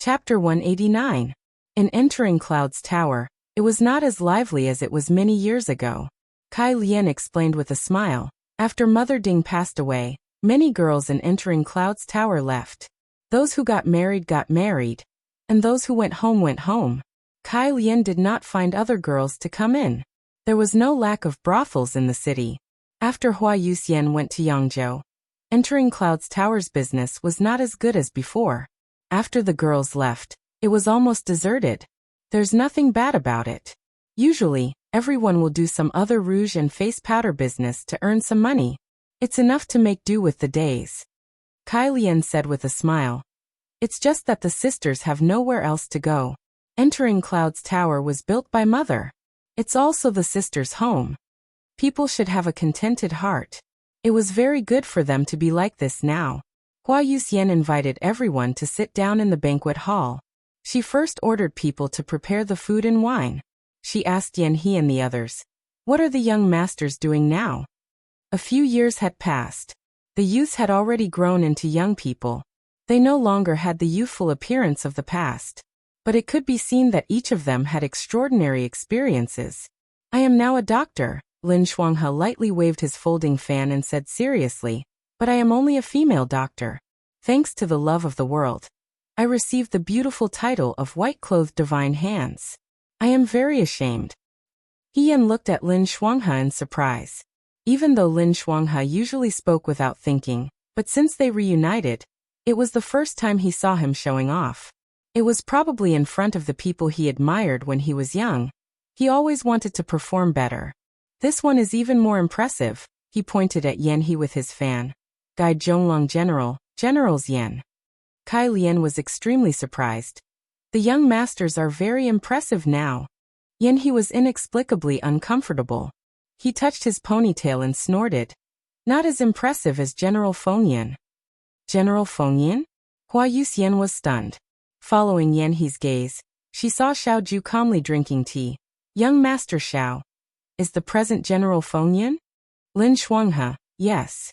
Chapter 189. In entering Cloud's tower, it was not as lively as it was many years ago. Kai Lian explained with a smile. After Mother Ding passed away, many girls in entering Cloud's tower left. Those who got married, and those who went home. Kai Lian did not find other girls to come in. There was no lack of brothels in the city. After Hua Yuxian went to Yangzhou, entering Cloud's tower's business was not as good as before. After the girls left, it was almost deserted. There's nothing bad about it. Usually, everyone will do some other rouge and face powder business to earn some money. It's enough to make do with the days. Kai Lian said with a smile. It's just that the sisters have nowhere else to go. Entering Cloud's tower was built by Mother. It's also the sisters' home. People should have a contented heart. It was very good for them to be like this now. Hua Yuxian invited everyone to sit down in the banquet hall. She first ordered people to prepare the food and wine. She asked Yan He and the others, "What are the young masters doing now?" A few years had passed. The youths had already grown into young people. They no longer had the youthful appearance of the past. But it could be seen that each of them had extraordinary experiences. "I am now a doctor," Lin Shuanghe lightly waved his folding fan and said seriously, "but I am only a female doctor. Thanks to the love of the world, I received the beautiful title of white-clothed divine hands. I am very ashamed." He Yan looked at Lin Shuanghe in surprise. Even though Lin Shuanghe usually spoke without thinking, but since they reunited, it was the first time he saw him showing off. It was probably in front of the people he admired when he was young. He always wanted to perform better. "This one is even more impressive," he pointed at Yan He with his fan. "Guide Zhonglong General's Yan." Kai Lian was extremely surprised. The young masters are very impressive now. Yan He was inexplicably uncomfortable. He touched his ponytail and snorted. "Not as impressive as General Fengyan." "General Fengyan?" Hua Yuxian was stunned. Following Yan He's gaze, she saw Xiao Ju calmly drinking tea. "Young Master Xiao. Is the present General Fengyan?" Lin Shuanghe, "Yes."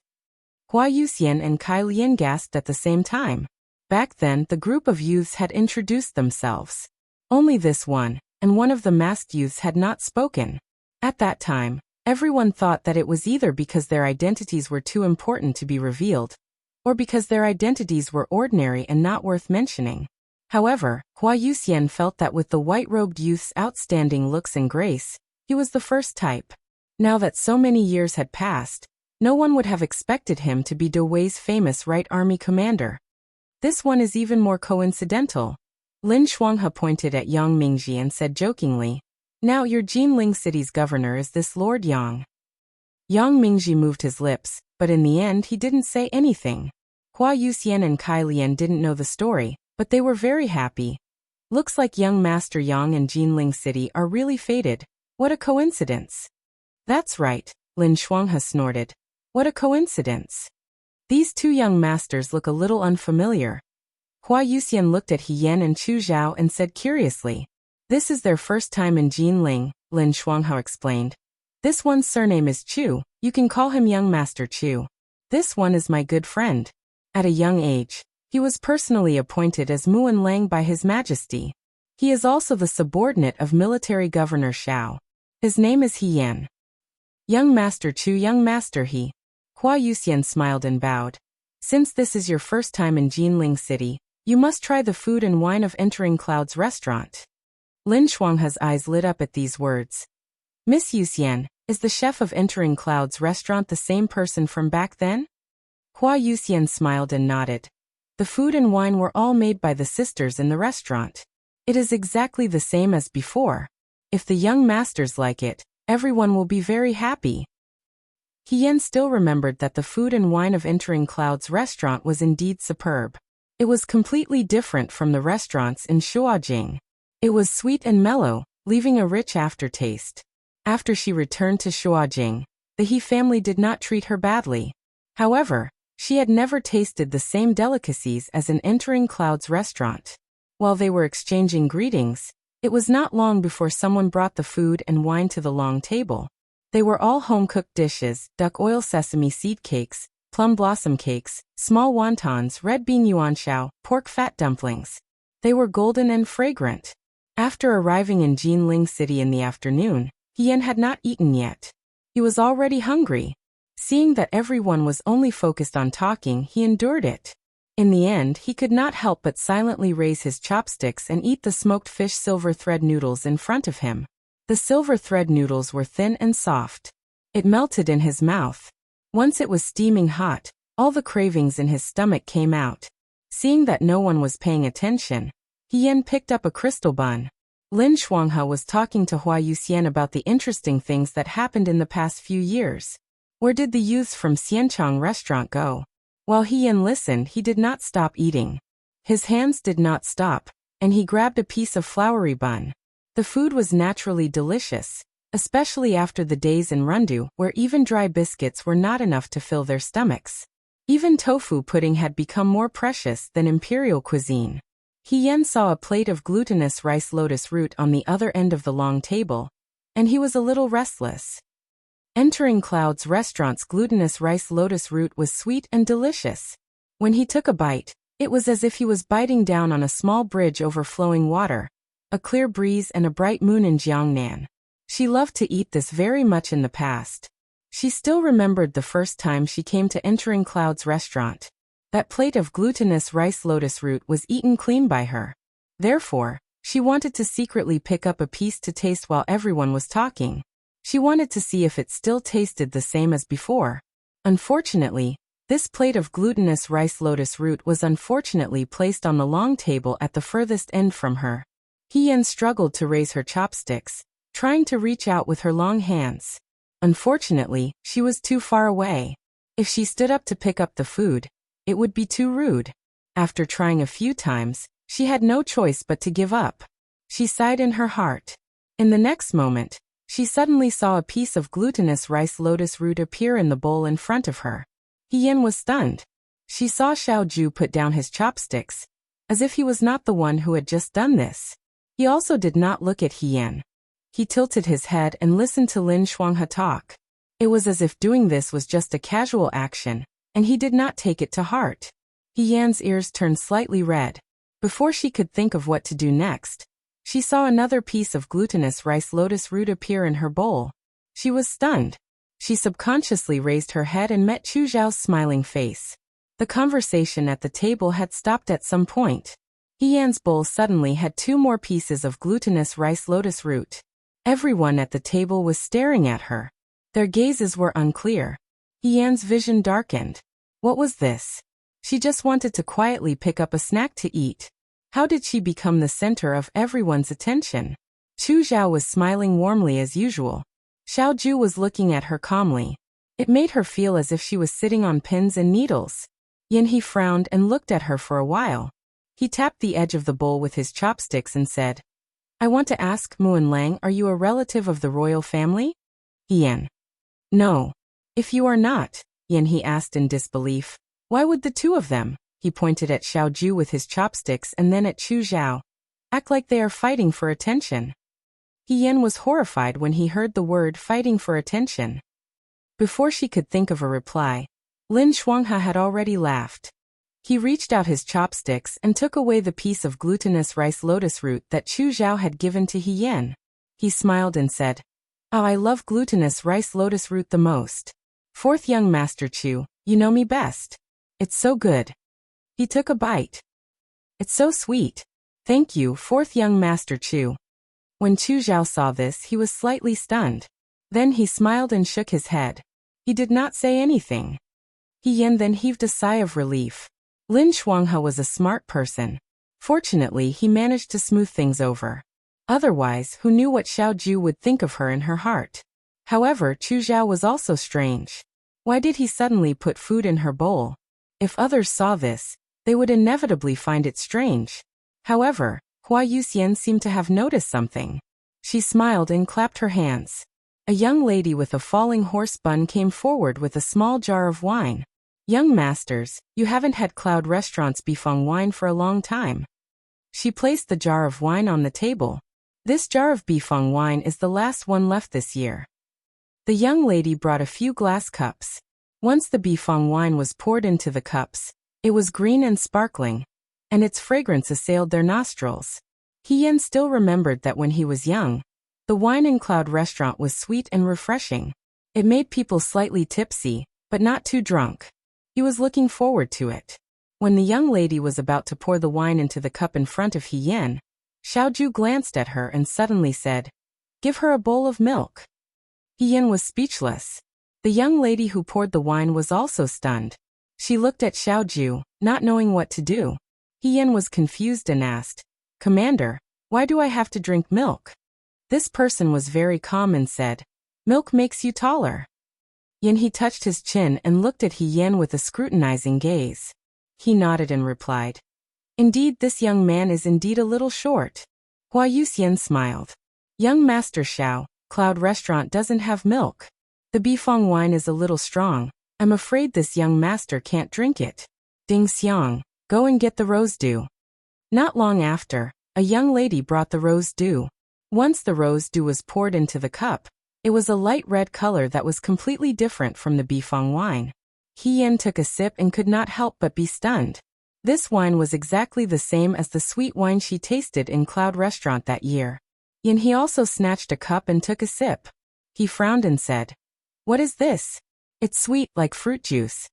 Hua Yuxian and Kai Lian gasped at the same time. Back then, the group of youths had introduced themselves. Only this one, and one of the masked youths had not spoken. At that time, everyone thought that it was either because their identities were too important to be revealed, or because their identities were ordinary and not worth mentioning. However, Hua Yuxian felt that with the white-robed youth's outstanding looks and grace, he was the first type. Now that so many years had passed, no one would have expected him to be De Wei's famous Right Army commander. This one is even more coincidental. Lin Shuanghe pointed at Yang Mingji and said jokingly, "Now your Jinling city's governor is this Lord Yang." Yang Mingji moved his lips, but in the end he didn't say anything. Hua Yuxian and Kai Lian didn't know the story, but they were very happy. Looks like young Master Yang and Jinling City are really fated. What a coincidence. "That's right," Lin Shuanghe snorted. "What a coincidence. These two young masters look a little unfamiliar." Hua Yuxian looked at He Yan and Chu Zhao and said curiously, "This is their first time in Jinling," Lin Shuanghe explained. "This one's surname is Chu, you can call him Young Master Chu. This one is my good friend. At a young age, he was personally appointed as Muan Lang by His Majesty. He is also the subordinate of Military Governor Xiao. His name is He Yan." "Young Master Chu, Young Master He." Hua Yuxian smiled and bowed. "Since this is your first time in Jinling City, you must try the food and wine of Entering Cloud's restaurant." Lin Shuanghe's eyes lit up at these words. "Miss Yuxian, is the chef of Entering Cloud's restaurant the same person from back then?" Hua Yuxian smiled and nodded. The food and wine were all made by the sisters in the restaurant. It is exactly the same as before. If the young masters like it, everyone will be very happy. He Yan still remembered that the food and wine of Entering Cloud's restaurant was indeed superb. It was completely different from the restaurants in Shuajing. It was sweet and mellow, leaving a rich aftertaste. After she returned to Shuajing, the He family did not treat her badly. However, she had never tasted the same delicacies as in Entering Cloud's restaurant. While they were exchanging greetings, it was not long before someone brought the food and wine to the long table. They were all home-cooked dishes: duck oil sesame seed cakes, plum blossom cakes, small wontons, red bean yuanxiao, pork fat dumplings. They were golden and fragrant. After arriving in Jinling City in the afternoon, Hien had not eaten yet. He was already hungry. Seeing that everyone was only focused on talking, he endured it. In the end, he could not help but silently raise his chopsticks and eat the smoked fish silver thread noodles in front of him. The silver thread noodles were thin and soft. It melted in his mouth. Once it was steaming hot, all the cravings in his stomach came out. Seeing that no one was paying attention, Hien picked up a crystal bun. Lin Shuanghe was talking to Hua Yuxian about the interesting things that happened in the past few years. Where did the youths from Xianchang restaurant go? While Hien listened, he did not stop eating. His hands did not stop, and he grabbed a piece of floury bun. The food was naturally delicious, especially after the days in Rundu where even dry biscuits were not enough to fill their stomachs. Even tofu pudding had become more precious than imperial cuisine. Hien saw a plate of glutinous rice lotus root on the other end of the long table, and he was a little restless. Entering Cloud's restaurant's glutinous rice lotus root was sweet and delicious. When he took a bite, it was as if he was biting down on a small bridge over flowing water, a clear breeze and a bright moon in Jiangnan. She loved to eat this very much in the past. She still remembered the first time she came to Entering Cloud's restaurant. That plate of glutinous rice lotus root was eaten clean by her. Therefore, she wanted to secretly pick up a piece to taste while everyone was talking. She wanted to see if it still tasted the same as before. Unfortunately, this plate of glutinous rice lotus root was unfortunately placed on the long table at the furthest end from her. Hien struggled to raise her chopsticks, trying to reach out with her long hands. Unfortunately, she was too far away. If she stood up to pick up the food, it would be too rude. After trying a few times, she had no choice but to give up. She sighed in her heart. In the next moment, she suddenly saw a piece of glutinous rice lotus root appear in the bowl in front of her. Hien was stunned. She saw Xiao Ju put down his chopsticks, as if he was not the one who had just done this. He also did not look at Hien. He tilted his head and listened to Lin Shuanghe talk. It was as if doing this was just a casual action, and he did not take it to heart. Hien's ears turned slightly red. Before she could think of what to do next, she saw another piece of glutinous rice lotus root appear in her bowl. She was stunned. She subconsciously raised her head and met Chu Zhao's smiling face. The conversation at the table had stopped at some point. Hien's bowl suddenly had 2 more pieces of glutinous rice lotus root. Everyone at the table was staring at her. Their gazes were unclear. Hien's vision darkened. What was this? She just wanted to quietly pick up a snack to eat. How did she become the center of everyone's attention? Chu Zhao was smiling warmly as usual. Xiao Ju was looking at her calmly. It made her feel as if she was sitting on pins and needles. Yin He frowned and looked at her for a while. He tapped the edge of the bowl with his chopsticks and said, I want to ask, Muan Lang, are you a relative of the royal family? Yin. No. If you are not, Yin He asked in disbelief, why would the 2 of them? He pointed at Xiao Ju with his chopsticks and then at Chu Zhao. Act like they are fighting for attention. Hien was horrified when he heard the word fighting for attention. Before she could think of a reply, Lin Shuanghe had already laughed. He reached out his chopsticks and took away the piece of glutinous rice lotus root that Chu Zhao had given to Hien. He smiled and said, Oh, I love glutinous rice lotus root the most. 4th young Master Chu, you know me best. It's so good. He took a bite. It's so sweet. Thank you, 4th young Master Chu. When Chu Zhao saw this, he was slightly stunned. Then he smiled and shook his head. He did not say anything. Hien then heaved a sigh of relief. Lin Shuanghe was a smart person. Fortunately, he managed to smooth things over. Otherwise, who knew what Xiao Ju would think of her in her heart? However, Chu Zhao was also strange. Why did he suddenly put food in her bowl? If others saw this, they would inevitably find it strange. However, Hua Yuxian seemed to have noticed something. She smiled and clapped her hands. A young lady with a falling horse bun came forward with a small jar of wine. Young masters, you haven't had Cloud Restaurant's Bifeng wine for a long time. She placed the jar of wine on the table. This jar of Bifeng wine is the last one left this year. The young lady brought a few glass cups. Once the Bifeng wine was poured into the cups, it was green and sparkling. and its fragrance assailed their nostrils. He still remembered that when he was young, the wine in Cloud Restaurant was sweet and refreshing. It made people slightly tipsy, but not too drunk. He was looking forward to it. When the young lady was about to pour the wine into the cup in front of Xiao Xiaoju glanced at her and suddenly said, "Give her a bowl of milk." Xiao was speechless. The young lady who poured the wine was also stunned. She looked at Xiaoju, not knowing what to do. Xiao was confused and asked, "Commander, why do I have to drink milk?" This person was very calm and said, "Milk makes you taller." He touched his chin and looked at Xiao with a scrutinizing gaze. He nodded and replied, "Indeed, this young man is indeed a little short." Hua Yuxian smiled. "Young Master Xiao, Cloud Restaurant doesn't have milk. The Bifang wine is a little strong. I'm afraid this young master can't drink it. Ding Xiang, go and get the rose dew." Not long after, a young lady brought the rose dew. Once the rose dew was poured into the cup, it was a light red color that was completely different from the Bifang wine. Xiao took a sip and could not help but be stunned. This wine was exactly the same as the sweet wine she tasted in Cloud Restaurant that year. He also snatched a cup and took a sip. He frowned and said, "What is this? It's sweet like fruit juice."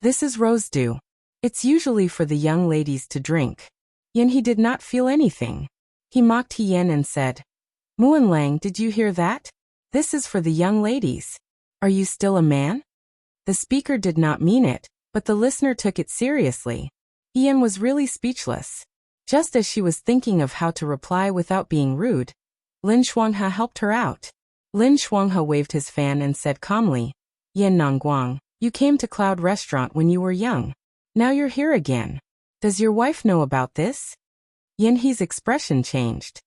"This is rose dew. It's usually for the young ladies to drink." He did not feel anything. He mocked Xiao and said, "Muanlang, did you hear that? This is for the young ladies. Are you still a man?" The speaker did not mean it, but the listener took it seriously. Xiao was really speechless. Just as she was thinking of how to reply without being rude, Lin Shuanghe helped her out. Lin Shuanghe waved his fan and said calmly, "Yan Nongguang, you came to Cloud Restaurant when you were young. Now you're here again. Does your wife know about this?" Yanhe's expression changed.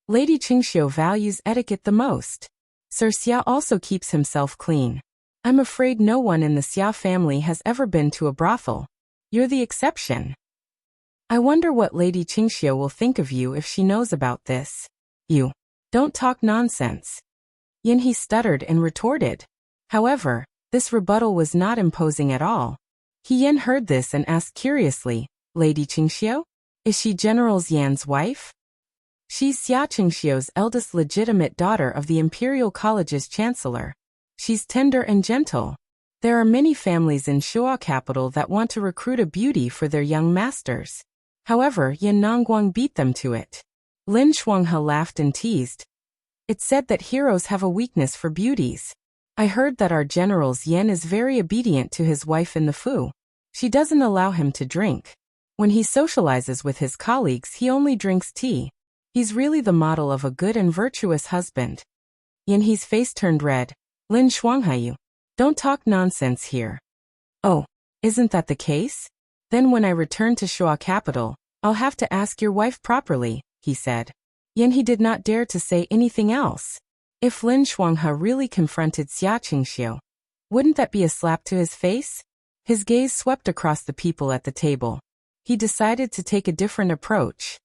Lady Qingxiu values etiquette the most. Sir Xia also keeps himself clean. I'm afraid no one in the Xia family has ever been to a brothel. You're the exception. I wonder what Lady Qingxiu will think of you if she knows about this. You don't talk nonsense. Yanhe stuttered and retorted. However, this rebuttal was not imposing at all. Xiao heard this and asked curiously, "Lady Qingxiu? Is she General Yan's wife?" "She's Xia Qingxiu's eldest legitimate daughter of the Imperial College's chancellor. She's tender and gentle. There are many families in Shuo capital that want to recruit a beauty for their young masters. However, Yan Nongguang beat them to it." Lin Shuanghe laughed and teased. "It's said that heroes have a weakness for beauties. I heard that our general's Yan is very obedient to his wife in the Fu. She doesn't allow him to drink. When he socializes with his colleagues, he only drinks tea. He's really the model of a good and virtuous husband." Yanhe's face turned red. "Lin Shuanghe, don't talk nonsense here." "Oh, isn't that the case? Then when I return to Shuo capital, I'll have to ask your wife properly," he said. Yanhe did not dare to say anything else. If Lin Shuanghe really confronted Xia Qingxiu, wouldn't that be a slap to his face? His gaze swept across the people at the table. He decided to take a different approach.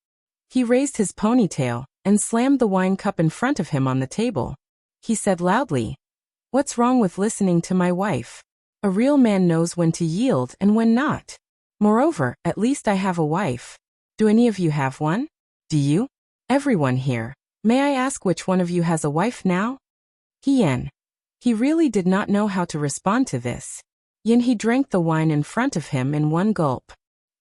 He raised his ponytail and slammed the wine cup in front of him on the table. He said loudly, "What's wrong with listening to my wife? A real man knows when to yield and when not. Moreover, at least I have a wife. Do any of you have one? Do you? Everyone here. May I ask which one of you has a wife now?" Xiao. He really did not know how to respond to this. Yanhe drank the wine in front of him in one gulp.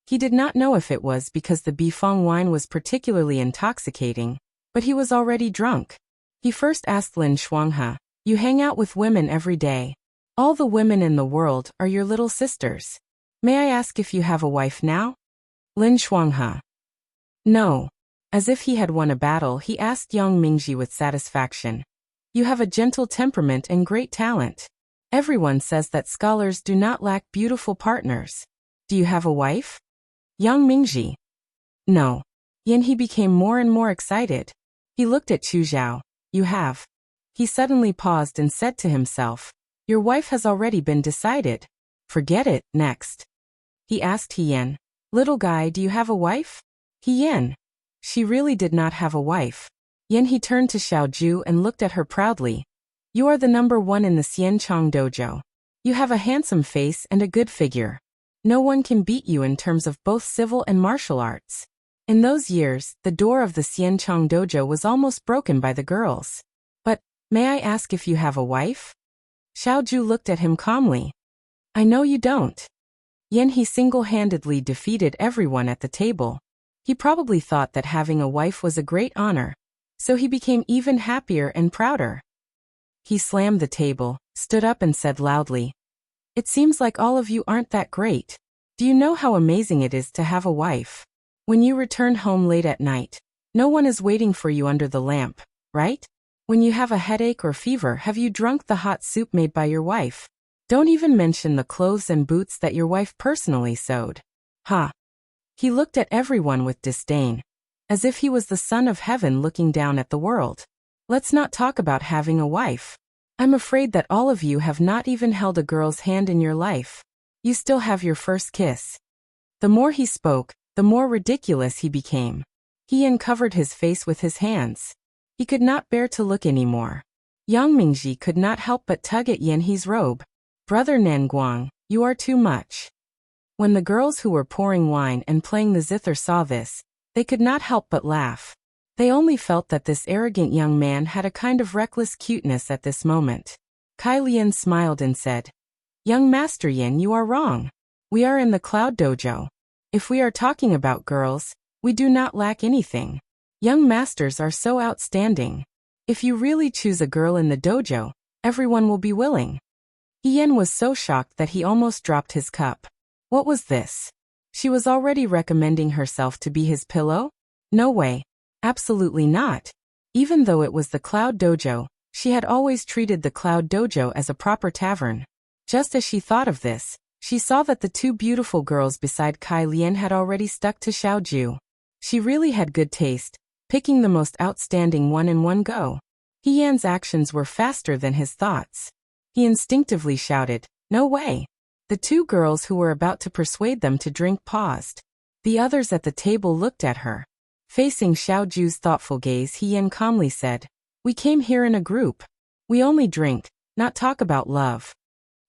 He did not know if it was because the Bifang wine was particularly intoxicating, but he was already drunk. He first asked Lin Shuanghe, "You hang out with women every day. All the women in the world are your little sisters. May I ask if you have a wife now?" Lin Shuanghe. "No." As if he had won a battle, he asked Yang Mingji with satisfaction, "You have a gentle temperament and great talent. Everyone says that scholars do not lack beautiful partners. Do you have a wife?" Yang Mingji. "No." Yanhe became more and more excited. He looked at Chu Zhao. "You have." He suddenly paused and said to himself, "Your wife has already been decided. Forget it, next." He asked Xiao, "Little guy, do you have a wife?" Xiao. She really did not have a wife. Yanhe turned to Xiaoju and looked at her proudly. "You are the number one in the Xianchang dojo. You have a handsome face and a good figure. No one can beat you in terms of both civil and martial arts. In those years, the door of the Xianchang dojo was almost broken by the girls. But, may I ask if you have a wife? Xiaoju looked at him calmly. I know you don't. He single-handedly defeated everyone at the table. He probably thought that having a wife was a great honor, so he became even happier and prouder. He slammed the table, stood up and said loudly, It seems like all of you aren't that great. Do you know how amazing it is to have a wife? When you return home late at night, no one is waiting for you under the lamp, right? When you have a headache or fever, have you drunk the hot soup made by your wife? Don't even mention the clothes and boots that your wife personally sewed. Ha! He looked at everyone with disdain, as if he was the son of heaven looking down at the world. Let's not talk about having a wife. I'm afraid that all of you have not even held a girl's hand in your life. You still have your first kiss. The more he spoke, the more ridiculous he became. He uncovered his face with his hands. He could not bear to look anymore. Yang Mingji could not help but tug at Yanhe's robe. Brother Nanguang, you are too much. When the girls who were pouring wine and playing the zither saw this, they could not help but laugh. They only felt that this arrogant young man had a kind of reckless cuteness at this moment. Kai Lian smiled and said, Young Master Yin, you are wrong. We are in the Cloud Dojo. If we are talking about girls, we do not lack anything. Young masters are so outstanding. If you really choose a girl in the dojo, everyone will be willing. Yin was so shocked that he almost dropped his cup. What was this? She was already recommending herself to be his pillow? No way. Absolutely not. Even though it was the Cloud Dojo, she had always treated the Cloud Dojo as a proper tavern. Just as she thought of this, she saw that the two beautiful girls beside Kai Lian had already stuck to Xiaoju. She really had good taste, picking the most outstanding one in one go. Yan's actions were faster than his thoughts. He instinctively shouted, No way! The two girls who were about to persuade them to drink paused. The others at the table looked at her. Facing Xiaoju's thoughtful gaze, Yan calmly said, We came here in a group. We only drink, not talk about love.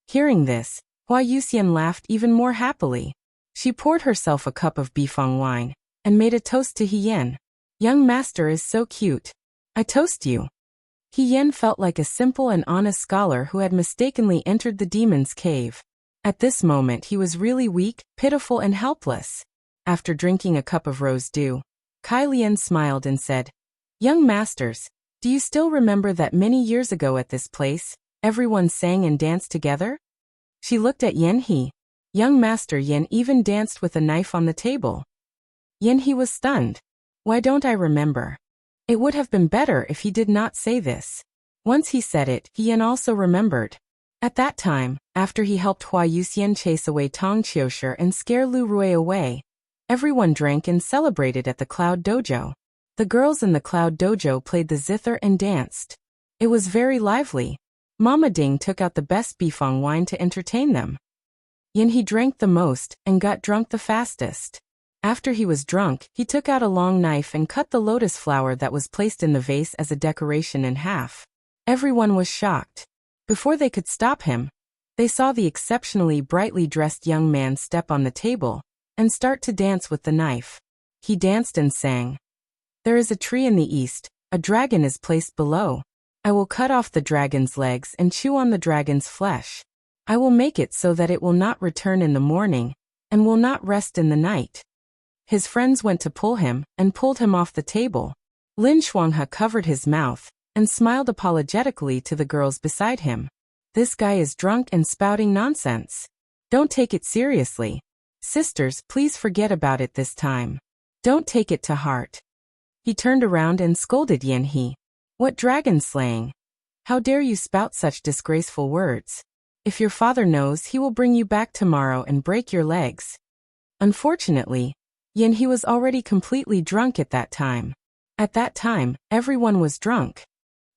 Hearing this, Hua Yuxian laughed even more happily. She poured herself a cup of bifang wine, and made a toast to Yan. Young master is so cute. I toast you. Yan felt like a simple and honest scholar who had mistakenly entered the demon's cave. At this moment he was really weak, pitiful and helpless. After drinking a cup of rose dew, Kai Lian smiled and said, Young masters, do you still remember that many years ago at this place, everyone sang and danced together? She looked at Yanhe. Young master Yan even danced with a knife on the table. Yanhe was stunned. Why don't I remember? It would have been better if he did not say this. Once he said it, Yan also remembered. At that time, after he helped Hua Yuxian chase away Tong Qiushi and scare Lu Rui away, everyone drank and celebrated at the Cloud Dojo. The girls in the Cloud Dojo played the zither and danced. It was very lively. Mama Ding took out the best bifang wine to entertain them. Yanhe drank the most and got drunk the fastest. After he was drunk, he took out a long knife and cut the lotus flower that was placed in the vase as a decoration in half. Everyone was shocked. Before they could stop him, they saw the exceptionally brightly dressed young man step on the table and start to dance with the knife. He danced and sang. There is a tree in the east, a dragon is placed below. I will cut off the dragon's legs and chew on the dragon's flesh. I will make it so that it will not return in the morning and will not rest in the night. His friends went to pull him and pulled him off the table. Lin Shuanghe covered his mouth and smiled apologetically to the girls beside him. This guy is drunk and spouting nonsense. Don't take it seriously. Sisters, please forget about it this time. Don't take it to heart. He turned around and scolded Yanhe. What dragon slaying? How dare you spout such disgraceful words? If your father knows, he will bring you back tomorrow and break your legs. Unfortunately, Yanhe was already completely drunk at that time. At that time, everyone was drunk.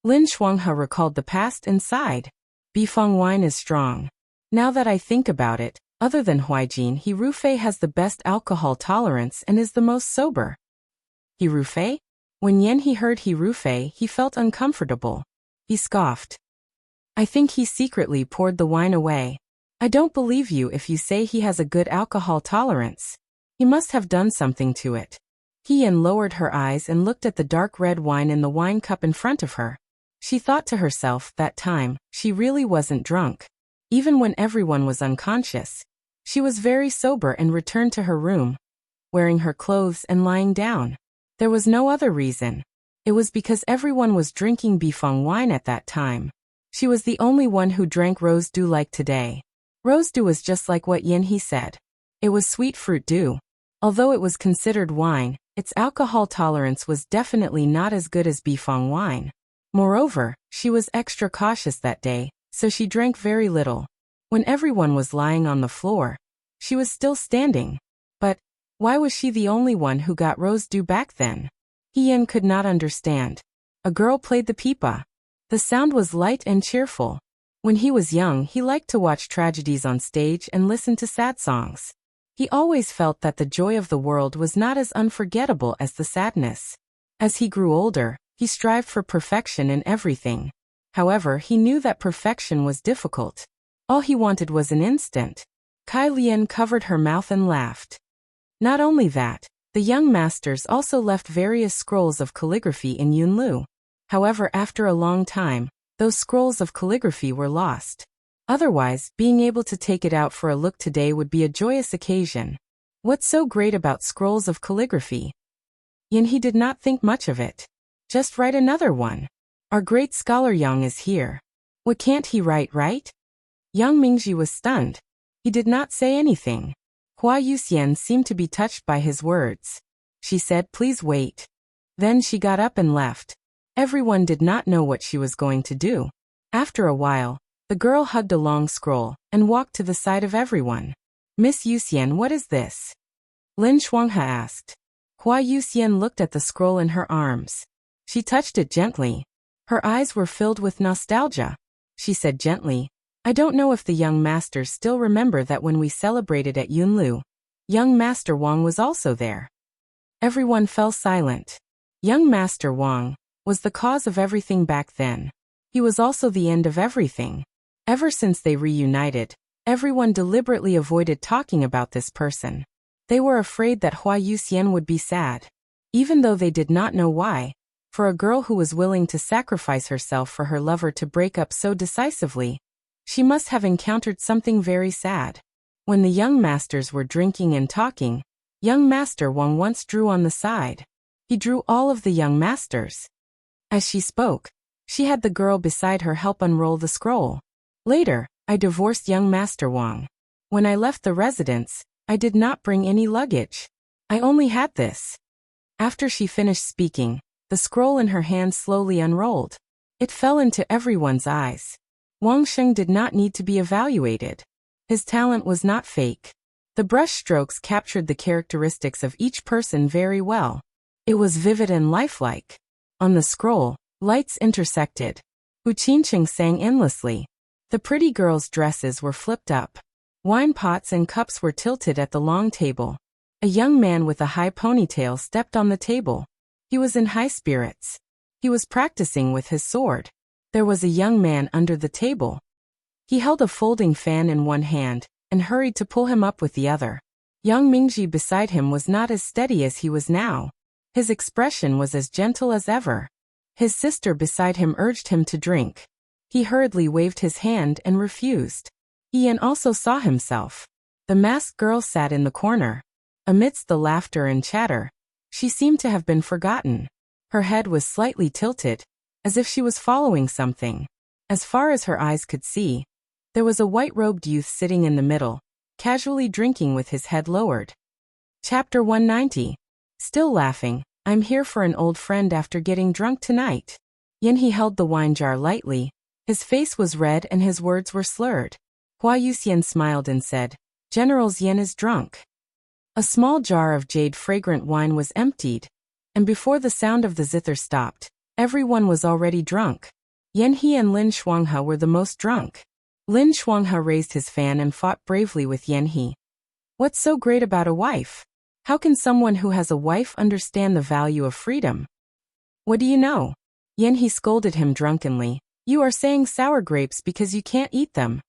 Lin Shuanghe recalled the past and sighed. Bifang wine is strong. Now that I think about it, other than Huaijin, He Rufei has the best alcohol tolerance and is the most sober. He Rufei? When Yanhe heard He Rufei, he felt uncomfortable. He scoffed. I think he secretly poured the wine away. I don't believe you if you say he has a good alcohol tolerance. He must have done something to it. Yan lowered her eyes and looked at the dark red wine in the wine cup in front of her. She thought to herself that time, she really wasn't drunk. Even when everyone was unconscious, she was very sober and returned to her room, wearing her clothes and lying down. There was no other reason. It was because everyone was drinking Bifeng wine at that time. She was the only one who drank rose dew like today. Rose dew was just like what He said. It was sweet fruit dew. Although it was considered wine, its alcohol tolerance was definitely not as good as Bifeng wine. Moreover, she was extra cautious that day, so she drank very little. When everyone was lying on the floor, she was still standing. But why was she the only one who got rose dew back then? Yan could not understand. A girl played the pipa. The sound was light and cheerful. When he was young, he liked to watch tragedies on stage and listen to sad songs. He always felt that the joy of the world was not as unforgettable as the sadness. As he grew older, he strived for perfection in everything. However, he knew that perfection was difficult. All he wanted was an instant. Kai Lian covered her mouth and laughed. Not only that, the young masters also left various scrolls of calligraphy in Yunlu. However, after a long time, those scrolls of calligraphy were lost. Otherwise, being able to take it out for a look today would be a joyous occasion. What's so great about scrolls of calligraphy? He did not think much of it. Just write another one. Our great scholar Yang is here. What can't he write, right? Yang Mingji was stunned. He did not say anything. Hua Yuxian seemed to be touched by his words. She said, "Please wait." Then she got up and left. Everyone did not know what she was going to do. After a while, the girl hugged a long scroll and walked to the side of everyone. "Miss Yuxian, what is this?" Lin Shuanghe asked. Hua Yuxian looked at the scroll in her arms. She touched it gently. Her eyes were filled with nostalgia. She said gently, "I don't know if the young masters still remember that when we celebrated at Yunlu, young Master Wang was also there." Everyone fell silent. Young Master Wang was the cause of everything back then. He was also the end of everything. Ever since they reunited, everyone deliberately avoided talking about this person. They were afraid that Hua Yuxian would be sad. Even though they did not know why, for a girl who was willing to sacrifice herself for her lover to break up so decisively, she must have encountered something very sad. When the young masters were drinking and talking, young Master Wang once drew on the side. He drew all of the young masters. As she spoke, she had the girl beside her help unroll the scroll. Later, I divorced young Master Wang. When I left the residence, I did not bring any luggage. I only had this. After she finished speaking, the scroll in her hand slowly unrolled. It fell into everyone's eyes. Wang Sheng did not need to be evaluated. His talent was not fake. The brush strokes captured the characteristics of each person very well. It was vivid and lifelike. On the scroll, lights intersected. Hu Qingqing sang endlessly. The pretty girls' dresses were flipped up. Wine pots and cups were tilted at the long table. A young man with a high ponytail stepped on the table. He was in high spirits. He was practicing with his sword. There was a young man under the table. He held a folding fan in one hand and hurried to pull him up with the other. Yang Mingji beside him was not as steady as he was now. His expression was as gentle as ever. His sister beside him urged him to drink. He hurriedly waved his hand and refused. Ian also saw himself. The masked girl sat in the corner. Amidst the laughter and chatter, she seemed to have been forgotten. Her head was slightly tilted, as if she was following something. As far as her eyes could see, there was a white-robed youth sitting in the middle, casually drinking with his head lowered. Chapter 190. Still laughing, I'm here for an old friend after getting drunk tonight. He held the wine jar lightly. His face was red and his words were slurred. Hua Yuxian smiled and said, General Yen is drunk. A small jar of jade fragrant wine was emptied, and before the sound of the zither stopped, everyone was already drunk. Yan He and Lin Shuanghe were the most drunk. Lin Shuanghe raised his fan and fought bravely with Yan He. What's so great about a wife? How can someone who has a wife understand the value of freedom? What do you know? Yan He scolded him drunkenly. You are saying sour grapes because you can't eat them.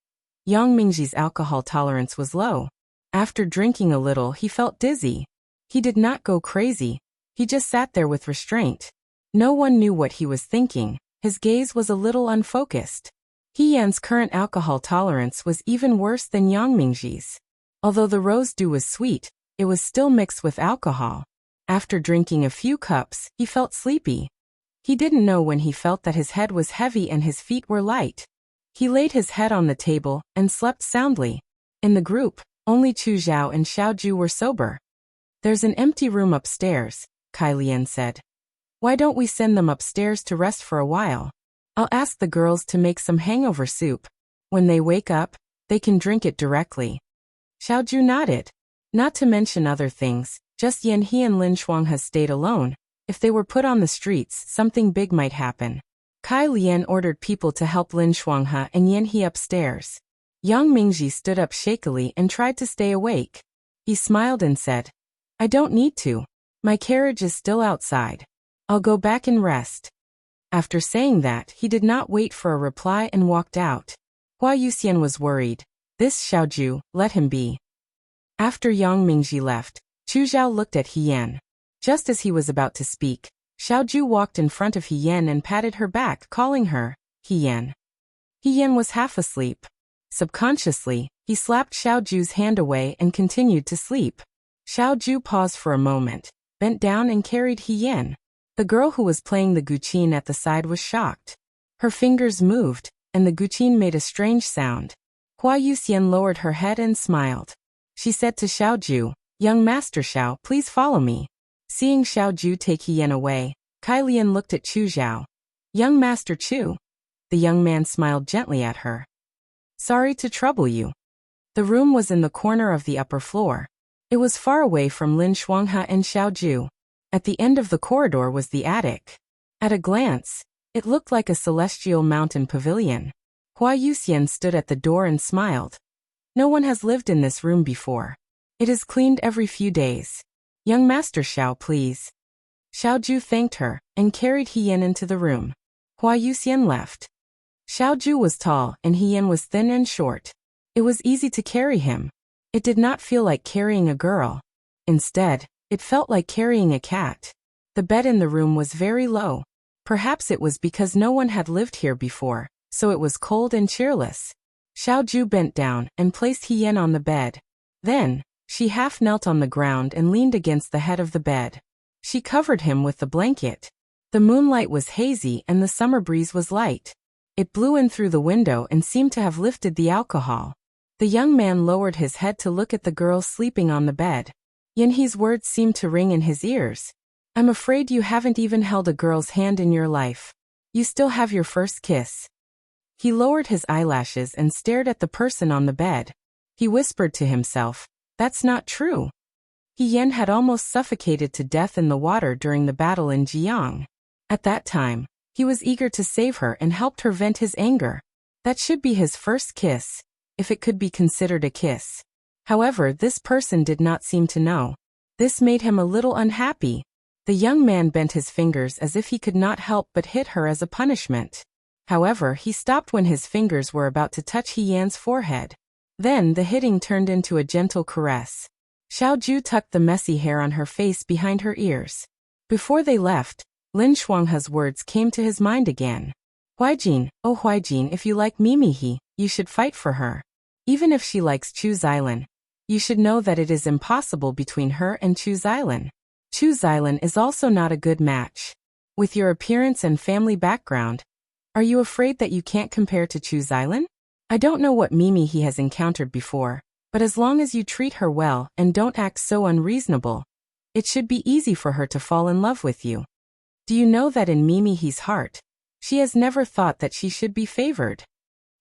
Yang Mingji's alcohol tolerance was low. After drinking a little, he felt dizzy. He did not go crazy. He just sat there with restraint. No one knew what he was thinking. His gaze was a little unfocused. He Yan's current alcohol tolerance was even worse than Yang Mingji's. Although the rose dew was sweet, it was still mixed with alcohol. After drinking a few cups, he felt sleepy. He didn't know when he felt that his head was heavy and his feet were light. He laid his head on the table and slept soundly. In the group, only Chu Zhao and Xiao Ju were sober. "There's an empty room upstairs," Kai Lian said. "Why don't we send them upstairs to rest for a while? I'll ask the girls to make some hangover soup. When they wake up, they can drink it directly." Xiao Ju nodded. Not to mention other things, just Yan He and Lin Shuanghe stayed alone. If they were put on the streets, something big might happen. Kai Lian ordered people to help Lin Shuanghe and Yan He upstairs. Yang Mingji stood up shakily and tried to stay awake. He smiled and said, "I don't need to. My carriage is still outside. I'll go back and rest." After saying that, he did not wait for a reply and walked out. Hua Yuxian was worried. This Xiao Ju, let him be. After Yang Mingji left, Chu Zhao looked at He Yan. Just as he was about to speak, Xiao Ju walked in front of He Yan and patted her back, calling her, "He Yan." He Yan was half asleep. Subconsciously, he slapped Xiao Ju's hand away and continued to sleep. Xiao Ju paused for a moment, bent down and carried He Yan. The girl who was playing the guqin at the side was shocked. Her fingers moved, and the guqin made a strange sound. Hua Yuxian lowered her head and smiled. She said to Xiao Ju, "Young Master Xiao, please follow me." Seeing Xiao Ju take He Yan away, Kai Lian looked at Chu Zhao. "Young Master Chu." The young man smiled gently at her. "Sorry to trouble you." The room was in the corner of the upper floor. It was far away from Lin Shuanghe and Xiao Ju. At the end of the corridor was the attic. At a glance, it looked like a celestial mountain pavilion. Hua Yuxian stood at the door and smiled. "No one has lived in this room before. It is cleaned every few days. Young Master Xiao, please." Xiao Ju thanked her and carried He Yan into the room. Hua Yuxian left. Xiao Ju was tall and He Yan was thin and short. It was easy to carry him. It did not feel like carrying a girl. Instead, it felt like carrying a cat. The bed in the room was very low. Perhaps it was because no one had lived here before, so it was cold and cheerless. Xiao Ju bent down and placed He Yan on the bed. Then, she half knelt on the ground and leaned against the head of the bed. She covered him with the blanket. The moonlight was hazy and the summer breeze was light. It blew in through the window and seemed to have lifted the alcohol. The young man lowered his head to look at the girl sleeping on the bed. Yan He's words seemed to ring in his ears. "I'm afraid you haven't even held a girl's hand in your life. You still have your first kiss." He lowered his eyelashes and stared at the person on the bed. He whispered to himself, "That's not true." He Yan had almost suffocated to death in the water during the battle in Jiang. At that time, he was eager to save her and helped her vent his anger. That should be his first kiss, if it could be considered a kiss. However, this person did not seem to know. This made him a little unhappy. The young man bent his fingers as if he could not help but hit her as a punishment. However, he stopped when his fingers were about to touch He Yan's forehead. Then the hitting turned into a gentle caress. Xiao Ju tucked the messy hair on her face behind her ears. Before they left, Lin Shuanghe's words came to his mind again. "Huaijin, oh Huaijin, if you like Mimi He, you should fight for her. Even if she likes Chu Xilan, you should know that it is impossible between her and Chu Xilan. Chu Xilan is also not a good match. With your appearance and family background, are you afraid that you can't compare to Chu Xilan? I don't know what Mimi He has encountered before, but as long as you treat her well and don't act so unreasonable, it should be easy for her to fall in love with you. Do you know that in Mimi He's heart, she has never thought that she should be favored?"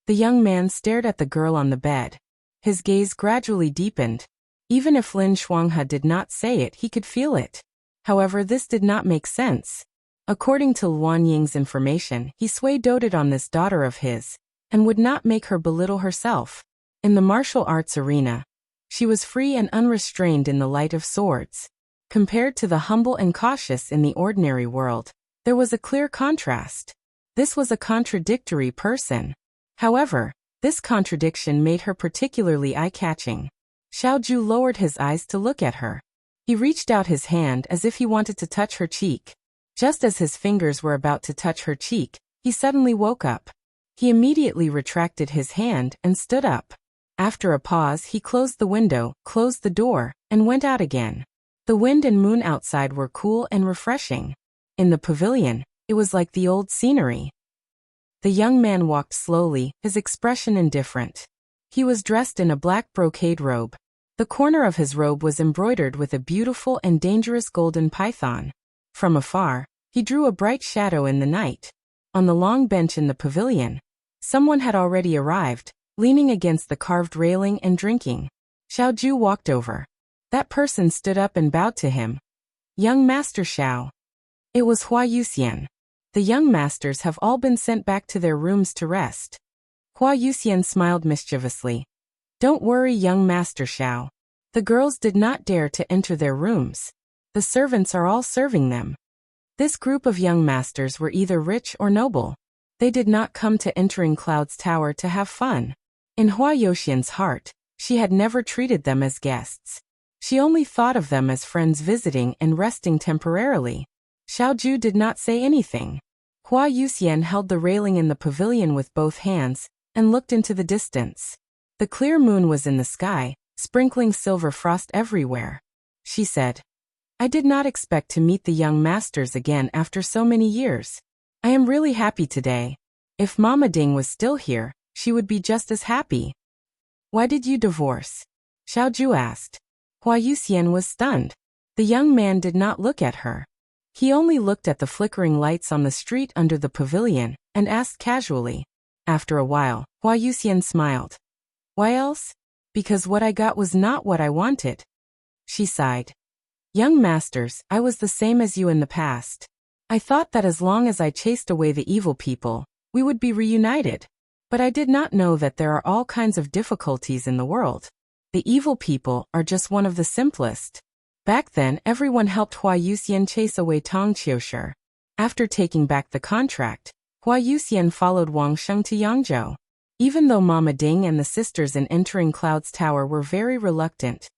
The young man stared at the girl on the bed. His gaze gradually deepened. Even if Lin Shuanghe did not say it, he could feel it. However, this did not make sense. According to Luan Ying's information, He Sui doted on this daughter of his, and would not make her belittle herself. In the martial arts arena, she was free and unrestrained in the light of swords. Compared to the humble and cautious in the ordinary world, there was a clear contrast. This was a contradictory person. However, This contradiction made her particularly eye-catching. Xiao Ju lowered his eyes to look at her. He reached out his hand as if he wanted to touch her cheek. Just as his fingers were about to touch her cheek, he suddenly woke up. He immediately retracted his hand and stood up. After a pause, he closed the window, closed the door, and went out again. The wind and moon outside were cool and refreshing. In the pavilion, it was like the old scenery. The young man walked slowly, his expression indifferent. He was dressed in a black brocade robe. The corner of his robe was embroidered with a beautiful and dangerous golden python. From afar, he drew a bright shadow in the night. On the long bench in the pavilion, someone had already arrived, leaning against the carved railing and drinking. Xiao Ju walked over. That person stood up and bowed to him. Young Master Xiao. It was Hua Yuxian. The young masters have all been sent back to their rooms to rest. Hua Yuxian smiled mischievously. Don't worry, young Master Xiao. The girls did not dare to enter their rooms. The servants are all serving them. This group of young masters were either rich or noble. They did not come to entering Cloud's Tower to have fun. In Hua Yuxian's heart, she had never treated them as guests. She only thought of them as friends visiting and resting temporarily. Xiao Ju did not say anything. Hua Yuxian held the railing in the pavilion with both hands and looked into the distance. The clear moon was in the sky, sprinkling silver frost everywhere. She said, I did not expect to meet the young masters again after so many years. I am really happy today. If Mama Ding was still here, she would be just as happy. Why did you divorce? Xiao Ju asked. Hua Yuxian was stunned. The young man did not look at her. He only looked at the flickering lights on the street under the pavilion and asked casually. After a while, Hua Yuxian smiled. Why else? Because what I got was not what I wanted. She sighed. Young masters, I was the same as you in the past. I thought that as long as I chased away the evil people, we would be reunited. But I did not know that there are all kinds of difficulties in the world. The evil people are just one of the simplest. Back then, everyone helped Hua Yuxian chase away Tong Qiushi. After taking back the contract, Hua Yuxian followed Wang Sheng to Yangzhou. Even though Mama Ding and the sisters in entering Cloud's Tower were very reluctant,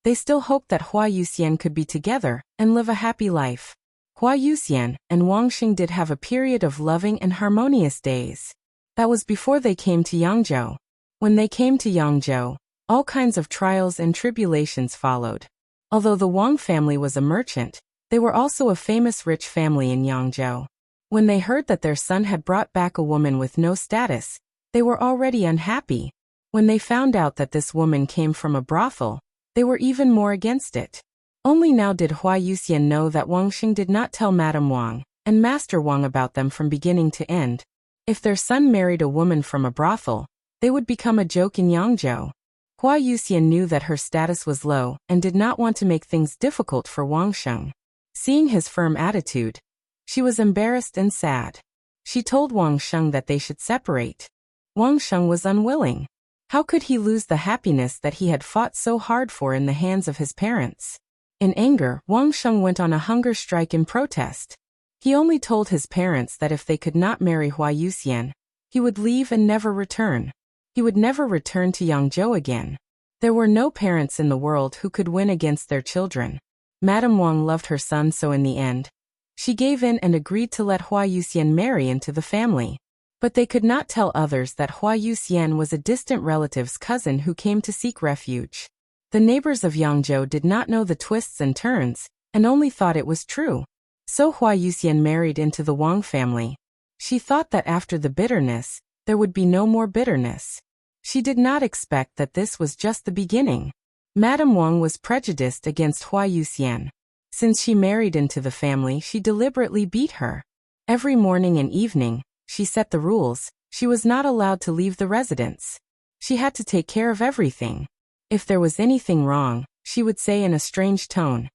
they still hoped that Hua Yuxian could be together and live a happy life. Hua Yuxian and Wang Sheng did have a period of loving and harmonious days. That was before they came to Yangzhou. When they came to Yangzhou, all kinds of trials and tribulations followed. Although the Wang family was a merchant, they were also a famous rich family in Yangzhou. When they heard that their son had brought back a woman with no status, they were already unhappy. When they found out that this woman came from a brothel, they were even more against it. Only now did Hua Yuxian know that Wang Sheng did not tell Madame Wang and Master Wang about them from beginning to end. If their son married a woman from a brothel, they would become a joke in Yangzhou. Hua Yuxian knew that her status was low and did not want to make things difficult for Wang Sheng. Seeing his firm attitude, she was embarrassed and sad. She told Wang Sheng that they should separate. Wang Sheng was unwilling. How could he lose the happiness that he had fought so hard for in the hands of his parents? In anger, Wang Sheng went on a hunger strike in protest. He only told his parents that if they could not marry Hua Yuxian, he would leave and never return. He would never return to Yangzhou again. There were no parents in the world who could win against their children. Madame Wang loved her son, so in the end, she gave in and agreed to let Hua Yuxian marry into the family. But they could not tell others that Hua Yuxian was a distant relative's cousin who came to seek refuge. The neighbors of Yangzhou did not know the twists and turns, and only thought it was true. So Hua Yuxian married into the Wang family. She thought that after the bitterness, there would be no more bitterness. She did not expect that this was just the beginning. Madame Wang was prejudiced against Hua Yuxian. Since she married into the family, she deliberately beat her. Every morning and evening, she set the rules. She was not allowed to leave the residence. She had to take care of everything. If there was anything wrong, she would say in a strange tone,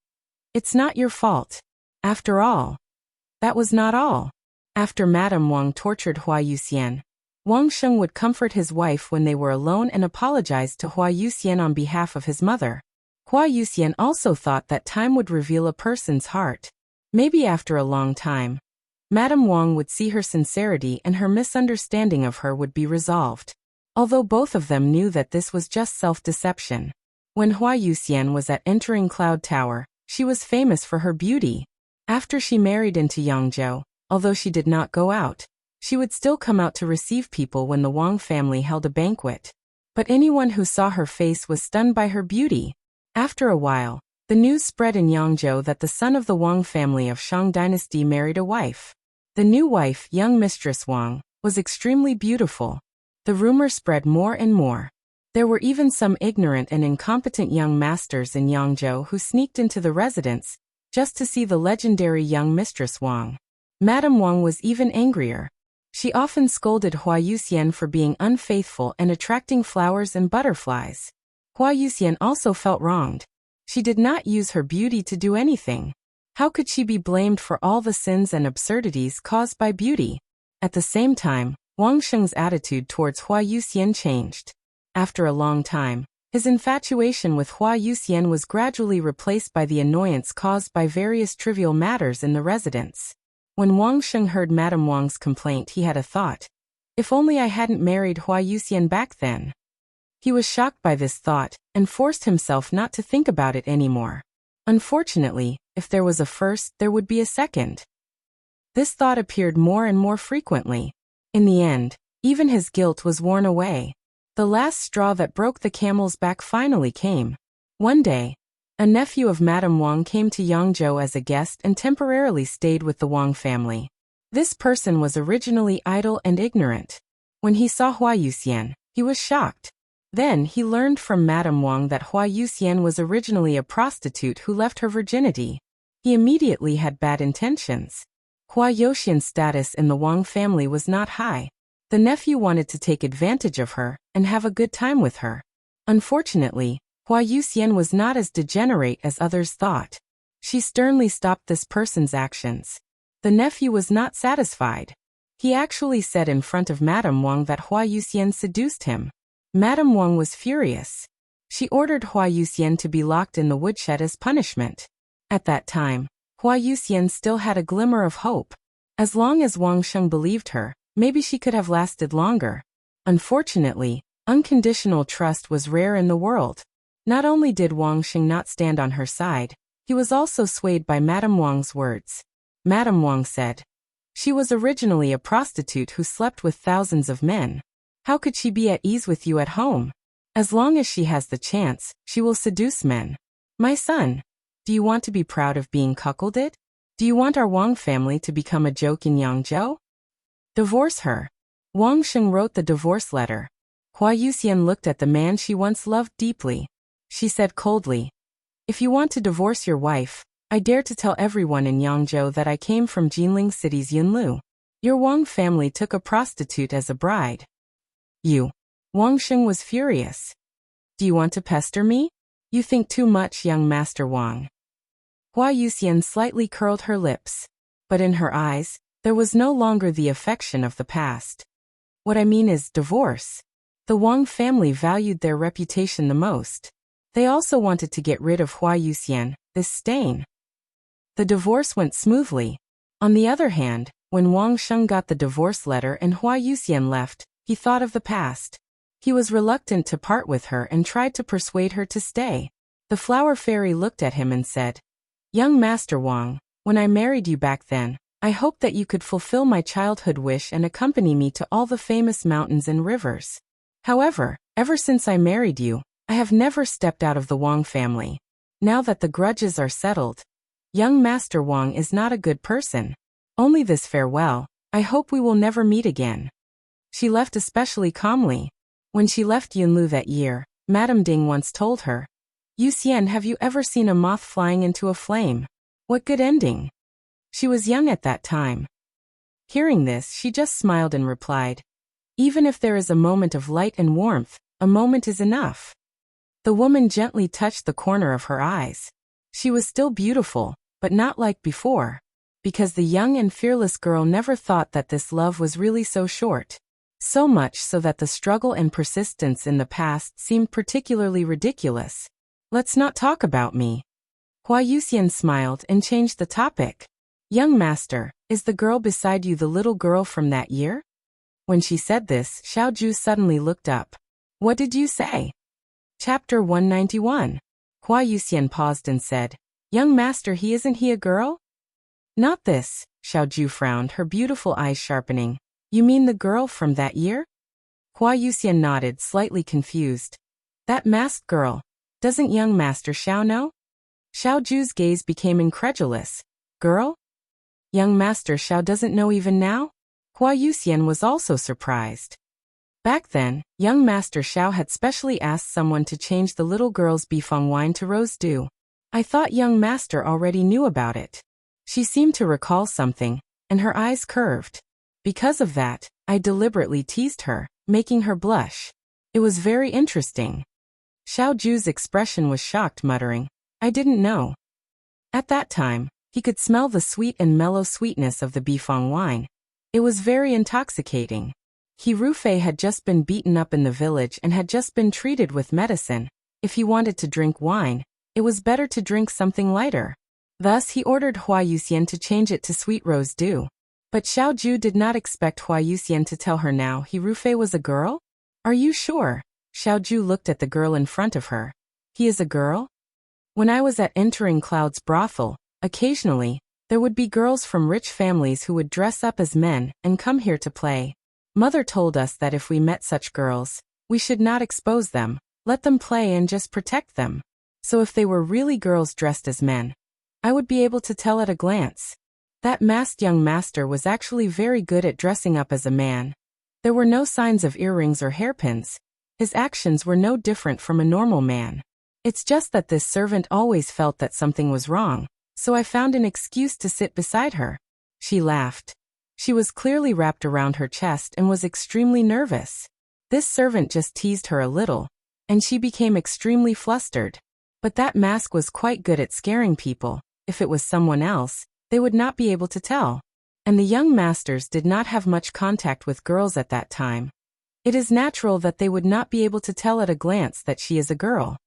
"It's not your fault." After all, that was not all. After Madame Wang tortured Hua Yuxian, Wang Sheng would comfort his wife when they were alone and apologize to Hua Yuxian on behalf of his mother. Hua Yuxian also thought that time would reveal a person's heart. Maybe after a long time, Madame Wang would see her sincerity and her misunderstanding of her would be resolved. although both of them knew that this was just self-deception. When Hua Yuxian was at entering Cloud Tower, she was famous for her beauty. After she married into Yangzhou, although she did not go out, she would still come out to receive people when the Wang family held a banquet. But anyone who saw her face was stunned by her beauty. After a while, the news spread in Yangzhou that the son of the Wang family of Shang dynasty married a wife. The new wife, young Mistress Wang, was extremely beautiful. The rumor spread more and more. There were even some ignorant and incompetent young masters in Yangzhou who sneaked into the residence just to see the legendary young Mistress Wang. Madame Wang was even angrier. She often scolded Hua Yuxian for being unfaithful and attracting flowers and butterflies. Hua Yuxian also felt wronged. She did not use her beauty to do anything. How could she be blamed for all the sins and absurdities caused by beauty? At the same time, Wang Sheng's attitude towards Hua Yuxian changed. After a long time, his infatuation with Hua Yuxian was gradually replaced by the annoyance caused by various trivial matters in the residence. When Wang Sheng heard Madame Wang's complaint, he had a thought. If only I hadn't married Hua Yuxian back then. He was shocked by this thought, and forced himself not to think about it anymore. Unfortunately, if there was a first, there would be a second. This thought appeared more and more frequently. In the end, even his guilt was worn away. The last straw that broke the camel's back finally came. One day, a nephew of Madame Wang came to Yangzhou as a guest and temporarily stayed with the Wang family. This person was originally idle and ignorant. When he saw Hua Yuxian, he was shocked. Then he learned from Madame Wang that Hua Yuxian was originally a prostitute who left her virginity. He immediately had bad intentions. Hua Yuxian's status in the Wang family was not high. The nephew wanted to take advantage of her and have a good time with her. Unfortunately, Hua Yuxian was not as degenerate as others thought. She sternly stopped this person's actions. The nephew was not satisfied. He actually said in front of Madame Wang that Hua Yuxian seduced him. Madame Wang was furious. She ordered Hua Yuxian to be locked in the woodshed as punishment. At that time, Hua Yuxian still had a glimmer of hope. As long as Wang Sheng believed her, maybe she could have lasted longer. Unfortunately, unconditional trust was rare in the world. Not only did Wang Sheng not stand on her side, he was also swayed by Madame Wang's words. Madame Wang said, "She was originally a prostitute who slept with thousands of men. How could she be at ease with you at home? As long as she has the chance, she will seduce men. My son, do you want to be proud of being cuckolded? Do you want our Wang family to become a joke in Yangzhou? Divorce her." Wang Sheng wrote the divorce letter. Hua Yuxian looked at the man she once loved deeply. She said coldly, "If you want to divorce your wife, I dare to tell everyone in Yangzhou that I came from Jinling City's Yunlu. Your Wang family took a prostitute as a bride." "You." Wang Sheng was furious. "Do you want to pester me? You think too much, young Master Wang." Hua Yuxian slightly curled her lips, but in her eyes, there was no longer the affection of the past. "What I mean is divorce." The Wang family valued their reputation the most. They also wanted to get rid of Hua Yuxian, this stain. The divorce went smoothly. On the other hand, when Wang Sheng got the divorce letter and Hua Yuxian left, he thought of the past. He was reluctant to part with her and tried to persuade her to stay. The flower fairy looked at him and said, "Young Master Wang, when I married you back then, I hoped that you could fulfill my childhood wish and accompany me to all the famous mountains and rivers. However, ever since I married you, I have never stepped out of the Wang family. Now that the grudges are settled, young Master Wang is not a good person. Only this farewell, I hope we will never meet again." She left especially calmly. When she left Yunlu that year, Madame Ding once told her, "Yuxian, have you ever seen a moth flying into a flame? What good ending?" She was young at that time. Hearing this, she just smiled and replied, "Even if there is a moment of light and warmth, a moment is enough." The woman gently touched the corner of her eyes. She was still beautiful, but not like before, because the young and fearless girl never thought that this love was really so short. So much so that the struggle and persistence in the past seemed particularly ridiculous. "Let's not talk about me." Hua Yuxian smiled and changed the topic. "Young master, is the girl beside you the little girl from that year?" When she said this, Xiaoju suddenly looked up. What did you say? Chapter 191. Hua Yuxian paused and said, Young master, isn't he a girl? Not this, Xiaoju frowned, her beautiful eyes sharpening. You mean the girl from that year? Hua Yuxian nodded, slightly confused. That masked girl. Doesn't young master Xiao know? Xiaoju's gaze became incredulous. Girl? Young master Xiao doesn't know even now? Hua Yuxian was also surprised. Back then, young master Xiao had specially asked someone to change the little girl's bifeng wine to rose dew. I thought young master already knew about it. She seemed to recall something, and her eyes curved. Because of that, I deliberately teased her, making her blush. It was very interesting. Xiaoju's expression was shocked, muttering, I didn't know. At that time, he could smell the sweet and mellow sweetness of the bifeng wine. It was very intoxicating. He Rufei had just been beaten up in the village and had just been treated with medicine. If he wanted to drink wine, it was better to drink something lighter. Thus he ordered Hua Yuxian to change it to sweet rose dew. But Xiaoju did not expect Hua Yuxian to tell her now he Rufei was a girl? Are you sure? Xiaoju looked at the girl in front of her. He is a girl? When I was at Entering Cloud's brothel, occasionally, there would be girls from rich families who would dress up as men and come here to play. Mother told us that if we met such girls, we should not expose them, let them play and just protect them. So if they were really girls dressed as men, I would be able to tell at a glance. That masked young master was actually very good at dressing up as a man. There were no signs of earrings or hairpins. His actions were no different from a normal man. It's just that this servant always felt that something was wrong, so I found an excuse to sit beside her. She laughed. She was clearly wrapped around her chest and was extremely nervous. This servant just teased her a little, and she became extremely flustered. But that mask was quite good at scaring people. If it was someone else, they would not be able to tell. And the young masters did not have much contact with girls at that time. It is natural that they would not be able to tell at a glance that she is a girl.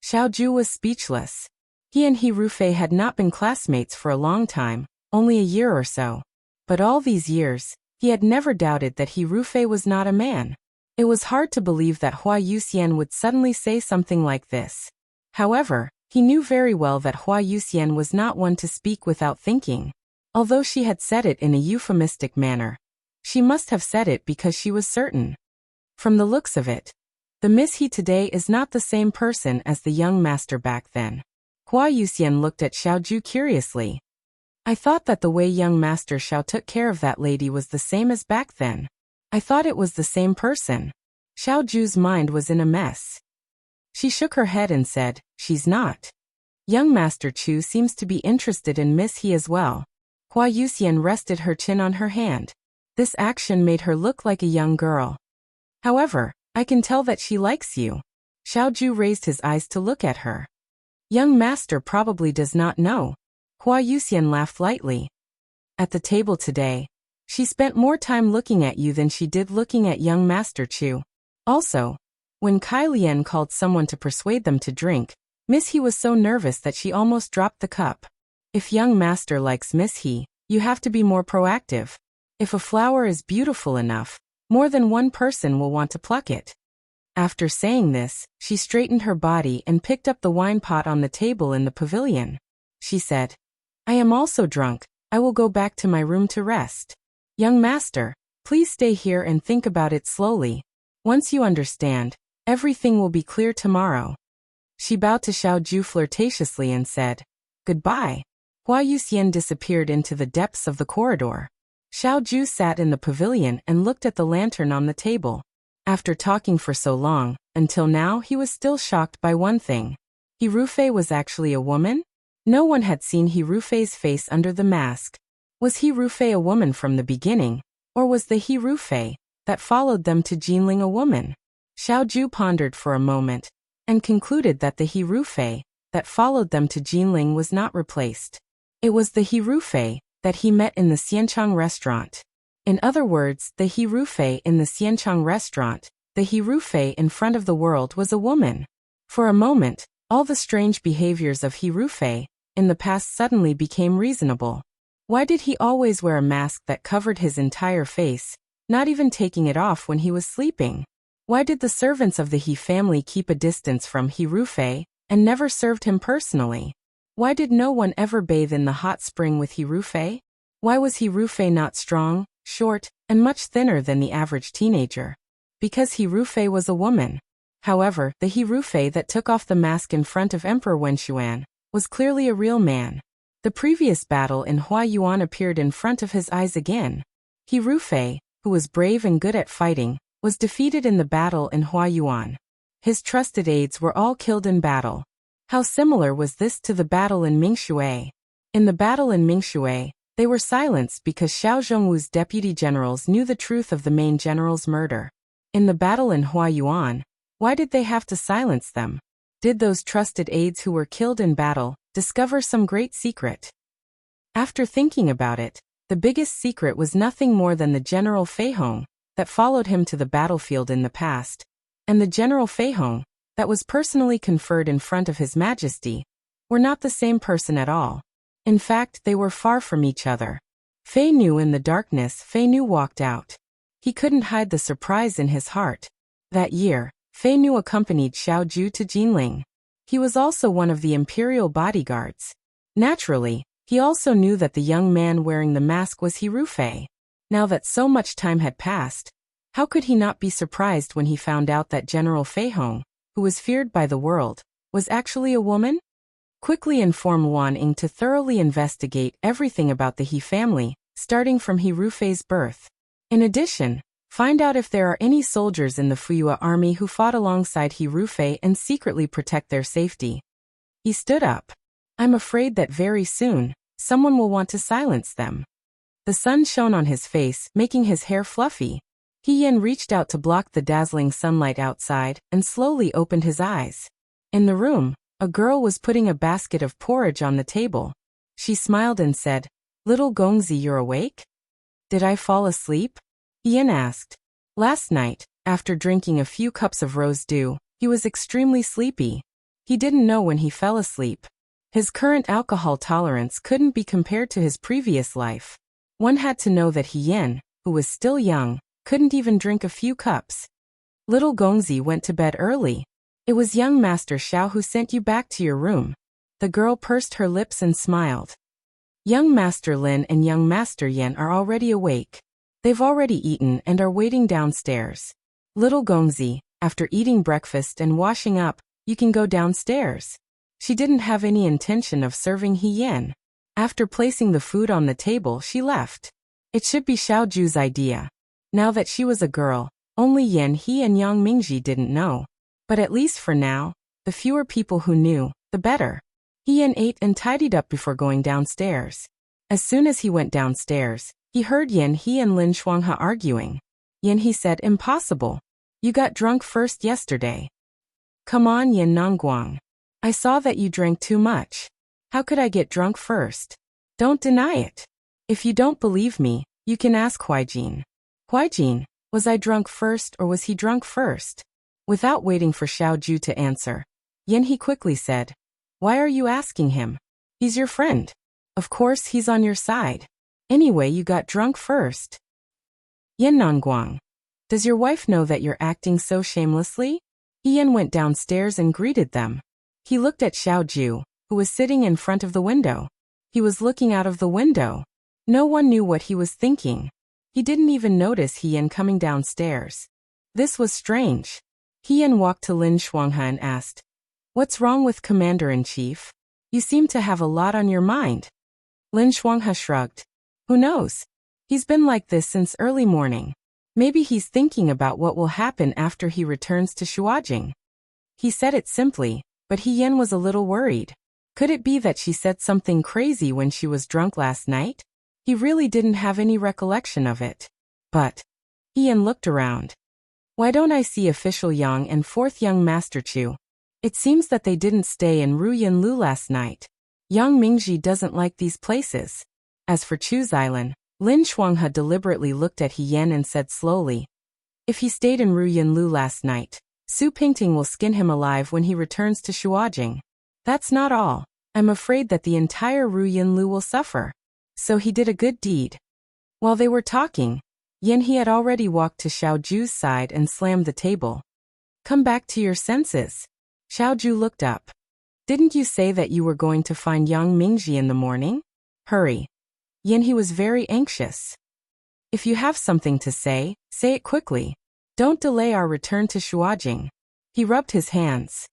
Xiaoju was speechless. He and He Rufei had not been classmates for a long time, only a year or so. But all these years, he had never doubted that He Rufei was not a man. It was hard to believe that Hua Yuxian would suddenly say something like this. However, he knew very well that Hua Yuxian was not one to speak without thinking. Although she had said it in a euphemistic manner, she must have said it because she was certain. From the looks of it, the Miss He today is not the same person as the young master back then. Hua Yuxian looked at Xiaoju curiously. I thought that the way young master Xiao took care of that lady was the same as back then. I thought it was the same person. Xiaoju's mind was in a mess. She shook her head and said, she's not. Young Master Chu seems to be interested in Miss He as well. Hua Yuxian rested her chin on her hand. This action made her look like a young girl. However, I can tell that she likes you. Xiaoju raised his eyes to look at her. Young master probably does not know. Hua Yuxian laughed lightly. At the table today, she spent more time looking at you than she did looking at young Master Chu. Also, when Kai Lian called someone to persuade them to drink, Miss He was so nervous that she almost dropped the cup. If young master likes Miss He, you have to be more proactive. If a flower is beautiful enough, more than one person will want to pluck it. After saying this, she straightened her body and picked up the wine pot on the table in the pavilion. She said, I am also drunk. I will go back to my room to rest. Young master, please stay here and think about it slowly. Once you understand, everything will be clear tomorrow. She bowed to Xiaoju flirtatiously and said, Goodbye. Hua Yuxian disappeared into the depths of the corridor. Xiaoju sat in the pavilion and looked at the lantern on the table. After talking for so long, until now he was still shocked by one thing. He Rufei was actually a woman? No one had seen He Rufei's face under the mask. Was He Rufei a woman from the beginning, or was the He Rufei that followed them to Jinling a woman? Xiaoju pondered for a moment, and concluded that the He Rufei that followed them to Jinling was not replaced. It was the He Rufei that he met in the Xianchang restaurant. In other words, the He Rufei in the Xianchang restaurant, the He Rufei in front of the world was a woman. For a moment, all the strange behaviors of He Rufei in the past suddenly became reasonable. Why did he always wear a mask that covered his entire face, not even taking it off when he was sleeping. Why did the servants of the He family keep a distance from He Rufei and never served him personally? Why did no one ever bathe in the hot spring with He Rufei? Why was He Rufei not strong, short, and much thinner than the average teenager? Because He Rufei was a woman. However, the He Rufei that took off the mask in front of Emperor Wenshuan was clearly a real man. The previous battle in Huayuan appeared in front of his eyes again. He Rufei, who was brave and good at fighting, was defeated in the battle in Huayuan. His trusted aides were all killed in battle. How similar was this to the battle in Mingshui? In the battle in Mingshui, they were silenced because Xiao Zhongwu's deputy generals knew the truth of the main general's murder. In the battle in Huayuan, why did they have to silence them? Did those trusted aides who were killed in battle discover some great secret? After thinking about it, the biggest secret was nothing more than the General Fei Hong that followed him to the battlefield in the past, and the General Fei Hong that was personally conferred in front of His Majesty were not the same person at all. In fact, they were far from each other. Fei Nu in the darkness. Fei Nu walked out. He couldn't hide the surprise in his heart. That year, Fei Nu accompanied Xiao Ju to Jinling. He was also one of the imperial bodyguards. Naturally, he also knew that the young man wearing the mask was He Rufei. Now that so much time had passed, how could he not be surprised when he found out that General Fei Hong, who was feared by the world, was actually a woman? Quickly inform Wan Ying to thoroughly investigate everything about the He family, starting from He Rufei's birth. In addition, find out if there are any soldiers in the Fuyua army who fought alongside He Rufei and secretly protect their safety. He stood up. I'm afraid that very soon, someone will want to silence them. The sun shone on his face, making his hair fluffy. He Yin reached out to block the dazzling sunlight outside and slowly opened his eyes. In the room, a girl was putting a basket of porridge on the table. She smiled and said, "Little Gongzi, you're awake?" "Did I fall asleep?" Yin asked. Last night, after drinking a few cups of rose dew, he was extremely sleepy. He didn't know when he fell asleep. His current alcohol tolerance couldn't be compared to his previous life. One had to know that He Yin, who was still young, couldn't even drink a few cups. Little Gongzi went to bed early. It was young Master Xiao who sent you back to your room. The girl pursed her lips and smiled. Young Master Lin and young Master Yin are already awake. They've already eaten and are waiting downstairs. Little Gongzi, after eating breakfast and washing up, you can go downstairs. She didn't have any intention of serving He Yin. After placing the food on the table, she left. It should be Xiao Ju's idea. Now that she was a girl, only Yin He and Yang Mingji didn't know. But at least for now, the fewer people who knew, the better. He Yin ate and tidied up before going downstairs. As soon as he went downstairs, he heard Yin He and Lin Shuanghe arguing. Yin He said, "Impossible. You got drunk first yesterday." "Come on, Yin Nongguang. I saw that you drank too much. How could I get drunk first? Don't deny it. If you don't believe me, you can ask Huaijin." "Huaijin, was I drunk first or was he drunk first?" Without waiting for Xiao Ju to answer, Yin He quickly said, "Why are you asking him? He's your friend. Of course he's on your side. Anyway, you got drunk first." "Yin Nongguang, does your wife know that you're acting so shamelessly?" Yin went downstairs and greeted them. He looked at Xiao Ju, who was sitting in front of the window. He was looking out of the window. No one knew what he was thinking. He didn't even notice Yin coming downstairs. This was strange. Yin walked to Lin Shuanghe and asked, "What's wrong with Commander-in-Chief? You seem to have a lot on your mind." Lin Shuanghe shrugged. "Who knows? He's been like this since early morning. Maybe he's thinking about what will happen after he returns to Shuajing." He said it simply, but Yin was a little worried. Could it be that she said something crazy when she was drunk last night? He really didn't have any recollection of it. But Yin looked around. "Why don't I see Official Yang and fourth young Master Chu? It seems that they didn't stay in Ruyan Lu last night. Yang Mingji doesn't like these places." As for Chu's island, Lin Shuanghe deliberately looked at Yin and said slowly, "If he stayed in Ruyan Lu last night, Su Pingting will skin him alive when he returns to Shuajing. That's not all. I'm afraid that the entire Ruyan Lu will suffer. So he did a good deed." While they were talking, He had already walked to Xiao Ju's side and slammed the table. Come back to your senses. Xiao Ju looked up. Didn't you say that you were going to find Yang Mingji in the morning? Hurry. He was very anxious. If you have something to say it quickly. Don't delay our return to Shuajing. He rubbed his hands.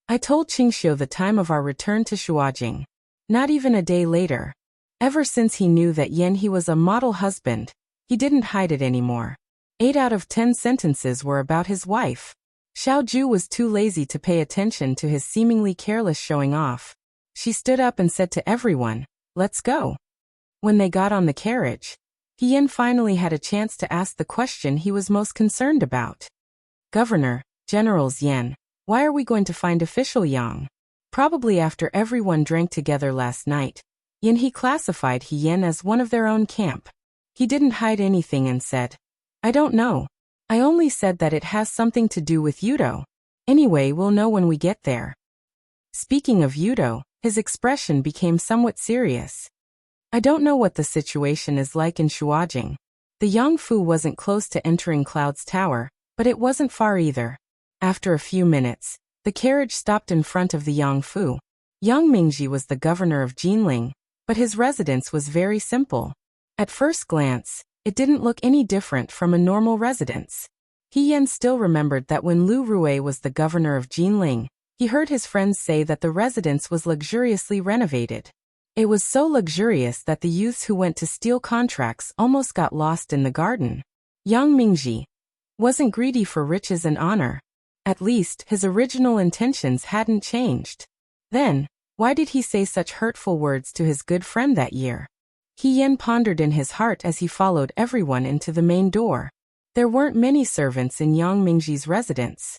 I told Qingxiu the time of our return to Shuajing. Not even a day later. Ever since he knew that he was a model husband, he didn't hide it anymore. 8 out of 10 sentences were about his wife. Xiao Ju was too lazy to pay attention to his seemingly careless showing off. She stood up and said to everyone, let's go. When they got on the carriage, Yen finally had a chance to ask the question he was most concerned about. Governor, Generals Yen, why are we going to find official Yang? Probably after everyone drank together last night. He classified Yen as one of their own camp. He didn't hide anything and said, I don't know. I only said that it has something to do with Yudo. Anyway, we'll know when we get there. Speaking of Yudo, his expression became somewhat serious. I don't know what the situation is like in Shuajing. The Yangfu wasn't close to entering Cloud's tower, but it wasn't far either. After a few minutes, the carriage stopped in front of the Yangfu. Yang Mingji was the governor of Jinling, but his residence was very simple. At first glance, it didn't look any different from a normal residence. Yen still remembered that when Lu Rui was the governor of Jinling, he heard his friends say that the residence was luxuriously renovated. It was so luxurious that the youths who went to steal contracts almost got lost in the garden. Yang Mingji wasn't greedy for riches and honor. At least, his original intentions hadn't changed. Then, why did he say such hurtful words to his good friend that year? Yen pondered in his heart as he followed everyone into the main door. There weren't many servants in Yang Mingji's residence.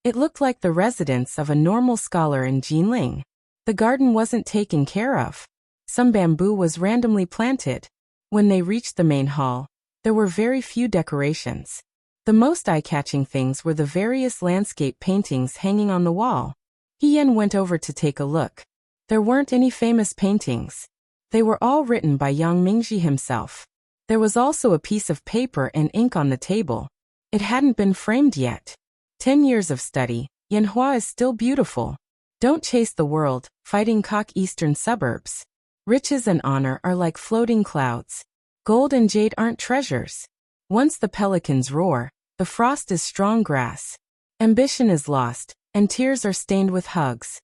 It looked like the residence of a normal scholar in Jinling. The garden wasn't taken care of. Some bamboo was randomly planted. When they reached the main hall, there were very few decorations. The most eye-catching things were the various landscape paintings hanging on the wall. Yen went over to take a look. There weren't any famous paintings. They were all written by Yang Mingji himself. There was also a piece of paper and ink on the table. It hadn't been framed yet. 10 years of study, Yanhua is still beautiful. Don't chase the world, fighting cock eastern suburbs. Riches and honor are like floating clouds. Gold and jade aren't treasures. Once the pelicans roar, the frost is strong grass. Ambition is lost, and tears are stained with hugs.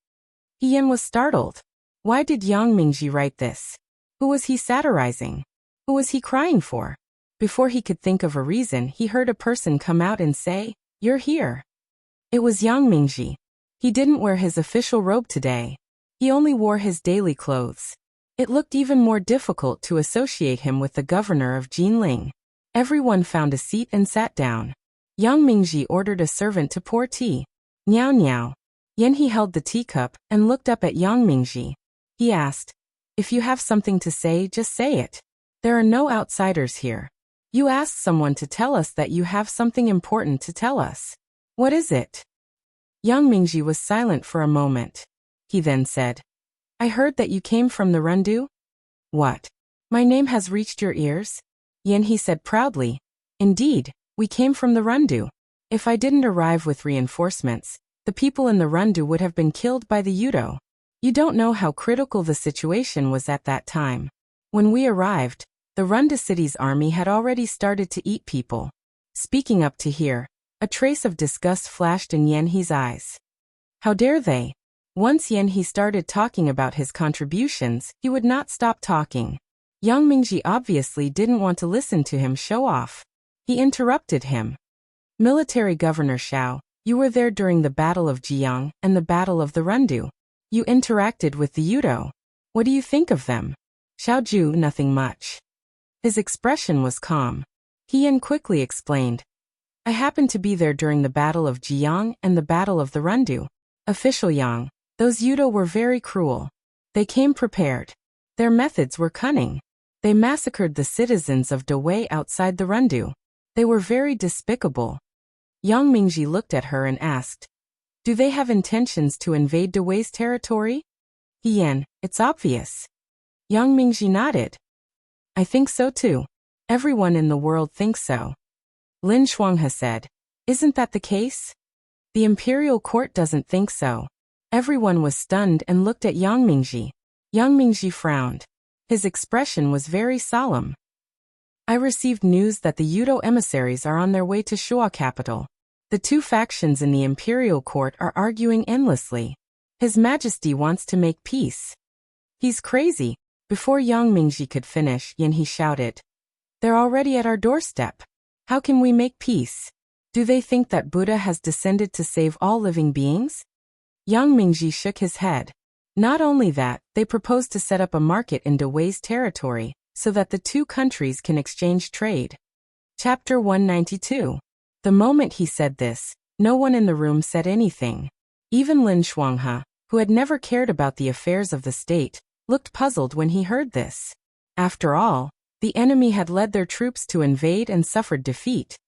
Yen was startled. Why did Yang Mingji write this? Who was he satirizing? Who was he crying for? Before he could think of a reason, he heard a person come out and say, "You're here." It was Yang Mingji. He didn't wear his official robe today. He only wore his daily clothes. It looked even more difficult to associate him with the governor of Jinling. Everyone found a seat and sat down. Yang Mingji ordered a servant to pour tea. Niao niao. He held the teacup and looked up at Yang Mingji. He asked, "If you have something to say, just say it. There are no outsiders here. You asked someone to tell us that you have something important to tell us. What is it?" Yang Mingji was silent for a moment. He then said, "I heard that you came from the Rundu." "What? My name has reached your ears?" He said proudly. "Indeed, we came from the Rundu. If I didn't arrive with reinforcements, the people in the Rundu would have been killed by the Yudo. You don't know how critical the situation was at that time. When we arrived, the Rundu city's army had already started to eat people." Speaking up to here, a trace of disgust flashed in Yanhe's eyes. How dare they? Once Yanhe started talking about his contributions, he would not stop talking. Yang Mingji obviously didn't want to listen to him show off. He interrupted him. "Military Governor Xiao, you were there during the Battle of Jiang and the Battle of the Rundu. You interacted with the Yudo. What do you think of them?" Xiao Ju, nothing much. His expression was calm. Yen quickly explained, "I happened to be there during the Battle of Jiang and the Battle of the Rundu. Official Yang, those Yudo were very cruel. They came prepared. Their methods were cunning. They massacred the citizens of Dawei outside the Rundu. They were very despicable." Yang Mingji looked at her and asked, "Do they have intentions to invade Dawei's territory?" Yen, "It's obvious." Yang Mingji nodded. "I think so too. Everyone in the world thinks so. Lin Shuanghe said. Isn't that the case? The imperial court doesn't think so. Everyone was stunned and looked at Yang Mingji. Yang Mingji frowned. His expression was very solemn. I received news that the Yudo emissaries are on their way to Shuo capital. The two factions in the imperial court are arguing endlessly. His Majesty wants to make peace. He's crazy. Before Yang Mingji could finish, Yan He shouted. They're already at our doorstep. How can we make peace? Do they think that Buddha has descended to save all living beings? Yang Mingji shook his head. Not only that, they propose to set up a market in Dawei's territory, so that the two countries can exchange trade. Chapter 192. The moment he said this, no one in the room said anything. Even Lin Shuanghe, who had never cared about the affairs of the state, looked puzzled when he heard this. After all, the enemy had led their troops to invade and suffered defeat.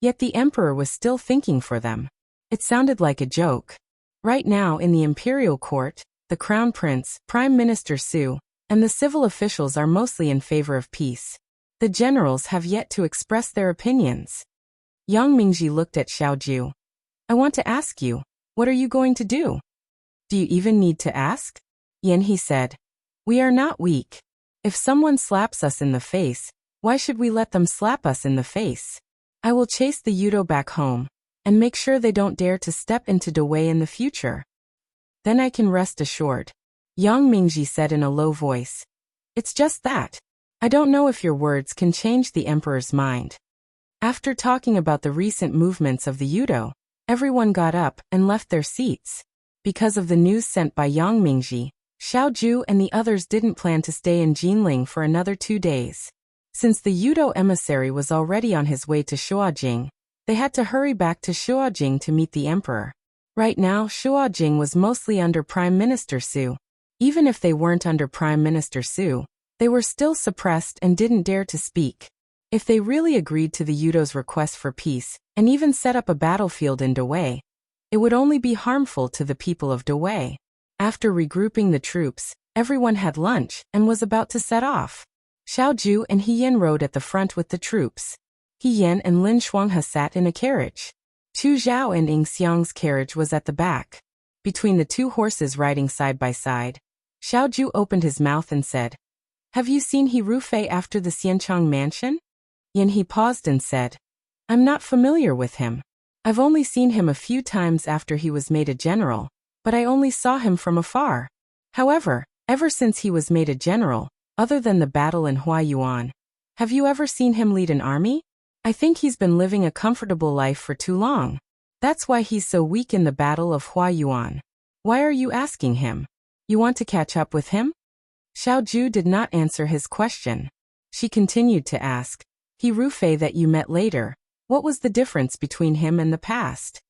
Yet the emperor was still thinking for them. It sounded like a joke. Right now in the imperial court, the crown prince, Prime Minister Su, and the civil officials are mostly in favor of peace. The generals have yet to express their opinions. Yang Mingji looked at Xiaoju. I want to ask you, what are you going to do? Do you even need to ask? Yan He said. We are not weak. If someone slaps us in the face, why should we let them slap us in the face? I will chase the Yudo back home, and make sure they don't dare to step into Dawei in the future. Then I can rest assured. Yang Mingji said in a low voice. It's just that. I don't know if your words can change the emperor's mind. After talking about the recent movements of the Yudo, everyone got up and left their seats. Because of the news sent by Yang Mingji, Xiaoju and the others didn't plan to stay in Jinling for another 2 days. Since the Yudo emissary was already on his way to Shuojing, they had to hurry back to Shuojing to meet the emperor. Right now, Shuojing was mostly under Prime Minister Su. Even if they weren't under Prime Minister Su, they were still suppressed and didn't dare to speak. If they really agreed to the Yudo's request for peace, and even set up a battlefield in Dawei, it would only be harmful to the people of Dawei. After regrouping the troops, everyone had lunch and was about to set off. Xiaoju and He Yan rode at the front with the troops. He Yan and Lin Shuanghe sat in a carriage. Chu Zhao and Ying Xiang's carriage was at the back. Between the two horses riding side by side, Xiaoju opened his mouth and said, Have you seen He Rufei after the Xianchang mansion? Yan He paused and said, I'm not familiar with him. I've only seen him a few times after he was made a general, but I only saw him from afar. However, ever since he was made a general, other than the battle in Huayuan, have you ever seen him lead an army? I think he's been living a comfortable life for too long. That's why he's so weak in the battle of Huayuan. Why are you asking him? You want to catch up with him? Xiaoju did not answer his question. She continued to ask, He Rufei that you met later, what was the difference between him and the past?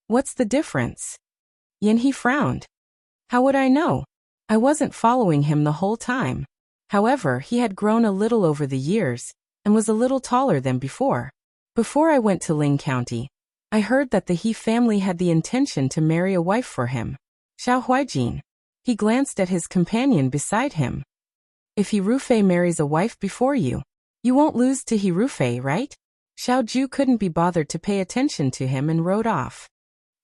What's the difference? Yan He frowned. How would I know? I wasn't following him the whole time. However, he had grown a little over the years, and was a little taller than before. Before I went to Ling County, I heard that the He family had the intention to marry a wife for him. Xiao Huijin. He glanced at his companion beside him. If He Rufei marries a wife before you, you won't lose to He Rufei, right? Xiaoju couldn't be bothered to pay attention to him and rode off.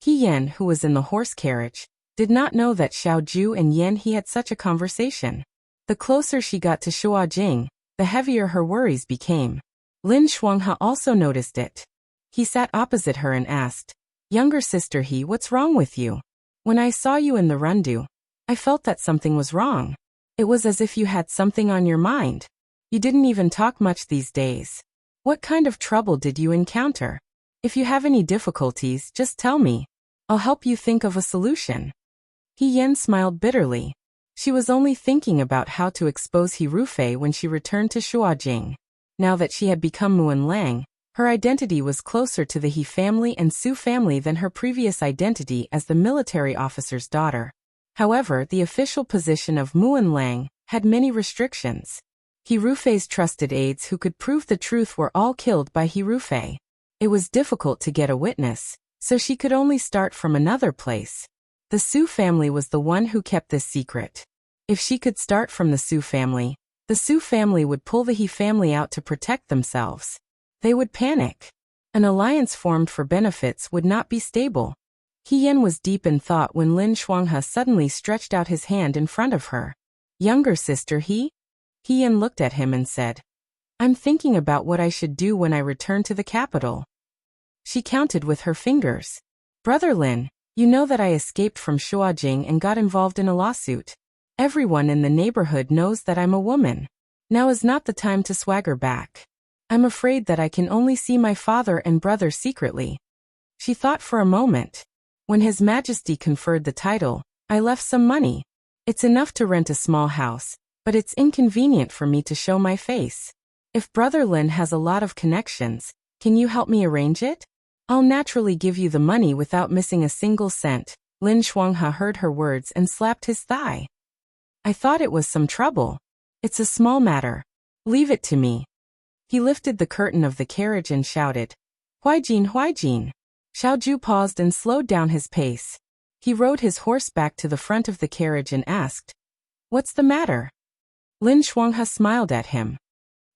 He Yan, who was in the horse carriage, did not know that Xiaoju and Yan He had such a conversation. The closer she got to Shuojing, the heavier her worries became. Lin Shuanghe also noticed it. He sat opposite her and asked, Younger sister He, what's wrong with you? When I saw you in the rundu, I felt that something was wrong. It was as if you had something on your mind. You didn't even talk much these days. What kind of trouble did you encounter? If you have any difficulties, just tell me. I'll help you think of a solution. He Yan smiled bitterly. She was only thinking about how to expose He Rufei when she returned to Shuojing. Now that she had become Muan Lang, her identity was closer to the He family and Su family than her previous identity as the military officer's daughter. However, the official position of Muan Lang had many restrictions. He Rufei's trusted aides who could prove the truth were all killed by He Rufei. It was difficult to get a witness, so she could only start from another place. The Su family was the one who kept this secret. If she could start from the Su family, The Su family would pull the He family out to protect themselves. They would panic. An alliance formed for benefits would not be stable. He Yan was deep in thought when Lin Shuanghe suddenly stretched out his hand in front of her. Younger sister He Yan looked at him and said, I'm thinking about what I should do when I return to the capital. She counted with her fingers. Brother Lin, you know that I escaped from Shuajing and got involved in a lawsuit. Everyone in the neighborhood knows that I'm a woman. Now is not the time to swagger back. I'm afraid that I can only see my father and brother secretly. She thought for a moment. When His Majesty conferred the title, I left some money. It's enough to rent a small house, but it's inconvenient for me to show my face. If Brother Lin has a lot of connections, can you help me arrange it? I'll naturally give you the money without missing a single cent. Lin Shuanghe heard her words and slapped his thigh. I thought it was some trouble. It's a small matter. Leave it to me. He lifted the curtain of the carriage and shouted, Huaijin, Huaijin. Xiaoju paused and slowed down his pace. He rode his horse back to the front of the carriage and asked, What's the matter? Lin Shuanghe smiled at him.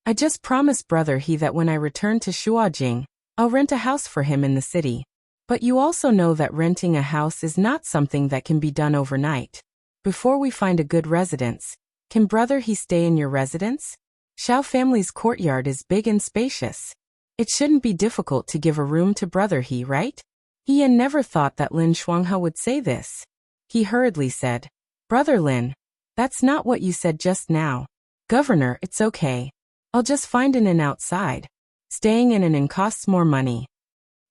I just promised Brother He that when I return to Shuajing, I'll rent a house for him in the city. But you also know that renting a house is not something that can be done overnight. Before we find a good residence, can Brother He stay in your residence? Xiao family's courtyard is big and spacious. It shouldn't be difficult to give a room to Brother He, right? He Yan never thought that Lin Shuanghe would say this. He hurriedly said, Brother Lin, that's not what you said just now. Governor, it's okay. I'll just find an inn outside. Staying in an inn costs more money.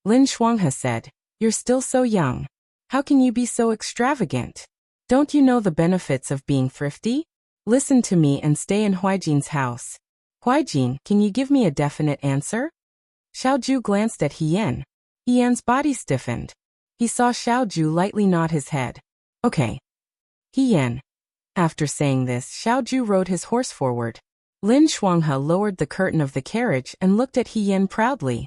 Lin Shuanghe said, You're still so young. How can you be so extravagant? Don't you know the benefits of being thrifty? Listen to me and stay in Huaijin's house. Huaijin, can you give me a definite answer? Xiaoju glanced at He Yan. He Yan's body stiffened. He saw Xiaoju lightly nod his head. Okay. He Yan. After saying this, Xiaoju rode his horse forward. Lin Shuanghe lowered the curtain of the carriage and looked at He Yan proudly.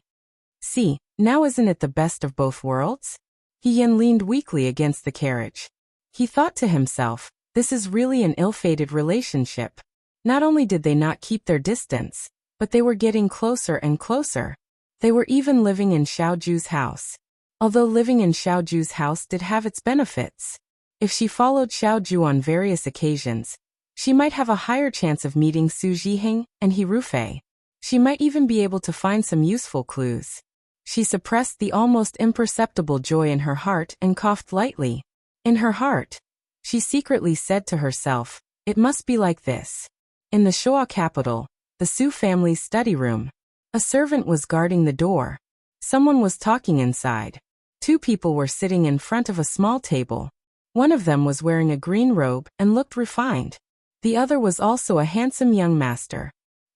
See, now isn't it the best of both worlds? He Yan leaned weakly against the carriage. He thought to himself, this is really an ill-fated relationship. Not only did they not keep their distance, but they were getting closer and closer. They were even living in Xiaoju's house. Although living in Xiaoju's house did have its benefits. If she followed Xiaoju on various occasions, she might have a higher chance of meeting Su Zhiheng and He Rufei. She might even be able to find some useful clues. She suppressed the almost imperceptible joy in her heart and coughed lightly. In her heart, she secretly said to herself, it must be like this. In the Shuo capital, the Su family's study room, a servant was guarding the door. Someone was talking inside. Two people were sitting in front of a small table. One of them was wearing a green robe and looked refined. The other was also a handsome young master.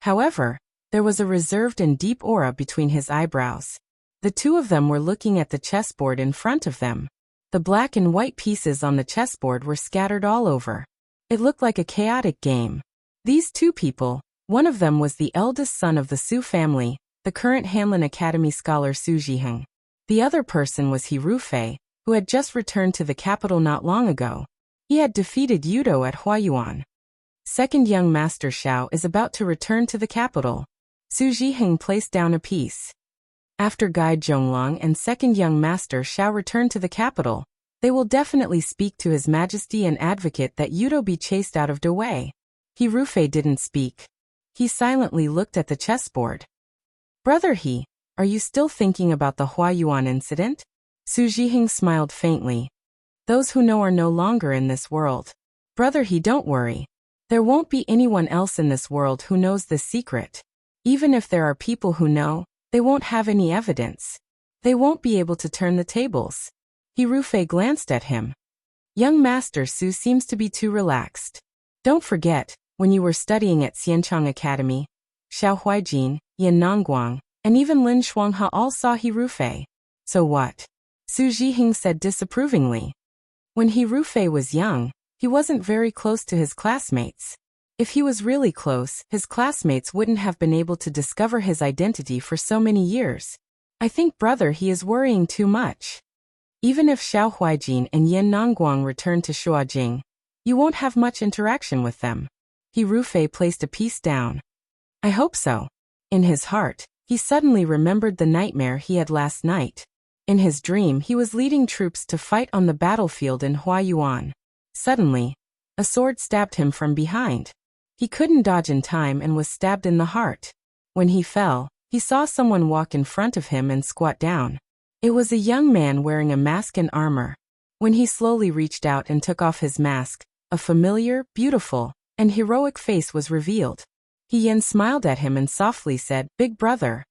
However, there was a reserved and deep aura between his eyebrows. The two of them were looking at the chessboard in front of them. The black and white pieces on the chessboard were scattered all over. It looked like a chaotic game. These two people, one of them was the eldest son of the Su family, the current Hanlin Academy scholar Su Zhiheng. The other person was He Rufei, who had just returned to the capital not long ago. He had defeated Yudo at Huayuan. Second young master Xiao is about to return to the capital. Su Zhiheng placed down a piece. After Guide Zhonglong and second young master Xiao return to the capital, they will definitely speak to His Majesty and advocate that Yudo be chased out of Dawei. He Rufei didn't speak. He silently looked at the chessboard. Brother He, are you still thinking about the Huayuan incident? Su Zhiheng smiled faintly. Those who know are no longer in this world. Brother He, don't worry. There won't be anyone else in this world who knows this secret. Even if there are people who know, they won't have any evidence. They won't be able to turn the tables. He Rufei glanced at him. Young Master Su seems to be too relaxed. Don't forget, when you were studying at Xianchang Academy, Xiao Huaijin, Yan Nongguang, and even Lin Shuanghe all saw He Rufei. So what? Su Zhiheng said disapprovingly. When He Rufei was young, he wasn't very close to his classmates. If he was really close, his classmates wouldn't have been able to discover his identity for so many years. I think brother He is worrying too much. Even if Xiao Huaijin and Yan Nongguang return to Shuajing, you won't have much interaction with them. He Rufei placed a piece down. I hope so. In his heart, he suddenly remembered the nightmare he had last night. In his dream he was leading troops to fight on the battlefield in Huayuan. Suddenly, a sword stabbed him from behind. He couldn't dodge in time and was stabbed in the heart. When he fell, he saw someone walk in front of him and squat down. It was a young man wearing a mask and armor. When he slowly reached out and took off his mask, a familiar, beautiful, and heroic face was revealed. He Yan smiled at him and softly said, "Big brother."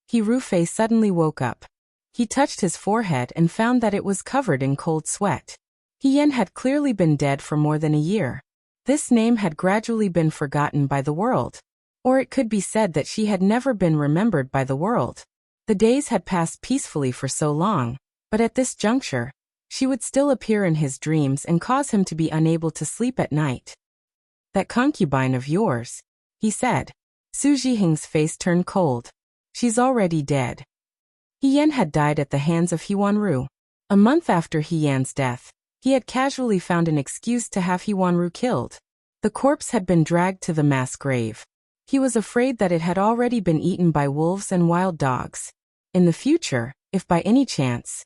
He Rufei suddenly woke up. He touched his forehead and found that it was covered in cold sweat. He Yan had clearly been dead for more than a year. This name had gradually been forgotten by the world. Or it could be said that she had never been remembered by the world. The days had passed peacefully for so long, but at this juncture, she would still appear in his dreams and cause him to be unable to sleep at night. "That concubine of yours," he said. Su Jiheng's face turned cold. "She's already dead." He Yan had died at the hands of Huanru. A month after He Yan's death, he had casually found an excuse to have Huanru killed. The corpse had been dragged to the mass grave. He was afraid that it had already been eaten by wolves and wild dogs. In the future, if by any chance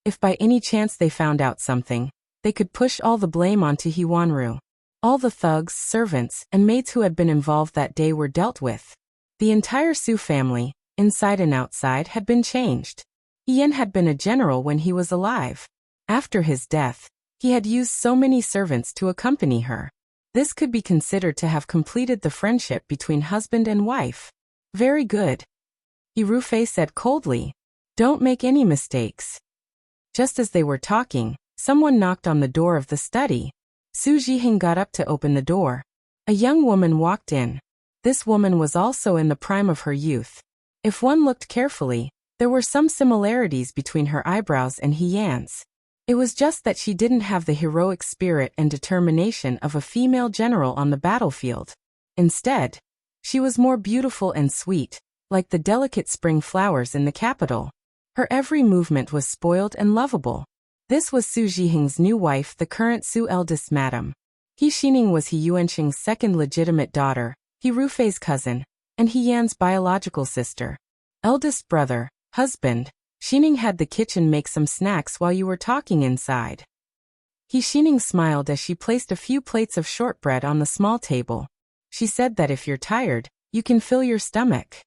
they found out something, they could push all the blame onto Huanru. All the thugs, servants, and maids who had been involved that day were dealt with. The entire Su family, inside and outside, had been changed. Yan had been a general when he was alive. After his death, he had used so many servants to accompany her. This could be considered to have completed the friendship between husband and wife. Very good. He Rufei said coldly. Don't make any mistakes. Just as they were talking, someone knocked on the door of the study. Su Jiheng got up to open the door. A young woman walked in. This woman was also in the prime of her youth. If one looked carefully, there were some similarities between her eyebrows and He Yan's. It was just that she didn't have the heroic spirit and determination of a female general on the battlefield. Instead, she was more beautiful and sweet, like the delicate spring flowers in the capital. Her every movement was spoiled and lovable. This was Su Jiheng's new wife, the current Su eldest madam. He Xining was He Yuanqing's second legitimate daughter, He Rufei's cousin, and He Yan's biological sister. Eldest brother, husband, Xining had the kitchen make some snacks while you were talking inside. He Xining smiled as she placed a few plates of shortbread on the small table. She said that if you're tired, you can fill your stomach.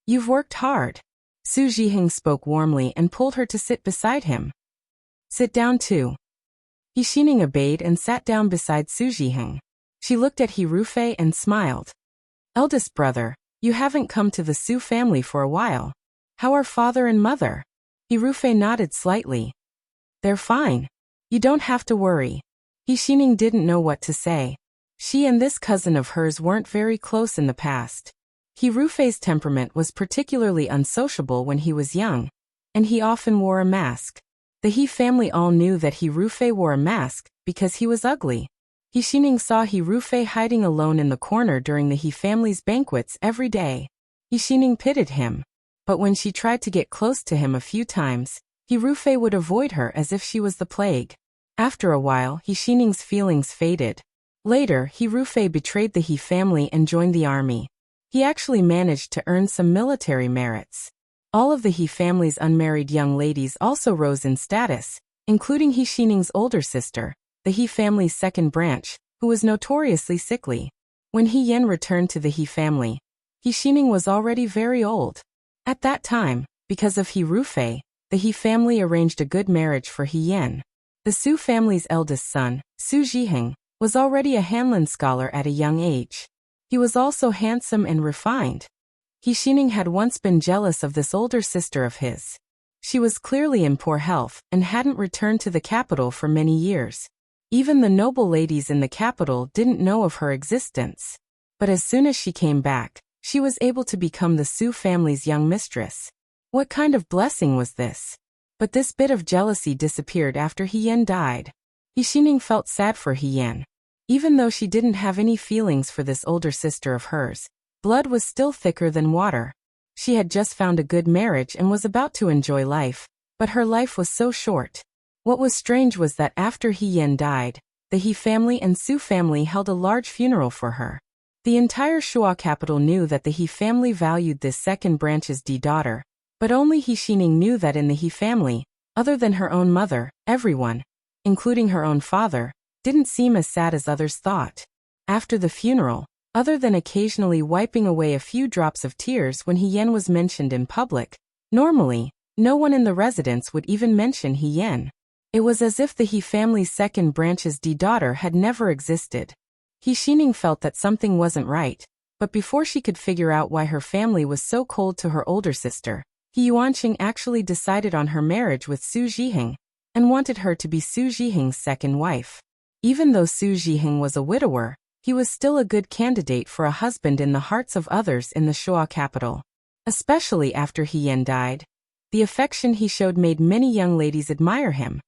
You've worked hard. Su Jiheng spoke warmly and pulled her to sit beside him. Sit down too. He Xining obeyed and sat down beside Su Jiheng. She looked at He Rufei and smiled. Eldest brother, you haven't come to the Su family for a while. How are father and mother? He Rufei nodded slightly. They're fine. You don't have to worry. He Xining didn't know what to say. She and this cousin of hers weren't very close in the past. He Rufei's temperament was particularly unsociable when he was young, and he often wore a mask. The He family all knew that He Rufei wore a mask because he was ugly. He Xining saw He Rufei hiding alone in the corner during the He family's banquets every day. He Xining pitied him, but when she tried to get close to him a few times, He Rufei would avoid her as if she was the plague. After a while, He Xining's feelings faded. Later, He Rufei betrayed the He family and joined the army. He actually managed to earn some military merits. All of the He family's unmarried young ladies also rose in status, including He Xining's older sister, the He family's second branch, who was notoriously sickly. When He Yan returned to the He family, He Xining was already very old. At that time, because of He Rufei, the He family arranged a good marriage for He Yan. The Su family's eldest son, Su Jiheng, was already a Hanlin scholar at a young age. He was also handsome and refined. He Xining had once been jealous of this older sister of his. She was clearly in poor health and hadn't returned to the capital for many years. Even the noble ladies in the capital didn't know of her existence. But as soon as she came back, she was able to become the Su family's young mistress. What kind of blessing was this? But this bit of jealousy disappeared after He Yan died. He Xining felt sad for He Yan. Even though she didn't have any feelings for this older sister of hers, blood was still thicker than water. She had just found a good marriage and was about to enjoy life, but her life was so short. What was strange was that after He Yan died, the He family and Su family held a large funeral for her. The entire Shuo capital knew that the He family valued this second branch's daughter, but only He Xining knew that in the He family, other than her own mother, everyone, including her own father, didn't seem as sad as others thought. After the funeral, other than occasionally wiping away a few drops of tears when He Yan was mentioned in public, normally, no one in the residence would even mention He Yan. It was as if the He family's second branch's daughter had never existed. He Xining felt that something wasn't right, but before she could figure out why her family was so cold to her older sister, He Yuanqing actually decided on her marriage with Su Zhiheng, and wanted her to be Su Zhiheng's second wife. Even though Su Zhiheng was a widower, he was still a good candidate for a husband in the hearts of others in the Shuo capital. Especially after He Yan died, the affection he showed made many young ladies admire him.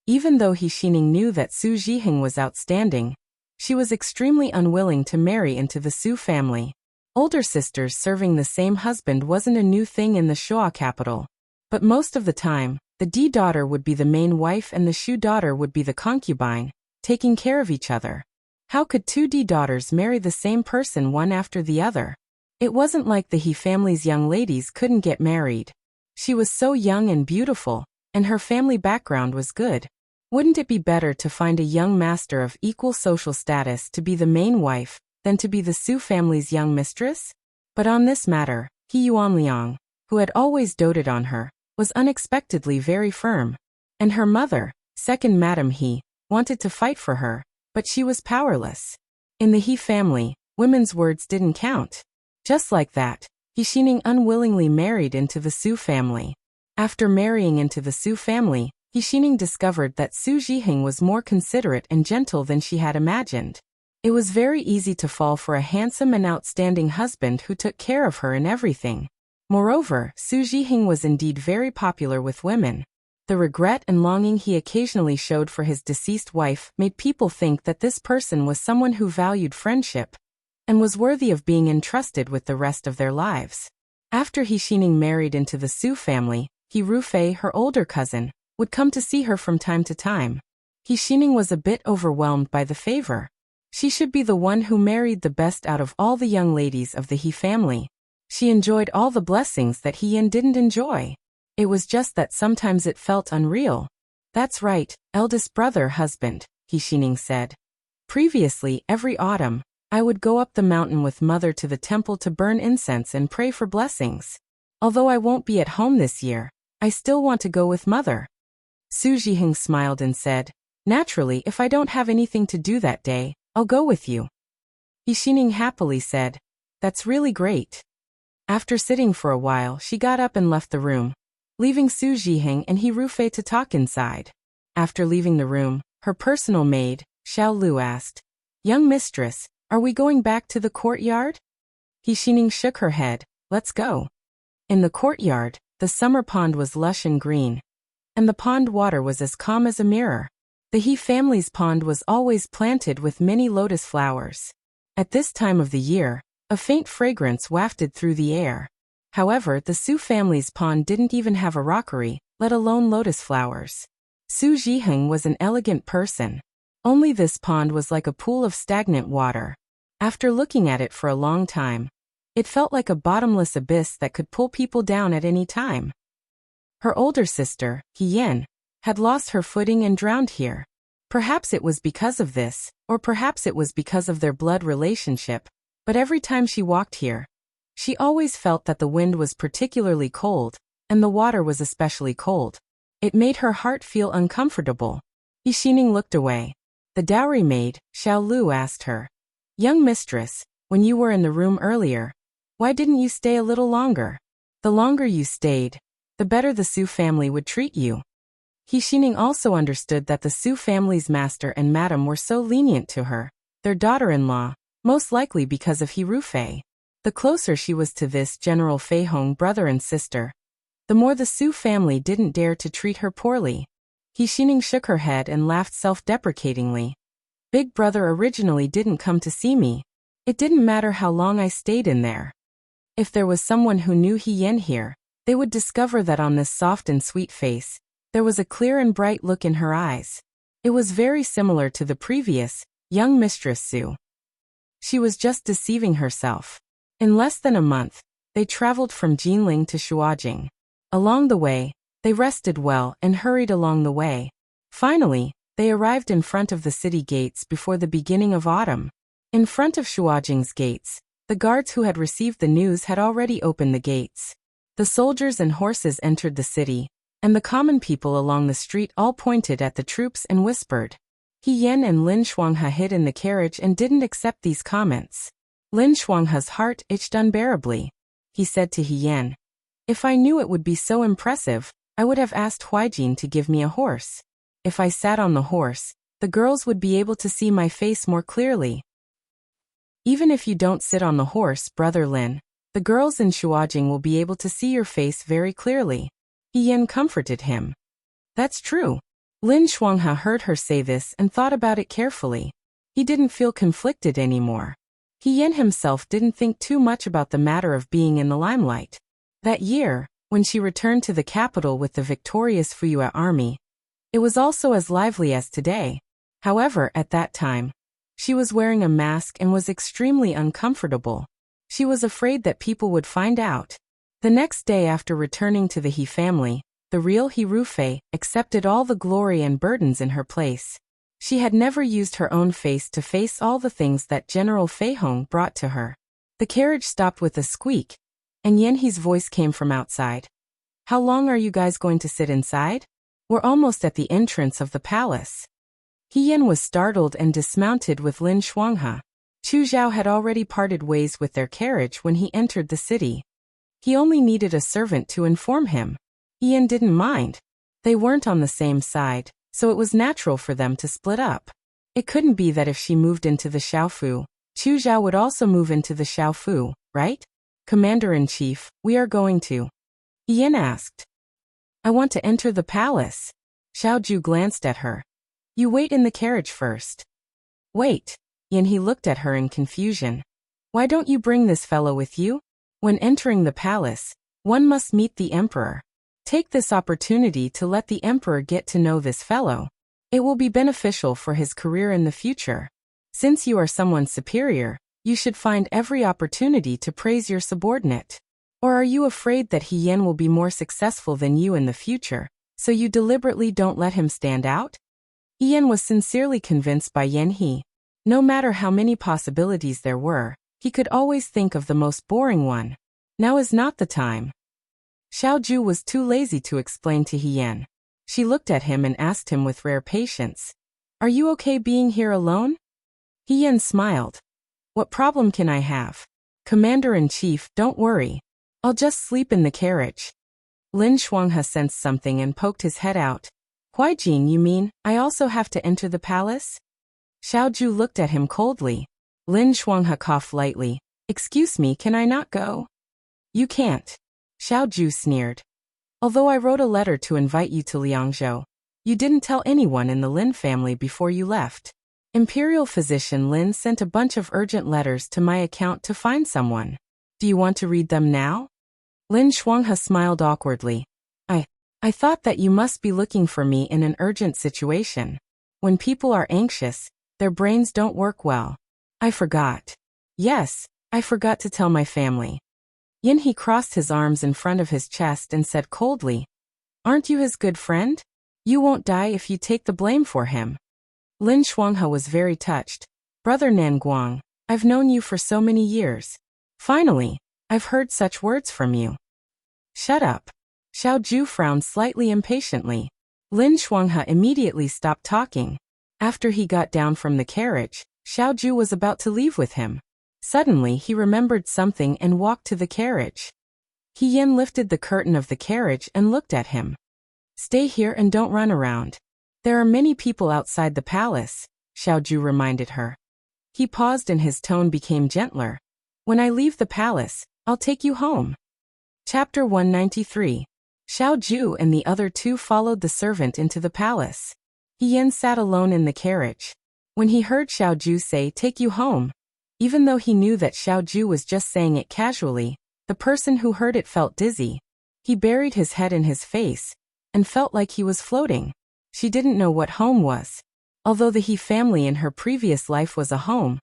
Even though He Xining knew that Su Zhiheng was outstanding, she was extremely unwilling to marry into the Su family. Older sisters serving the same husband wasn't a new thing in the Shuo capital, but most of the time, the daughter would be the main wife and the Shu daughter would be the concubine, taking care of each other. How could two daughters marry the same person one after the other? It wasn't like the He family's young ladies couldn't get married. She was so young and beautiful, and her family background was good. Wouldn't it be better to find a young master of equal social status to be the main wife, than to be the Su family's young mistress? But on this matter, He Yuanliang, who had always doted on her, was unexpectedly very firm. And her mother, second Madam He, wanted to fight for her, but she was powerless. In the He family, women's words didn't count. Just like that, He Xining unwillingly married into the Su family. After marrying into the Su family, He Xining discovered that Su Zhiheng was more considerate and gentle than she had imagined. It was very easy to fall for a handsome and outstanding husband who took care of her in everything. Moreover, Su Zhiheng was indeed very popular with women. The regret and longing he occasionally showed for his deceased wife made people think that this person was someone who valued friendship and was worthy of being entrusted with the rest of their lives. After He Xining married into the Su family, He Rufei, her older cousin, would come to see her from time to time. He Xining was a bit overwhelmed by the favor. She should be the one who married the best out of all the young ladies of the He family. She enjoyed all the blessings that He Yan didn't enjoy. It was just that sometimes it felt unreal. That's right, eldest brother husband, He Xining said. Previously, every autumn, I would go up the mountain with mother to the temple to burn incense and pray for blessings. Although I won't be at home this year, I still want to go with mother. Su Zhiheng smiled and said, naturally, if I don't have anything to do that day, I'll go with you. He Xining happily said, that's really great. After sitting for a while, she got up and left the room, leaving Su Zhiheng and He Rufei to talk inside. After leaving the room, her personal maid, Xiao Lu, asked, young mistress, are we going back to the courtyard? He Xining shook her head, let's go. In the courtyard, the summer pond was lush and green, and the pond water was as calm as a mirror. The He family's pond was always planted with many lotus flowers. At this time of the year, a faint fragrance wafted through the air. However, the Su family's pond didn't even have a rockery, let alone lotus flowers. Su Zhiheng was an elegant person. Only this pond was like a pool of stagnant water. After looking at it for a long time, it felt like a bottomless abyss that could pull people down at any time. Her older sister, He Yan, had lost her footing and drowned here. Perhaps it was because of this, or perhaps it was because of their blood relationship, but every time she walked here, she always felt that the wind was particularly cold, and the water was especially cold. It made her heart feel uncomfortable. He Xining looked away. The dowry maid, Xiao Lu, asked her, young mistress, when you were in the room earlier, why didn't you stay a little longer? The longer you stayed, the better the Su family would treat you. He Xining also understood that the Su family's master and madam were so lenient to her, their daughter-in-law, most likely because of He Rufei. The closer she was to this General Fei Hong brother and sister, the more the Su family didn't dare to treat her poorly. He Xining shook her head and laughed self-deprecatingly. Big brother originally didn't come to see me. It didn't matter how long I stayed in there. If there was someone who knew He Yan here, they would discover that on this soft and sweet face, there was a clear and bright look in her eyes. It was very similar to the previous, young mistress Su. She was just deceiving herself. In less than a month, they traveled from Jinling to Shuajing. Along the way, they rested well and hurried along the way. Finally, they arrived in front of the city gates before the beginning of autumn. In front of Shuajing's gates, the guards who had received the news had already opened the gates. The soldiers and horses entered the city, and the common people along the street all pointed at the troops and whispered. He Yan and Lin Shuanghe hid in the carriage and didn't accept these comments. Lin Shuanghe's heart itched unbearably. He said to He Yan, "If I knew it would be so impressive, I would have asked Huijin to give me a horse. If I sat on the horse, the girls would be able to see my face more clearly." "Even if you don't sit on the horse, Brother Lin, the girls in Shuajing will be able to see your face very clearly." He Yan comforted him. "That's true." Lin Shuanghe heard her say this and thought about it carefully. He didn't feel conflicted anymore. He Yan himself didn't think too much about the matter of being in the limelight. That year, when she returned to the capital with the victorious Fuyue army, it was also as lively as today. However, at that time, she was wearing a mask and was extremely uncomfortable. She was afraid that people would find out. The next day after returning to the He family, the real He Rufei accepted all the glory and burdens in her place. She had never used her own face to face all the things that General Fei Hong brought to her. The carriage stopped with a squeak, and Yan He's voice came from outside. "How long are you guys going to sit inside? We're almost at the entrance of the palace." He Yan was startled and dismounted with Lin Shuanghe. Chu Zhao had already parted ways with their carriage when he entered the city. He only needed a servant to inform him. He Yan didn't mind. They weren't on the same side, so it was natural for them to split up. It couldn't be that if she moved into the Xiaofu, Chu Zhao would also move into the Xiaofu, right? "Commander-in-Chief, we are going to?" He Yan asked. "I want to enter the palace." Xiao Ju glanced at her. "You wait in the carriage first." "Wait." Yan He looked at her in confusion. "Why don't you bring this fellow with you? When entering the palace, one must meet the emperor. Take this opportunity to let the emperor get to know this fellow. It will be beneficial for his career in the future. Since you are someone's superior, you should find every opportunity to praise your subordinate. Or are you afraid that He Yan will be more successful than you in the future, so you deliberately don't let him stand out?" He Yan was sincerely convinced by Yan He. No matter how many possibilities there were, he could always think of the most boring one. Now is not the time. Xiao Ju was too lazy to explain to He Yan. She looked at him and asked him with rare patience, "Are you okay being here alone?" He Yan smiled. "What problem can I have? Commander-in-Chief, don't worry. I'll just sleep in the carriage." Lin Shuanghe sensed something and poked his head out. "Huijin, you mean, I also have to enter the palace?" Xiao Ju looked at him coldly. Lin Shuanghe coughed lightly. "Excuse me, can I not go?" "You can't." Xiao Ju sneered. "Although I wrote a letter to invite you to Liangzhou, you didn't tell anyone in the Lin family before you left. Imperial Physician Lin sent a bunch of urgent letters to my account to find someone. Do you want to read them now?" Lin Shuanghe smiled awkwardly. I thought that you must be looking for me in an urgent situation. When people are anxious, their brains don't work well. I forgot. Yes, I forgot to tell my family." Yin He crossed his arms in front of his chest and said coldly, "Aren't you his good friend? You won't die if you take the blame for him." Lin Shuanghe was very touched. "Brother Nanguang, I've known you for so many years. Finally, I've heard such words from you." "Shut up." Xiao Ju frowned slightly impatiently. Lin Shuanghe immediately stopped talking. After he got down from the carriage, Xiao Ju was about to leave with him. Suddenly he remembered something and walked to the carriage. He Yan lifted the curtain of the carriage and looked at him. "Stay here and don't run around. There are many people outside the palace," Xiao Ju reminded her. He paused and his tone became gentler. "When I leave the palace, I'll take you home." Chapter 193. Xiao Ju and the other two followed the servant into the palace. He Yan sat alone in the carriage. When he heard Xiao Ju say, "Take you home," even though he knew that Xiao Ju was just saying it casually, the person who heard it felt dizzy. He buried his head in his face and felt like he was floating. She didn't know what home was. Although the He family in her previous life was a home,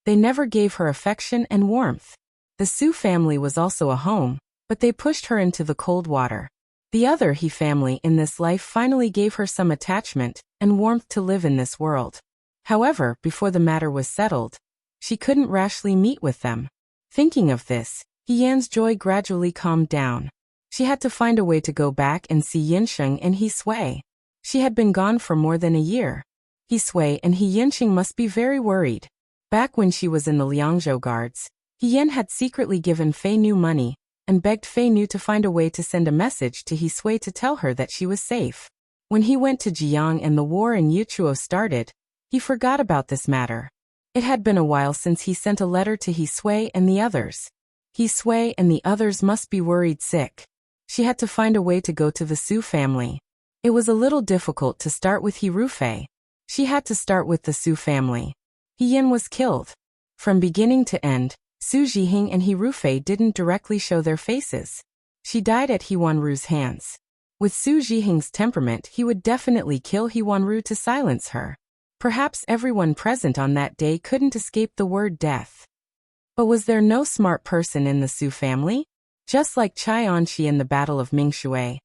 They never gave her affection and warmth. The Su family was also a home, but they pushed her into the cold water. The other He family in this life finally gave her some attachment and warmth to live in this world. However, before the matter was settled, she couldn't rashly meet with them. Thinking of this, He Yan's joy gradually calmed down. She had to find a way to go back and see Yinsheng and He Sui. She had been gone for more than a year. He Sui and He Yinsheng must be very worried. Back when she was in the Liangzhou guards, He Yan had secretly given Fei Nu money and begged Fei Nu to find a way to send a message to He Sui to tell her that she was safe. When he went to Jiang and the war in Yuchuo started, he forgot about this matter. It had been a while since he sent a letter to He Sui and the others. He Sui and the others must be worried sick. She had to find a way to go to the Su family. It was a little difficult to start with He Rufei. She had to start with the Su family. He Yan was killed. From beginning to end, Su Zhiheng and He Rufei didn't directly show their faces. She died at He Wanru's hands. With Su Zhiheng's temperament, he would definitely kill He Wanru to silence her. Perhaps everyone present on that day couldn't escape the word death. But was there no smart person in the Su family? Just like Chai Anxi in the Battle of Mingshui.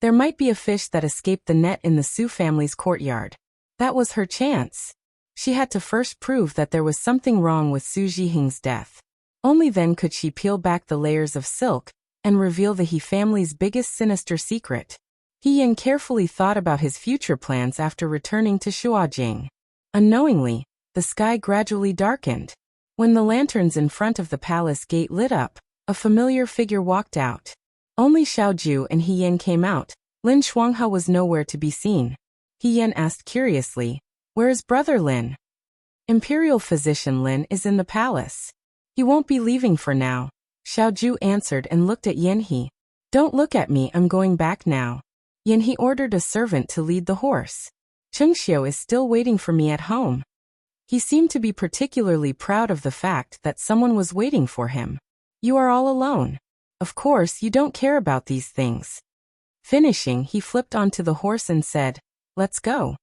There might be a fish that escaped the net in the Su family's courtyard. That was her chance. She had to first prove that there was something wrong with Su Zhiheng's death. Only then could she peel back the layers of silk and reveal the He family's biggest sinister secret. He Yan carefully thought about his future plans after returning to Shuajing. Unknowingly, the sky gradually darkened. When the lanterns in front of the palace gate lit up, a familiar figure walked out. Only Xiaoju and He Yan came out. Lin Shuanghe was nowhere to be seen. He Yan asked curiously, "Where is brother Lin?" "Imperial physician Lin is in the palace. He won't be leaving for now," Xiaoju answered and looked at Yanhe. "Don't look at me, I'm going back now." Yanhe ordered a servant to lead the horse. "Chengxiu is still waiting for me at home." He seemed to be particularly proud of the fact that someone was waiting for him. "You are all alone. Of course you don't care about these things." Finishing, he flipped onto the horse and said, "Let's go."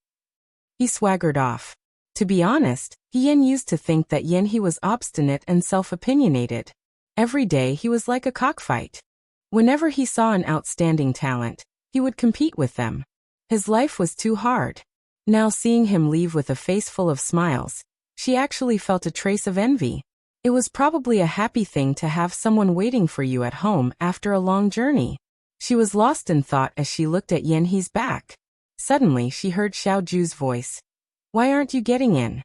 He swaggered off. To be honest, He Yan used to think that Yanhe was obstinate and self-opinionated. Every day he was like a cockfight. Whenever he saw an outstanding talent, he would compete with them. His life was too hard. Now seeing him leave with a face full of smiles, she actually felt a trace of envy. It was probably a happy thing to have someone waiting for you at home after a long journey. She was lost in thought as she looked at Yanhe's back. Suddenly she heard Xiaoju's voice. "Why aren't you getting in?"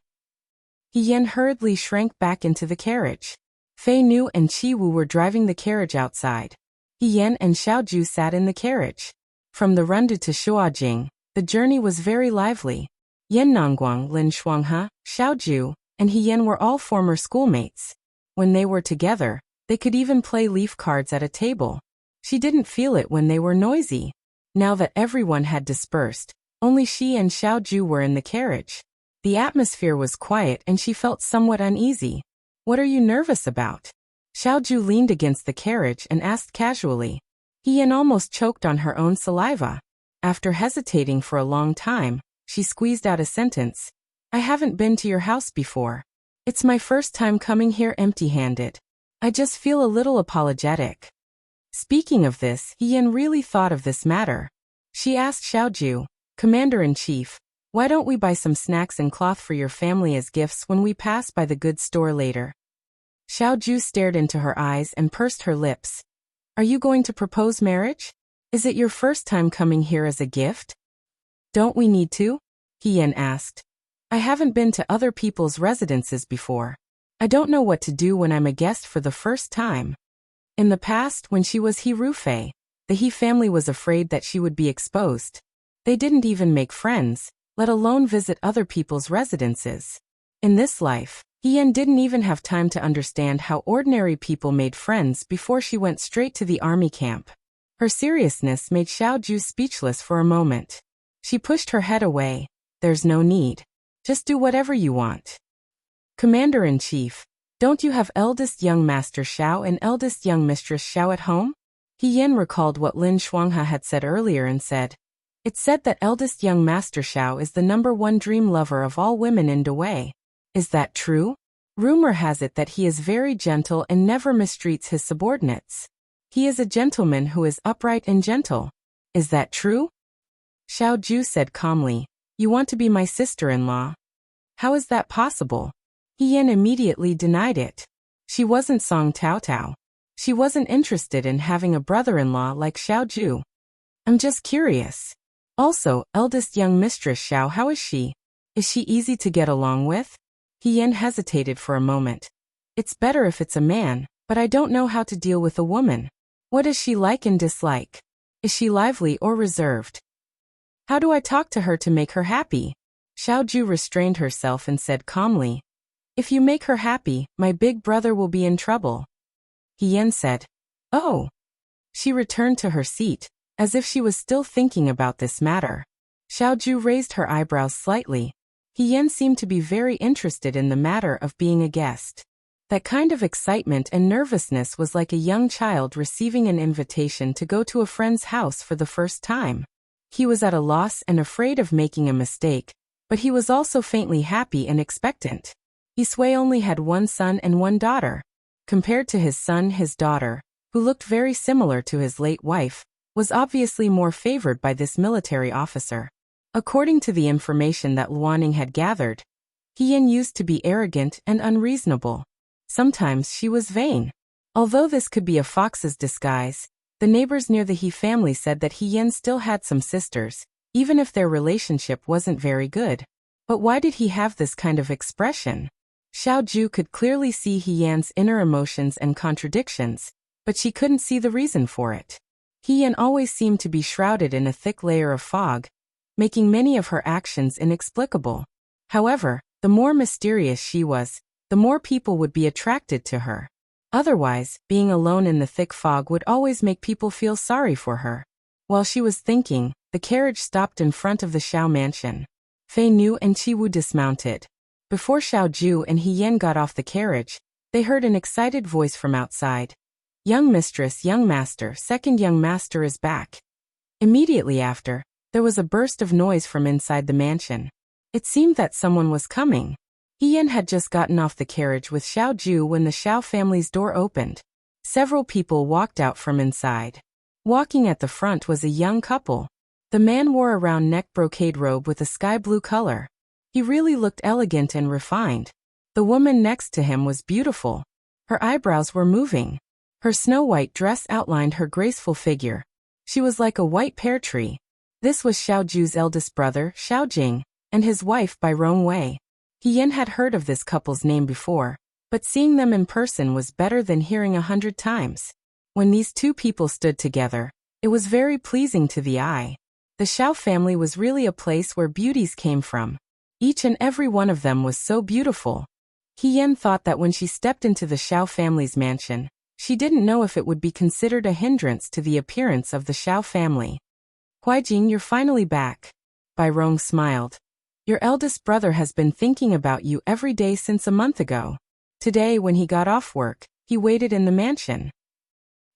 He Yan hurriedly shrank back into the carriage. Fei Nu and Qi Wu were driving the carriage outside. He Yan and Xiaoju sat in the carriage. From the Rundu to Shuajing, the journey was very lively. Yan Nangguang, Lin Shuanghe, Xiaoju, and He Yan were all former schoolmates. When they were together, they could even play leaf cards at a table. She didn't feel it when they were noisy. Now that everyone had dispersed, only she and Xiaoju were in the carriage. The atmosphere was quiet and she felt somewhat uneasy. "What are you nervous about?" Xiaoju leaned against the carriage and asked casually. He Yan almost choked on her own saliva. After hesitating for a long time, she squeezed out a sentence. "I haven't been to your house before. It's my first time coming here empty-handed. I just feel a little apologetic." Speaking of this, He Yan really thought of this matter. She asked Xiaoju, "Commander-in-Chief, why don't we buy some snacks and cloth for your family as gifts when we pass by the goods store later?" Xiaoju stared into her eyes and pursed her lips. "Are you going to propose marriage? Is it your first time coming here as a gift?" "Don't we need to?" He Yan asked. "I haven't been to other people's residences before. I don't know what to do when I'm a guest for the first time." In the past, when she was He Rufei, the He family was afraid that she would be exposed. They didn't even make friends, let alone visit other people's residences. In this life, He Yan didn't even have time to understand how ordinary people made friends before she went straight to the army camp. Her seriousness made Xiaoju speechless for a moment. She pushed her head away. "There's no need. Just do whatever you want." "Commander-in-Chief, don't you have eldest young Master Xiao and eldest young Mistress Xiao at home?" He Yan recalled what Lin Shuanghe had said earlier and said, "It's said that eldest young Master Xiao is the #1 dream lover of all women in Dawei. Is that true?" Rumor has it that he is very gentle and never mistreats his subordinates. He is a gentleman who is upright and gentle. Is that true? Xiao Ju said calmly. You want to be my sister-in-law? How is that possible? He Yan immediately denied it. She wasn't Song Tao Tao. She wasn't interested in having a brother-in-law like Xiao Ju. I'm just curious. Also, eldest young mistress Xiao, how is she? Is she easy to get along with? He Yan hesitated for a moment. It's better if it's a man, but I don't know how to deal with a woman. What is she like and dislike? Is she lively or reserved? How do I talk to her to make her happy? Xiao Ju restrained herself and said calmly. If you make her happy, my big brother will be in trouble. He Yan said. Oh. She returned to her seat, as if she was still thinking about this matter. Xiao Ju raised her eyebrows slightly. He Yan seemed to be very interested in the matter of being a guest. That kind of excitement and nervousness was like a young child receiving an invitation to go to a friend's house for the first time. He was at a loss and afraid of making a mistake, but he was also faintly happy and expectant. Yisui only had one son and one daughter. Compared to his son, his daughter, who looked very similar to his late wife, was obviously more favored by this military officer. According to the information that Luaning had gathered, He Yan used to be arrogant and unreasonable. Sometimes she was vain. Although this could be a fox's disguise, the neighbors near the He family said that He Yan still had some sisters, even if their relationship wasn't very good. But why did he have this kind of expression? Xiao Ju could clearly see He Yan's inner emotions and contradictions, but she couldn't see the reason for it. He Yan always seemed to be shrouded in a thick layer of fog, making many of her actions inexplicable. However, the more mysterious she was, the more people would be attracted to her. Otherwise, being alone in the thick fog would always make people feel sorry for her. While she was thinking, the carriage stopped in front of the Xiao mansion. Fei Nu and Qi Wu dismounted. Before Xiao Ju and He Yan got off the carriage, they heard an excited voice from outside. Young mistress, young master, second young master is back. Immediately after, there was a burst of noise from inside the mansion. It seemed that someone was coming. He Yan had just gotten off the carriage with Xiao Ju when the Xiao family's door opened. Several people walked out from inside. Walking at the front was a young couple. The man wore a round-neck brocade robe with a sky-blue color. He really looked elegant and refined. The woman next to him was beautiful. Her eyebrows were moving. Her snow-white dress outlined her graceful figure. She was like a white pear tree. This was Xiao Ju's eldest brother, Xiao Jing, and his wife Bai Rongwei. He Yan had heard of this couple's name before, but seeing them in person was better than hearing 100 times. When these two people stood together, it was very pleasing to the eye. The Xiao family was really a place where beauties came from. Each and every one of them was so beautiful. He Yan thought that when she stepped into the Xiao family's mansion, she didn't know if it would be considered a hindrance to the appearance of the Xiao family. Huaijing, you're finally back. Bai Rong smiled. Your eldest brother has been thinking about you every day since a month ago. Today, when he got off work, he waited in the mansion.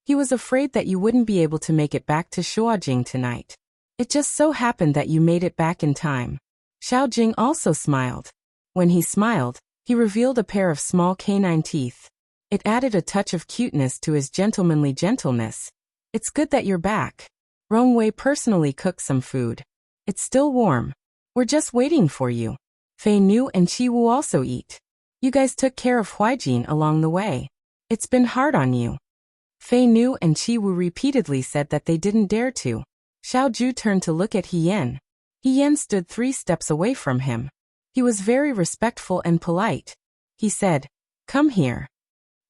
He was afraid that you wouldn't be able to make it back to Shuajing tonight. It just so happened that you made it back in time. Xiao Jing also smiled. When he smiled, he revealed a pair of small canine teeth. It added a touch of cuteness to his gentlemanly gentleness. It's good that you're back. Rongwei personally cooked some food. It's still warm. We're just waiting for you. Fei Nu and Qi Wu also eat. You guys took care of Huaijin along the way. It's been hard on you. Fei Nu and Qi Wu repeatedly said that they didn't dare to. Xiao Ju turned to look at He Yan. He Yan stood 3 steps away from him. He was very respectful and polite. He said, "Come here."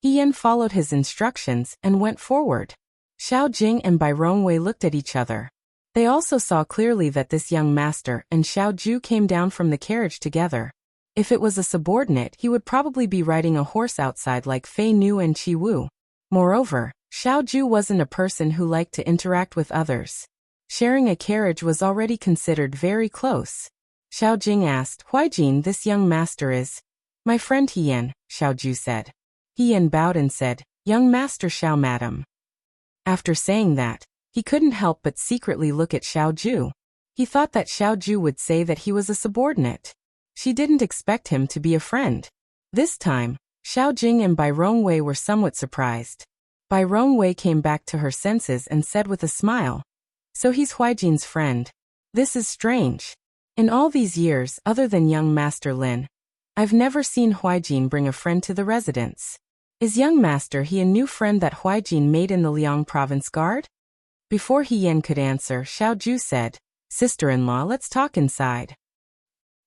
He Yan followed his instructions and went forward. Xiao Jing and Bai Rongwei looked at each other. They also saw clearly that this young master and Xiao Ju came down from the carriage together. If it was a subordinate, he would probably be riding a horse outside like Fei Nu and Qi Wu. Moreover, Xiao Ju wasn't a person who liked to interact with others. Sharing a carriage was already considered very close. Xiao Jing asked, Huaijin, this young master is? My friend He Yan, Xiao Ju said. He Yan bowed and said, Young master Xiao madam. After saying that, he couldn't help but secretly look at Xiao Ju. He thought that Xiao Ju would say that he was a subordinate. She didn't expect him to be a friend. This time, Xiao Jing and Bai Rongwei were somewhat surprised. Bai Rongwei came back to her senses and said with a smile, "So he's Huijin's friend. This is strange. In all these years, other than young Master Lin, I've never seen Huijin bring a friend to the residence. Is young Master He a new friend that Huijin made in the Liang Province Guard?" Before He Yan could answer, Xiao Ju said, "Sister-in-law, let's talk inside."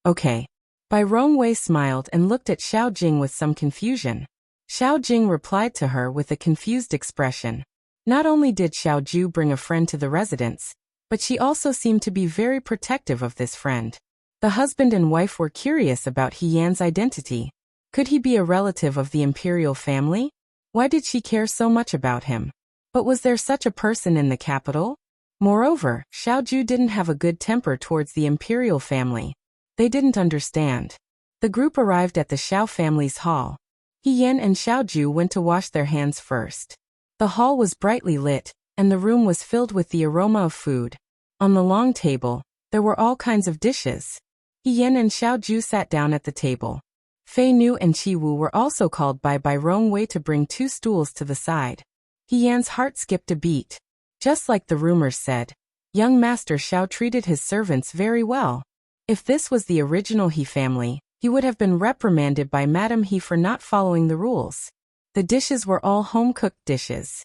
"Okay." Bai Rongwei smiled and looked at Xiao Jing with some confusion. Xiao Jing replied to her with a confused expression. Not only did Xiao Ju bring a friend to the residence, but she also seemed to be very protective of this friend. The husband and wife were curious about He Yan's identity. Could he be a relative of the imperial family? Why did she care so much about him? But was there such a person in the capital? Moreover, Xiao Ju didn't have a good temper towards the imperial family. They didn't understand. The group arrived at the Xiao family's hall. He Yan and Xiao Ju went to wash their hands first. The hall was brightly lit, and the room was filled with the aroma of food. On the long table, there were all kinds of dishes. He Yan and Xiao Ju sat down at the table. Fei Nu and Qi Wu were also called by Bai Rongwei to bring 2 stools to the side. He Yan's heart skipped a beat. Just like the rumors said, young Master Xiao treated his servants very well. If this was the original He family, he would have been reprimanded by Madame He for not following the rules. The dishes were all home-cooked dishes.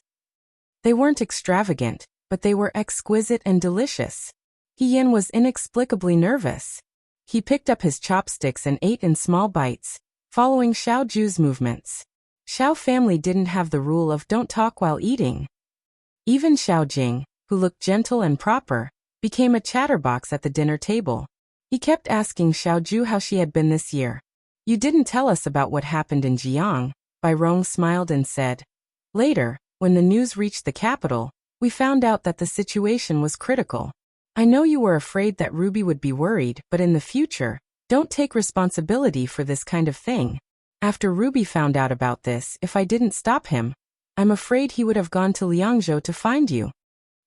They weren't extravagant, but they were exquisite and delicious. He Yan was inexplicably nervous. He picked up his chopsticks and ate in small bites, following Xiao Ju's movements. Xiao family didn't have the rule of don't talk while eating. Even Xiao Jing, who looked gentle and proper, became a chatterbox at the dinner table. He kept asking Xiao Ju how she had been this year. "You didn't tell us about what happened in Jiang," Bai Rong smiled and said. "Later, when the news reached the capital, we found out that the situation was critical. I know you were afraid that Ruby would be worried, but in the future, don't take responsibility for this kind of thing. After Ruby found out about this, if I didn't stop him, I'm afraid he would have gone to Liangzhou to find you."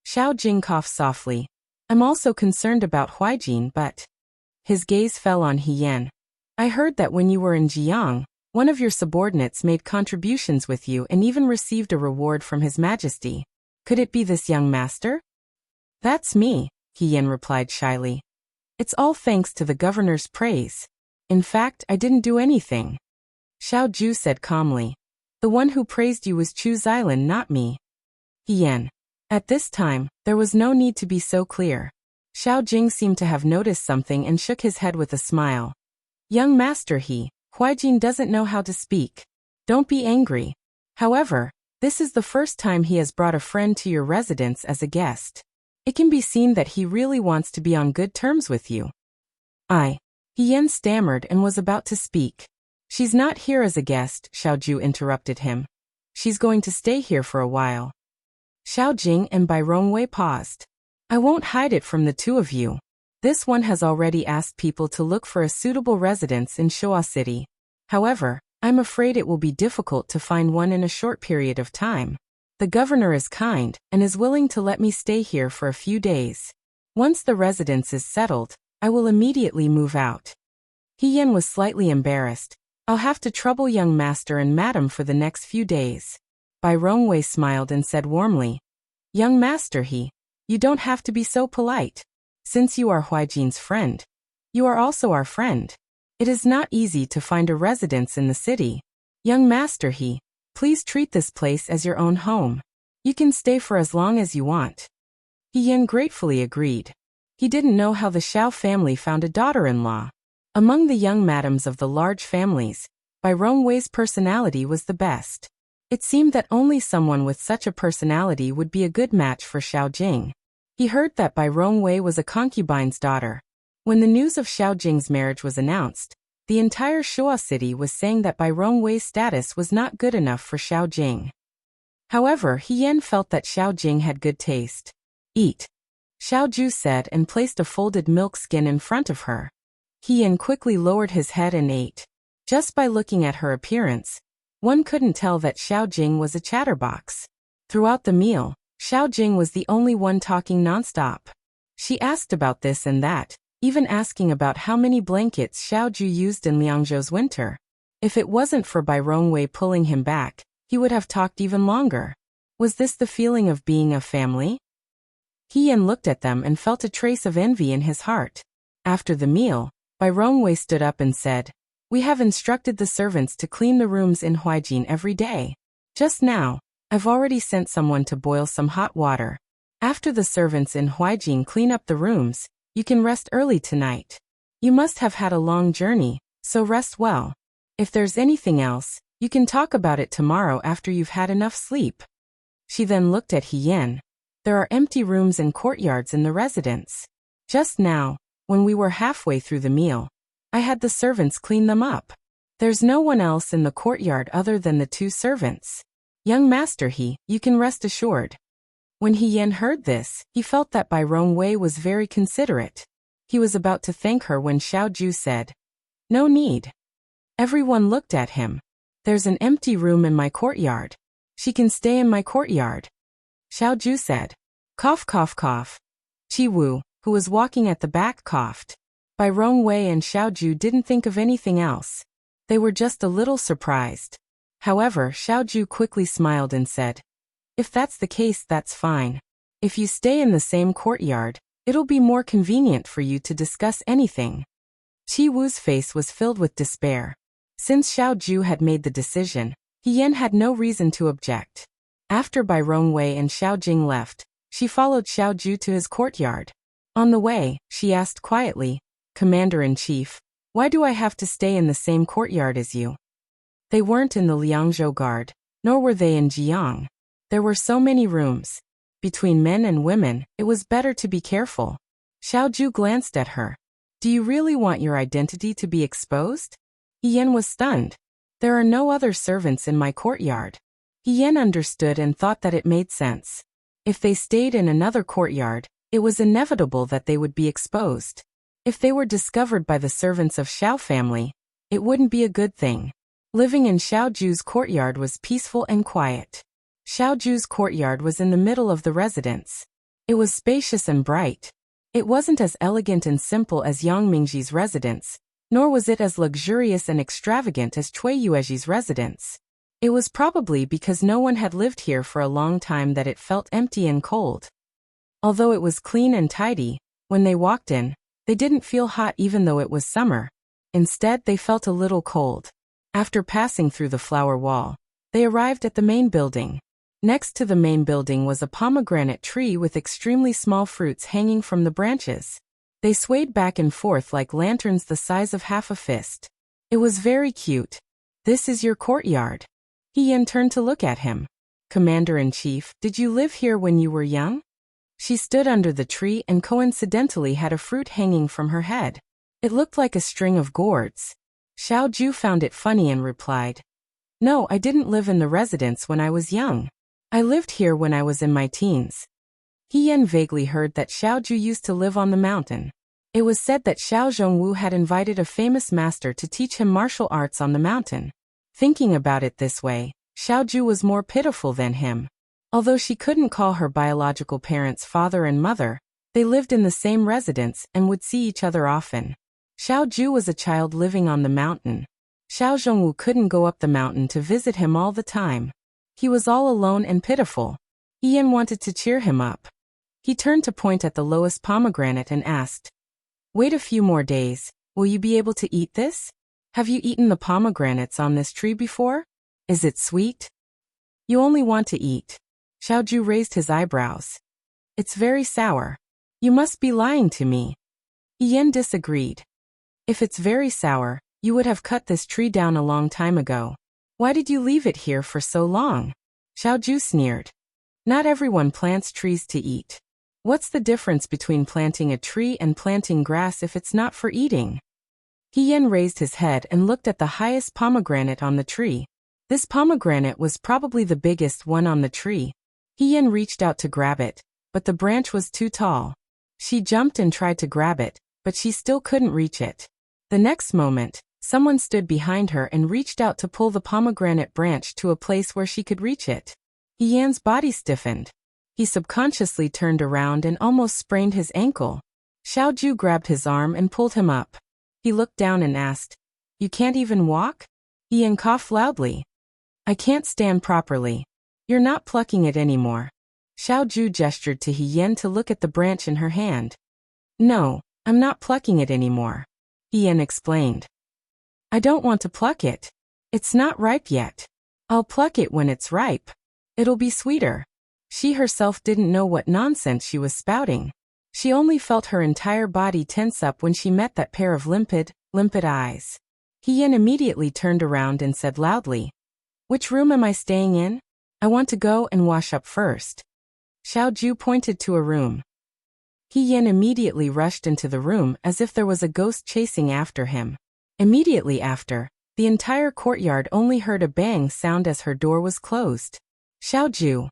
Xiao Jing coughed softly. "I'm also concerned about Huijin, but..." His gaze fell on He Yan. "I heard that when you were in Jiang, one of your subordinates made contributions with you and even received a reward from His Majesty. Could it be this young master?" "That's me," He Yan replied shyly. "It's all thanks to the governor's praise. In fact, I didn't do anything." Xiao Ju said calmly. "The one who praised you was Chu Xilin, not me." He Yan. At this time, there was no need to be so clear. Xiao Jing seemed to have noticed something and shook his head with a smile. "Young Master Huijin doesn't know how to speak. Don't be angry. However, this is the first time he has brought a friend to your residence as a guest. It can be seen that he really wants to be on good terms with you." He Yan stammered and was about to speak. "She's not here as a guest," Xiao Ju interrupted him. "She's going to stay here for a while." Xiao Jing and Bai Rongwei paused. "I won't hide it from the two of you. This one has already asked people to look for a suitable residence in Shoa City. However, I'm afraid it will be difficult to find one in a short period of time. The governor is kind and is willing to let me stay here for a few days. Once the residence is settled, I will immediately move out." He Yan was slightly embarrassed. "I'll have to trouble young master and madam for the next few days." Bai Rongwei smiled and said warmly, "Young master you don't have to be so polite. Since you are Huijin's friend, you are also our friend. It is not easy to find a residence in the city. Young master please treat this place as your own home. You can stay for as long as you want." He Yan gratefully agreed. He didn't know how the Xiao family found a daughter-in-law. Among the young madams of the large families, Bai Rongwei's personality was the best. It seemed that only someone with such a personality would be a good match for Xiao Jing. He heard that Bai Rongwei was a concubine's daughter. When the news of Xiao Jing's marriage was announced, the entire Shoa city was saying that Bai Rongwei's status was not good enough for Xiao Jing. However, He Yan felt that Xiao Jing had good taste. "Eat," Xiao Ju said and placed a folded milk skin in front of her. He Yan quickly lowered his head and ate. Just by looking at her appearance, one couldn't tell that Xiao Jing was a chatterbox. Throughout the meal, Xiao Jing was the only one talking nonstop. She asked about this and that, even asking about how many blankets Xiao Ju used in Liangzhou's winter. If it wasn't for Bai Rongwei pulling him back, he would have talked even longer. Was this the feeling of being a family? He Yan looked at them and felt a trace of envy in his heart. After the meal, Bai Rongwei stood up and said, "We have instructed the servants to clean the rooms in Huaijin every day. Just now, I've already sent someone to boil some hot water. After the servants in Huaijin clean up the rooms, you can rest early tonight. You must have had a long journey, so rest well. If there's anything else, you can talk about it tomorrow after you've had enough sleep." She then looked at He Yan. "There are empty rooms and courtyards in the residence. Just now, when we were halfway through the meal, I had the servants clean them up. There's no one else in the courtyard other than the 2 servants. Young master you can rest assured." When He Yan heard this, he felt that Bai Rongwei was very considerate. He was about to thank her when Xiao Ju said, "No need." Everyone looked at him. "There's an empty room in my courtyard. She can stay in my courtyard." Xiao Ju said, "Cough, cough, cough." Chi Wu, who was walking at the back, coughed. Bai Rongwei and Xiao Ju didn't think of anything else. They were just a little surprised. However, Xiao Ju quickly smiled and said, "If that's the case, that's fine. If you stay in the same courtyard, it'll be more convenient for you to discuss anything." Chi Wu's face was filled with despair. Since Xiao Ju had made the decision, He Yan had no reason to object. After Bai Rongwei and Xiao Jing left, she followed Xiao Ju to his courtyard. On the way, she asked quietly, "Commander-in-Chief, why do I have to stay in the same courtyard as you?" They weren't in the Liangzhou Guard, nor were they in Jiang. There were so many rooms. Between men and women, it was better to be careful. Xiao Ju glanced at her. "Do you really want your identity to be exposed?" He Yan was stunned. "There are no other servants in my courtyard." He Yan understood and thought that it made sense. If they stayed in another courtyard, it was inevitable that they would be exposed. If they were discovered by the servants of Xiao family, it wouldn't be a good thing. Living in Xiao Ju's courtyard was peaceful and quiet. Xiao Ju's courtyard was in the middle of the residence. It was spacious and bright. It wasn't as elegant and simple as Yang Mingji's residence, nor was it as luxurious and extravagant as Cui Yueji's residence. It was probably because no one had lived here for a long time that it felt empty and cold. Although it was clean and tidy, when they walked in, they didn't feel hot even though it was summer. Instead, they felt a little cold. After passing through the flower wall, they arrived at the main building. Next to the main building was a pomegranate tree with extremely small fruits hanging from the branches. They swayed back and forth like lanterns the size of half a fist. It was very cute. "This is your courtyard." He Yan turned to look at him. "Commander-in-Chief, did you live here when you were young?" She stood under the tree and coincidentally had a fruit hanging from her head. It looked like a string of gourds. Xiao Ju found it funny and replied, "No, I didn't live in the residence when I was young. I lived here when I was in my teens." He Yan vaguely heard that Xiao Ju used to live on the mountain. It was said that Xiao Zhongwu had invited a famous master to teach him martial arts on the mountain. Thinking about it this way, Xiao Ju was more pitiful than him. Although she couldn't call her biological parents father and mother, they lived in the same residence and would see each other often. Xiao Ju was a child living on the mountain. Xiao Zhongwu couldn't go up the mountain to visit him all the time. He was all alone and pitiful. Ian wanted to cheer him up. He turned to point at the lowest pomegranate and asked, "Wait a few more days, will you be able to eat this? Have you eaten the pomegranates on this tree before? Is it sweet?" "You only want to eat." Xiao Ju raised his eyebrows. "It's very sour. You must be lying to me." Ian disagreed. "If it's very sour, you would have cut this tree down a long time ago. Why did you leave it here for so long?" Xiao Ju sneered. "Not everyone plants trees to eat. What's the difference between planting a tree and planting grass if it's not for eating?" Ian raised his head and looked at the highest pomegranate on the tree. This pomegranate was probably the biggest one on the tree. Ian reached out to grab it, but the branch was too tall. She jumped and tried to grab it, but she still couldn't reach it. The next moment, someone stood behind her and reached out to pull the pomegranate branch to a place where she could reach it. Ian's body stiffened. He subconsciously turned around and almost sprained his ankle. Xiao Ju grabbed his arm and pulled him up. He looked down and asked, "You can't even walk?" Ian coughed loudly. I can't stand properly. You're not plucking it anymore. Xiaoju gestured to Ian to look at the branch in her hand. No, I'm not plucking it anymore. Ian explained. I don't want to pluck it. It's not ripe yet. I'll pluck it when it's ripe. It'll be sweeter. She herself didn't know what nonsense she was spouting. She only felt her entire body tense up when she met that pair of limpid eyes. Ian immediately turned around and said loudly, Which room am I staying in? I want to go and wash up first. Xiaoju pointed to a room. Ian immediately rushed into the room as if there was a ghost chasing after him. Immediately after, the entire courtyard only heard a bang sound as her door was closed. Xiaoju.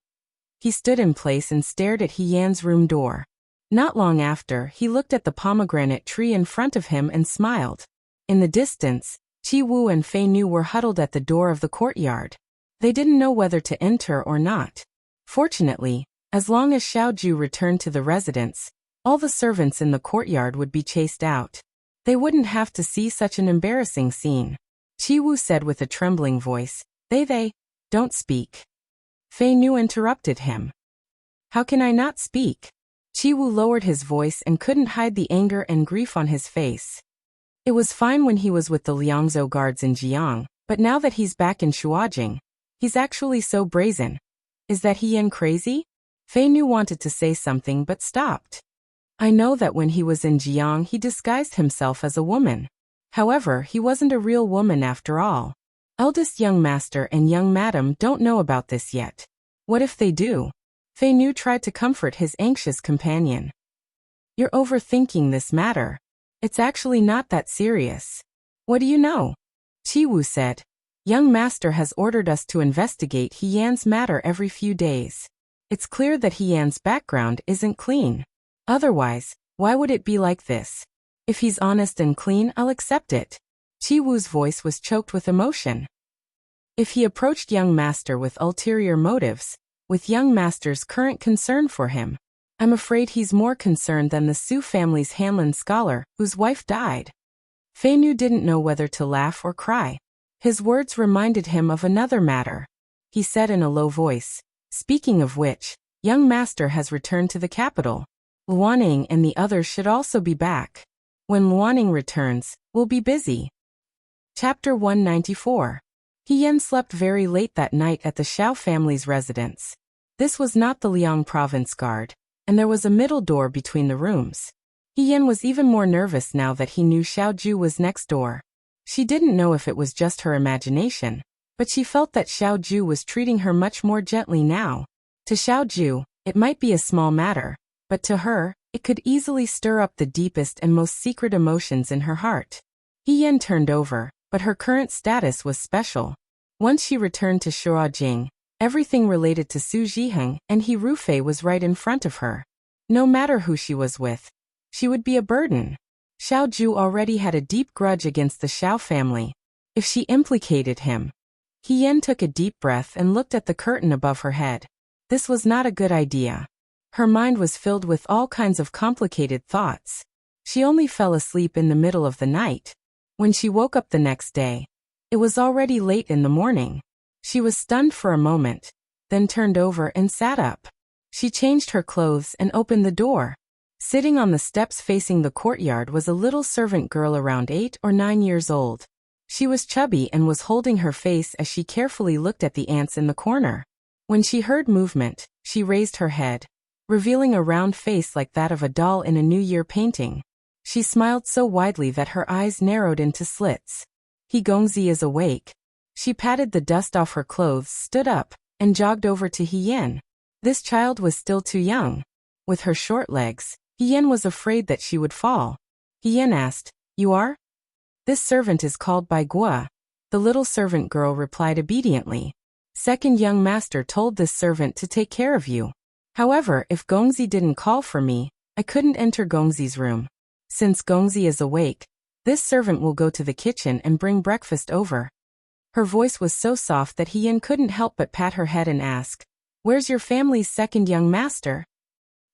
He stood in place and stared at Ian's room door. Not long after, he looked at the pomegranate tree in front of him and smiled. In the distance, Qi Wu and Fei Nu were huddled at the door of the courtyard. They didn't know whether to enter or not. Fortunately, as long as Xiaoju returned to the residence, all the servants in the courtyard would be chased out. They wouldn't have to see such an embarrassing scene. Qi Wu said with a trembling voice, They, don't speak. Fei Nu interrupted him. How can I not speak? Qi Wu lowered his voice and couldn't hide the anger and grief on his face. It was fine when he was with the Liangzhou guards in Jiang, but now that he's back in Shuajing, he's actually so brazen. Is that Ian crazy? Fei Nu wanted to say something but stopped. I know that when he was in Jiang he disguised himself as a woman. However, he wasn't a real woman after all. Eldest young master and young madam don't know about this yet. What if they do? Fei Nu tried to comfort his anxious companion. You're overthinking this matter. It's actually not that serious. What do you know? Qi Wu said. Young master has ordered us to investigate Hiyan's matter every few days. It's clear that Hiyan's background isn't clean. Otherwise, why would it be like this? If he's honest and clean, I'll accept it. Qi Wu's voice was choked with emotion. If he approached young master with ulterior motives, with young master's current concern for him, I'm afraid he's more concerned than the Su family's Hanlin scholar, whose wife died. Fei Nu didn't know whether to laugh or cry. His words reminded him of another matter. He said in a low voice, Speaking of which, young master has returned to the capital. Luaning and the others should also be back. When Luaning returns, we'll be busy. Chapter 194. Hiyan slept very late that night at the Xiao family's residence. This was not the Liang province guard, and there was a middle door between the rooms. Hiyan was even more nervous now that he knew Xiaoju was next door. She didn't know if it was just her imagination, but she felt that Xiaoju was treating her much more gently now. To Xiaoju, it might be a small matter, but to her, it could easily stir up the deepest and most secret emotions in her heart. Hiyan turned over, but her current status was special. Once she returned to Shuajing, everything related to Su Zhiheng and He Rufei was right in front of her. No matter who she was with, she would be a burden. Xiaoju already had a deep grudge against the Xiao family. If she implicated him. Hiyan took a deep breath and looked at the curtain above her head. This was not a good idea. Her mind was filled with all kinds of complicated thoughts. She only fell asleep in the middle of the night. When she woke up the next day, it was already late in the morning. She was stunned for a moment, then turned over and sat up. She changed her clothes and opened the door. Sitting on the steps facing the courtyard was a little servant girl around 8 or 9 years old. She was chubby and was holding her face as she carefully looked at the ants in the corner. When she heard movement, she raised her head, revealing a round face like that of a doll in a New Year painting. She smiled so widely that her eyes narrowed into slits. He Gongzi is awake. She patted the dust off her clothes, stood up, and jogged over to Hiyan. This child was still too young. With her short legs, Hiyan was afraid that she would fall. Hiyan asked, You are? This servant is called Bai Gua. The little servant girl replied obediently. Second young master told this servant to take care of you. However, if Gongzi didn't call for me, I couldn't enter Gongzi's room. Since Gongzi is awake, this servant will go to the kitchen and bring breakfast over. Her voice was so soft that Hiyan couldn't help but pat her head and ask, Where's your family's second young master?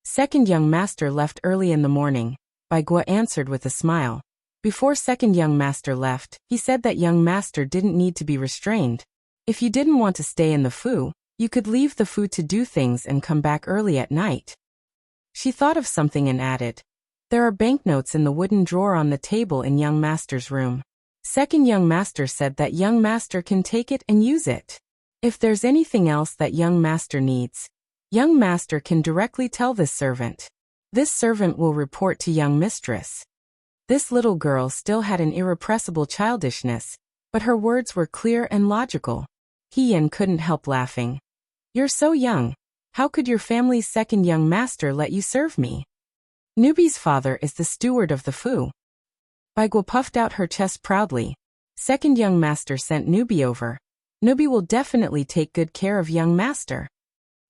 Second young master left early in the morning, Bai Gua answered with a smile. Before second young master left, he said that young master didn't need to be restrained. If you didn't want to stay in the fu, you could leave the fu to do things and come back early at night. She thought of something and added, "There are banknotes in the wooden drawer on the table in young master's room." Second young master said that young master can take it and use it. If there's anything else that young master needs, young master can directly tell this servant. This servant will report to young mistress. This little girl still had an irrepressible childishness, but her words were clear and logical. Hien couldn't help laughing. "You're so young. How could your family's second young master let you serve me?" Newbie's father is the steward of the fu. Baigua puffed out her chest proudly. Second young master sent Newbie over. Newbie will definitely take good care of young master.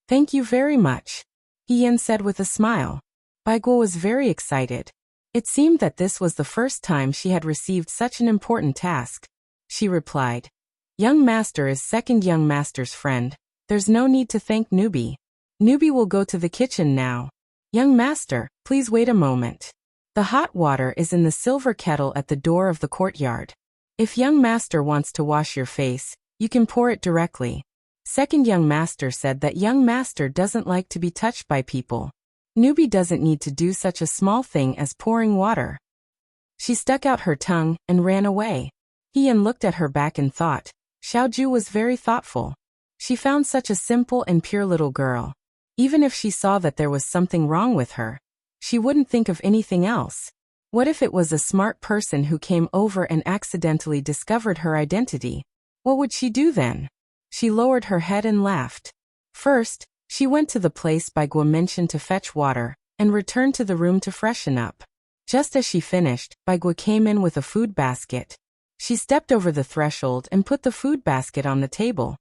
"Thank you very much," Hien said with a smile. Baigua was very excited. It seemed that this was the first time she had received such an important task. She replied, "Young master is second young master's friend. There's no need to thank Newbie. Newbie will go to the kitchen now. Young master, please wait a moment. The hot water is in the silver kettle at the door of the courtyard. If young master wants to wash your face, you can pour it directly." Second young master said that young master doesn't like to be touched by people. Newbie doesn't need to do such a small thing as pouring water. She stuck out her tongue and ran away. Hien looked at her back and thought, Xiaoju was very thoughtful. She found such a simple and pure little girl. Even if she saw that there was something wrong with her, she wouldn't think of anything else. What if it was a smart person who came over and accidentally discovered her identity? What would she do then? She lowered her head and laughed. First, she went to the place Baigua mentioned to fetch water, and returned to the room to freshen up. Just as she finished, Baigua came in with a food basket. She stepped over the threshold and put the food basket on the table.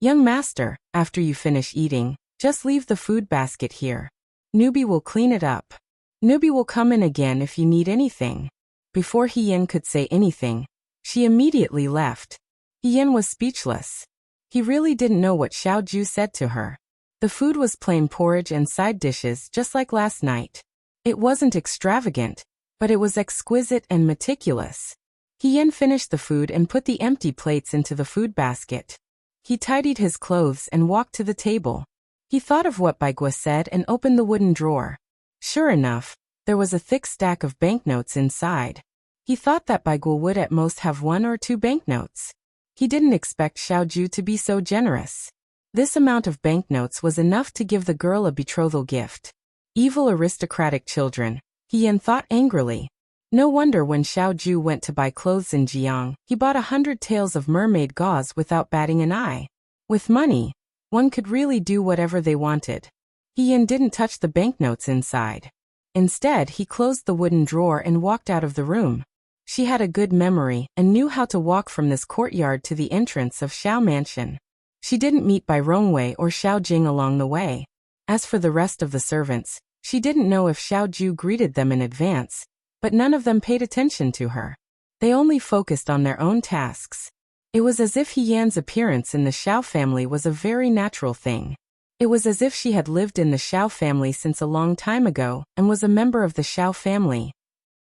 "Young master, after you finish eating, just leave the food basket here. Newbie will clean it up. Newbie will come in again if you need anything." Before Hien could say anything, she immediately left. Hien was speechless. He really didn't know what Xiaoju said to her. The food was plain porridge and side dishes just like last night. It wasn't extravagant, but it was exquisite and meticulous. Hien finished the food and put the empty plates into the food basket. He tidied his clothes and walked to the table. He thought of what Baigua said and opened the wooden drawer. Sure enough, there was a thick stack of banknotes inside. He thought that Baigua would at most have 1 or 2 banknotes. He didn't expect Xiaoju to be so generous. This amount of banknotes was enough to give the girl a betrothal gift. Evil aristocratic children, Hien thought angrily. No wonder when Xiaoju went to buy clothes in Jiang, he bought 100 tails of mermaid gauze without batting an eye. With money, one could really do whatever they wanted. Hien didn't touch the banknotes inside. Instead, he closed the wooden drawer and walked out of the room. She had a good memory and knew how to walk from this courtyard to the entrance of Xiao Mansion. She didn't meet Bai Rongwei or Xiao Jing along the way. As for the rest of the servants, she didn't know if Xiaoju greeted them in advance, but none of them paid attention to her. They only focused on their own tasks. It was as if Hien's appearance in the Xiao family was a very natural thing. It was as if she had lived in the Xiao family since a long time ago and was a member of the Xiao family.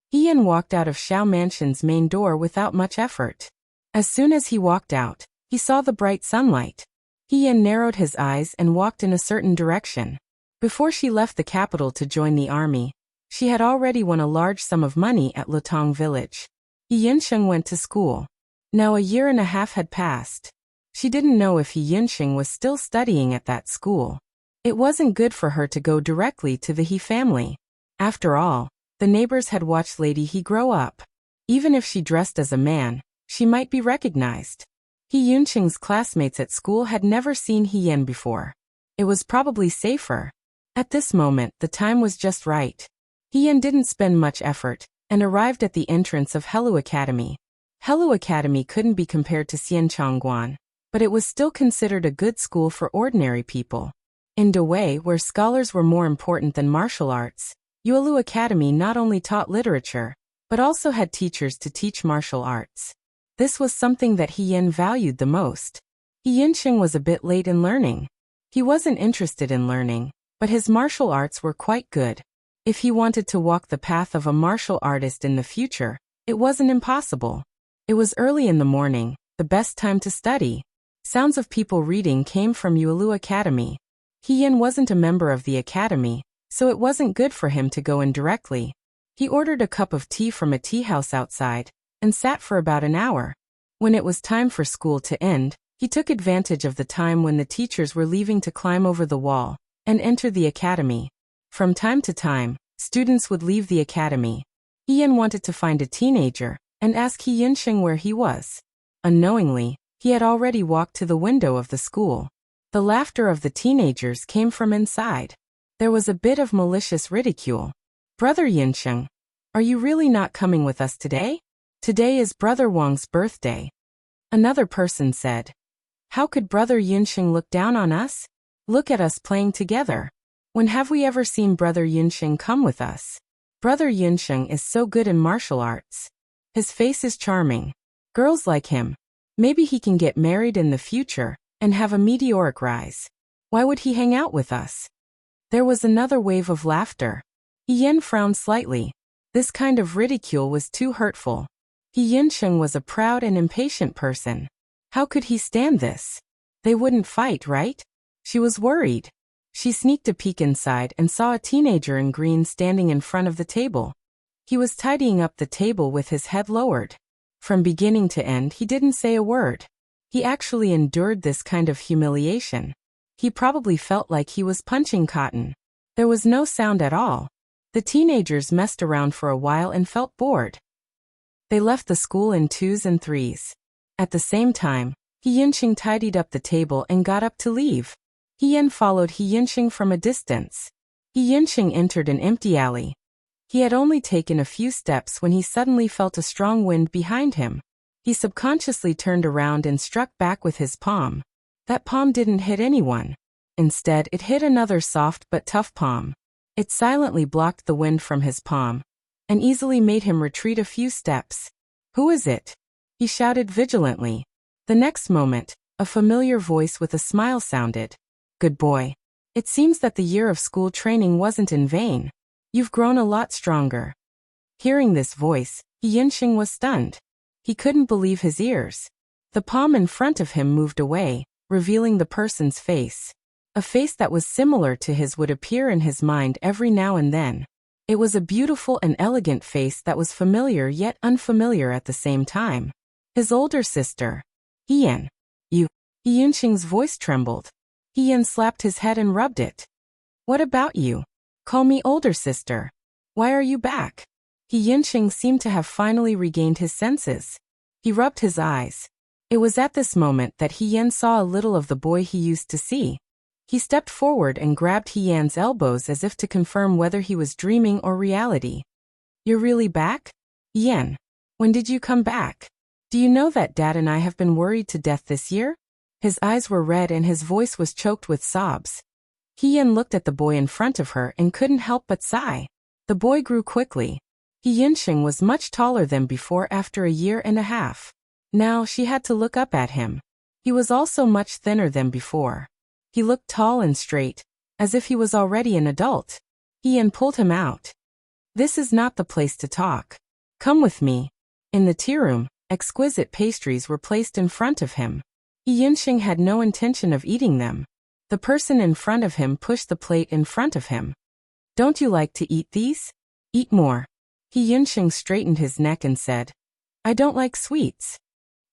Hien walked out of Xiao Mansion's main door without much effort. As soon as he walked out, he saw the bright sunlight. Hien narrowed his eyes and walked in a certain direction. Before she left the capital to join the army, she had already won a large sum of money at Lutong village. Yinsheng went to school. Now a year and a half had passed. She didn't know if Yinsheng was still studying at that school. It wasn't good for her to go directly to the He family. After all, the neighbors had watched Lady He grow up. Even if she dressed as a man, she might be recognized. He Yunqing's classmates at school had never seen Hien before. It was probably safer. At this moment, the time was just right. Hien didn't spend much effort, and arrived at the entrance of Hellu Academy. Hellu Academy couldn't be compared to Xianchongguan, but it was still considered a good school for ordinary people. In Dawei, where scholars were more important than martial arts, Yuelu Academy not only taught literature, but also had teachers to teach martial arts. This was something that Hien valued the most. Yinsheng was a bit late in learning. He wasn't interested in learning, but his martial arts were quite good. If he wanted to walk the path of a martial artist in the future, It wasn't impossible. It was early in the morning, the best time to study. Sounds of people reading came from Yuelu Academy. Yin wasn't a member of the academy, so it wasn't good for him to go in directly. He ordered a cup of tea from a tea house outside, and sat for about an hour. When it was time for school to end, he took advantage of the time when the teachers were leaving to climb over the wall and enter the academy. From time to time, students would leave the academy. Yin wanted to find a teenager and ask Yinsheng where he was. Unknowingly, he had already walked to the window of the school. The laughter of the teenagers came from inside. There was a bit of malicious ridicule. Brother Yinsheng, are you really not coming with us today? Today is Brother Wang's birthday. Another person said. How could Brother Yinsheng look down on us? Look at us playing together. When have we ever seen Brother Yinsheng come with us? Brother Yinsheng is so good in martial arts. His face is charming. Girls like him. Maybe he can get married in the future and have a meteoric rise. Why would he hang out with us? There was another wave of laughter. Yin frowned slightly. This kind of ridicule was too hurtful. Yinsheng was a proud and impatient person. How could he stand this? They wouldn't fight, right? She was worried. She sneaked a peek inside and saw a teenager in green standing in front of the table. He was tidying up the table with his head lowered. From beginning to end, he didn't say a word. He actually endured this kind of humiliation. He probably felt like he was punching cotton. There was no sound at all. The teenagers messed around for a while and felt bored. They left the school in 2s and 3s. At the same time, Yinsheng tidied up the table and got up to leave. Yin followed Yinsheng from a distance. Yinsheng entered an empty alley. He had only taken a few steps when he suddenly felt a strong wind behind him. He subconsciously turned around and struck back with his palm. That palm didn't hit anyone. Instead, it hit another soft but tough palm. It silently blocked the wind from his palm and easily made him retreat a few steps. Who is it? He shouted vigilantly. The next moment, a familiar voice with a smile sounded. Good boy. It seems that the year of school training wasn't in vain. You've grown a lot stronger. Hearing this voice, Yinsheng was stunned. He couldn't believe his ears. The palm in front of him moved away, revealing the person's face. A face that was similar to his would appear in his mind every now and then. It was a beautiful and elegant face that was familiar yet unfamiliar at the same time. His older sister. Yin. You. Yinsheng's voice trembled. Yin slapped his head and rubbed it. What about you? Call me older sister. Why are you back? Yinsheng seemed to have finally regained his senses. He rubbed his eyes. It was at this moment that Yin saw a little of the boy he used to see. He stepped forward and grabbed Yin's elbows as if to confirm whether he was dreaming or reality. You're really back? Yin. When did you come back? Do you know that Dad and I have been worried to death this year? His eyes were red and his voice was choked with sobs. Yin looked at the boy in front of her and couldn't help but sigh. The boy grew quickly. Yinsheng was much taller than before after a year and a half. Now she had to look up at him. He was also much thinner than before. He looked tall and straight, as if he was already an adult. Yin pulled him out. This is not the place to talk. Come with me. In the tea room, exquisite pastries were placed in front of him. Yinsheng had no intention of eating them. The person in front of him pushed the plate in front of him. Don't you like to eat these? Eat more. Yinsheng straightened his neck and said, I don't like sweets.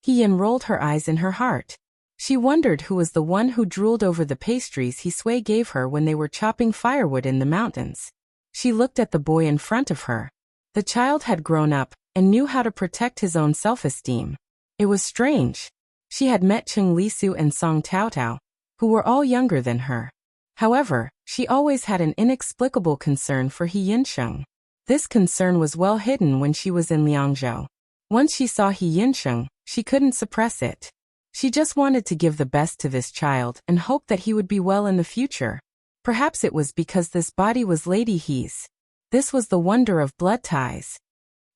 Yin rolled her eyes in her heart. She wondered who was the one who drooled over the pastries Sui gave her when they were chopping firewood in the mountains. She looked at the boy in front of her. The child had grown up and knew how to protect his own self-esteem. It was strange. She had met Cheng Lisu and Song Taotao, who were all younger than her. However, she always had an inexplicable concern for Yinsheng. This concern was well hidden when she was in Liangzhou. Once she saw Yinsheng, she couldn't suppress it. She just wanted to give the best to this child and hoped that he would be well in the future. Perhaps it was because this body was Lady He's. This was the wonder of blood ties.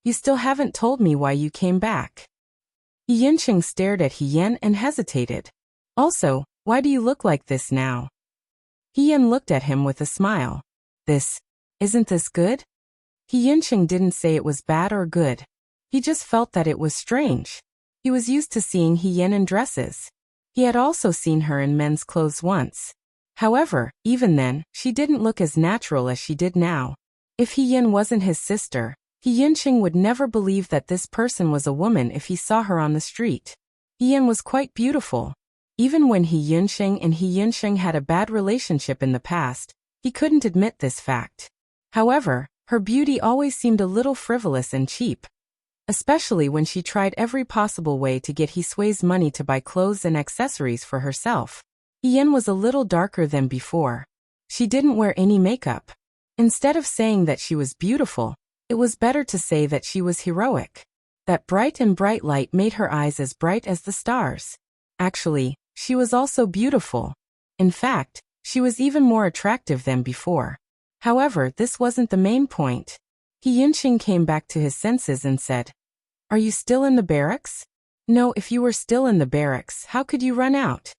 You still haven't told me why you came back. Yinsheng stared at Yin and hesitated. Also, why do you look like this now? Yin looked at him with a smile. Isn't this good? Yinsheng didn't say it was bad or good. He just felt that it was strange. He was used to seeing Hien in dresses. He had also seen her in men's clothes once. However, even then, she didn't look as natural as she did now. If Hien wasn't his sister, Hien would never believe that this person was a woman if he saw her on the street. Hien was quite beautiful. Even when Hien and Hien had a bad relationship in the past, he couldn't admit this fact. However, her beauty always seemed a little frivolous and cheap. Especially when she tried every possible way to get Hisui's money to buy clothes and accessories for herself. Hien was a little darker than before. She didn't wear any makeup. Instead of saying that she was beautiful, it was better to say that she was heroic. That bright light made her eyes as bright as the stars. Actually, she was also beautiful. In fact, she was even more attractive than before. However, this wasn't the main point. Hien came back to his senses and said, "Are you still in the barracks?" "No, if you were still in the barracks, how could you run out?"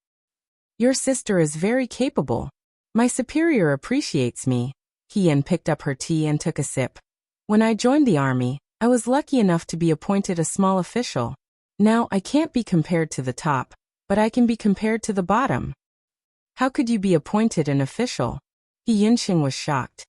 "Your sister is very capable. My superior appreciates me." Hien picked up her tea and took a sip. "When I joined the army, I was lucky enough to be appointed a small official. Now I can't be compared to the top, but I can be compared to the bottom." "How could you be appointed an official?" Hien was shocked.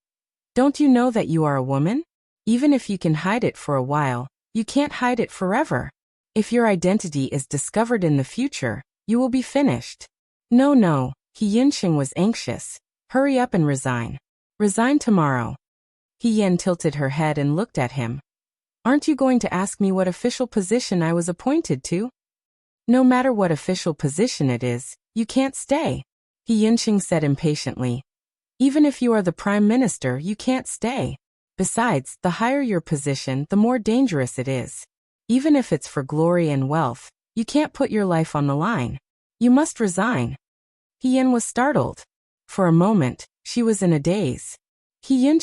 "Don't you know that you are a woman? Even if you can hide it for a while, you can't hide it forever. If your identity is discovered in the future, you will be finished." No, Hien was anxious. "Hurry up and resign. Resign tomorrow." Hien tilted her head and looked at him. "Aren't you going to ask me what official position I was appointed to?" "No matter what official position it is, you can't stay," Hien said impatiently. "Even if you are the prime minister, you can't stay. Besides, the higher your position, the more dangerous it is. Even if it's for glory and wealth, you can't put your life on the line. You must resign." Hien was startled. For a moment, she was in a daze. Hien,